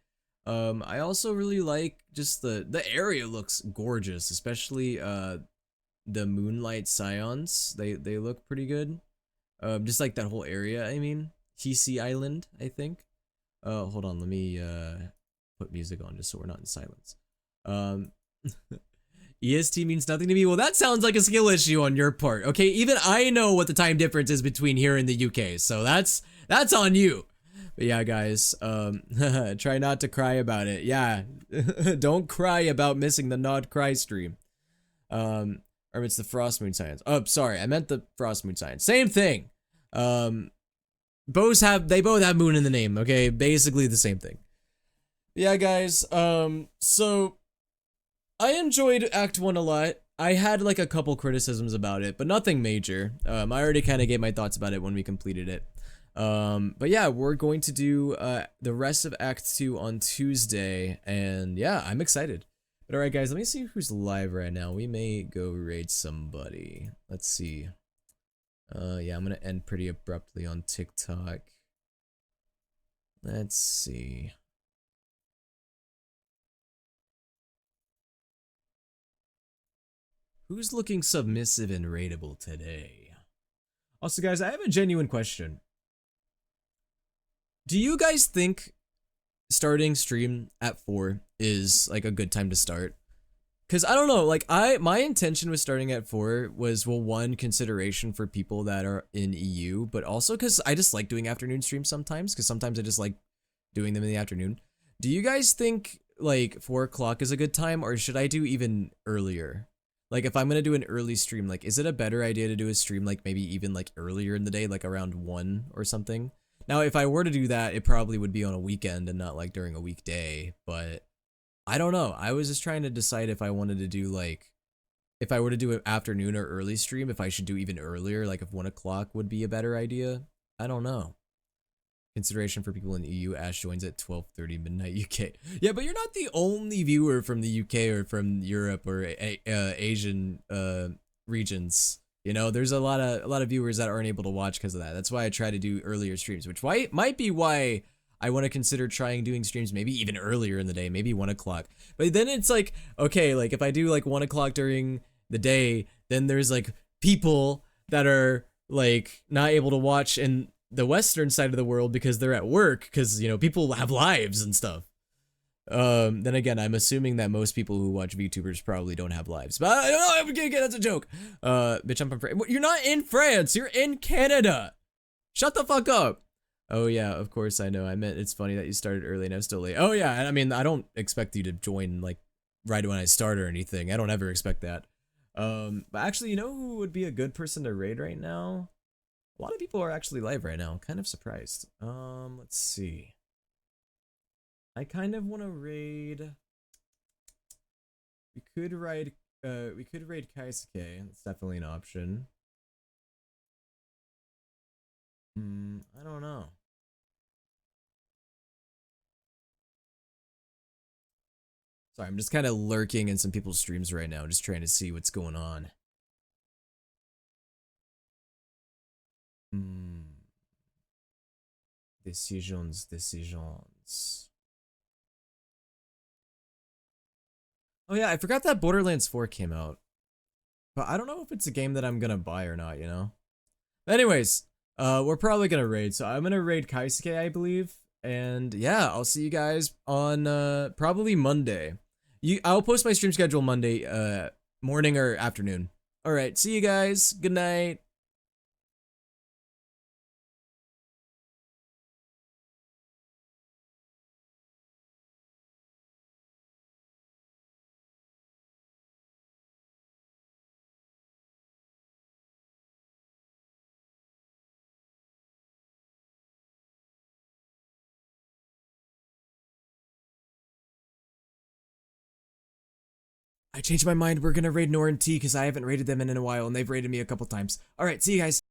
I also really like just the area looks gorgeous, especially the Moonlight Scions. They look pretty good. Just like that whole area, I mean. Hisi Island, I think. Hold on, let me put music on just so we're not in silence. EST means nothing to me. Well, that sounds like a skill issue on your part. Okay, even I know what the time difference is between here and the UK, so that's on you. But yeah, guys, try not to cry about it. Yeah, don't cry about missing the Nodcry stream. Or it's the Frost Moon Science. Oh, sorry, I meant the Frost Moon Science. Same thing. They both have moon in the name, okay? Basically the same thing. Yeah, guys, so I enjoyed Act 1 a lot. I had like a couple criticisms about it, but nothing major. I already kind of gave my thoughts about it when we completed it. But yeah, we're going to do the rest of Act 2 on Tuesday, and yeah, I'm excited. But alright guys, let me see who's live right now. We may go raid somebody. Let's see. Yeah, I'm gonna end pretty abruptly on TikTok. Let's see. Who's looking submissive and raidable today? Also, guys, I have a genuine question. Do you guys think starting stream at 4 is like a good time to start? Because I don't know, like my intention with starting at 4 was, well, one, consideration for people that are in EU, but also because I just like doing afternoon streams sometimes, because sometimes I just like doing them in the afternoon. Do you guys think like 4 o'clock is a good time, or should I do even earlier? Like if I'm gonna do an early stream, like is it a better idea to do a stream like maybe even like earlier in the day, like around 1 or something? Now, if I were to do that, it probably would be on a weekend and not like during a weekday, but I don't know. I was just trying to decide if I wanted to do like, if I were to do an afternoon or early stream, if I should do even earlier, like if 1 o'clock would be a better idea. I don't know. Consideration for people in the EU, Ash joins at 12:30 midnight UK. Yeah, but you're not the only viewer from the UK or from Europe or Asian regions. You know, there's a lot of viewers that aren't able to watch because of that. That's why I try to do earlier streams, which might be why I want to consider trying doing streams maybe even earlier in the day, maybe 1 o'clock. But then it's like, okay, like if I do like 1 o'clock during the day, then there's like people that are like not able to watch in the Western side of the world because they're at work, because, you know, people have lives and stuff. Then again, I'm assuming that most people who watch VTubers probably don't have lives. But I don't know, okay, that's a joke. Bitch, I'm from France. You're not in France, you're in Canada. Shut the fuck up. Oh yeah, of course I know. I meant it's funny that you started early and I'm still late. Oh yeah, I mean, I don't expect you to join like right when I start or anything. I don't ever expect that. But actually, you know who would be a good person to raid right now? A lot of people are actually live right now. I'm kind of surprised. Let's see. I kind of want to raid. We could raid Kaisuke. That's definitely an option. I don't know. Sorry, I'm just kind of lurking in some people's streams right now, just trying to see what's going on. Decisions. Oh yeah, I forgot that Borderlands 4 came out. But I don't know if it's a game that I'm gonna buy or not, you know? Anyways, we're probably gonna raid, so I'm gonna raid Kaisuke, I believe. And yeah, I'll see you guys on probably Monday. I'll post my stream schedule Monday morning or afternoon. Alright, see you guys. Good night. I changed my mind. We're gonna raid Nor and T because I haven't raided them in a while and they've raided me a couple times. Alright, see you guys.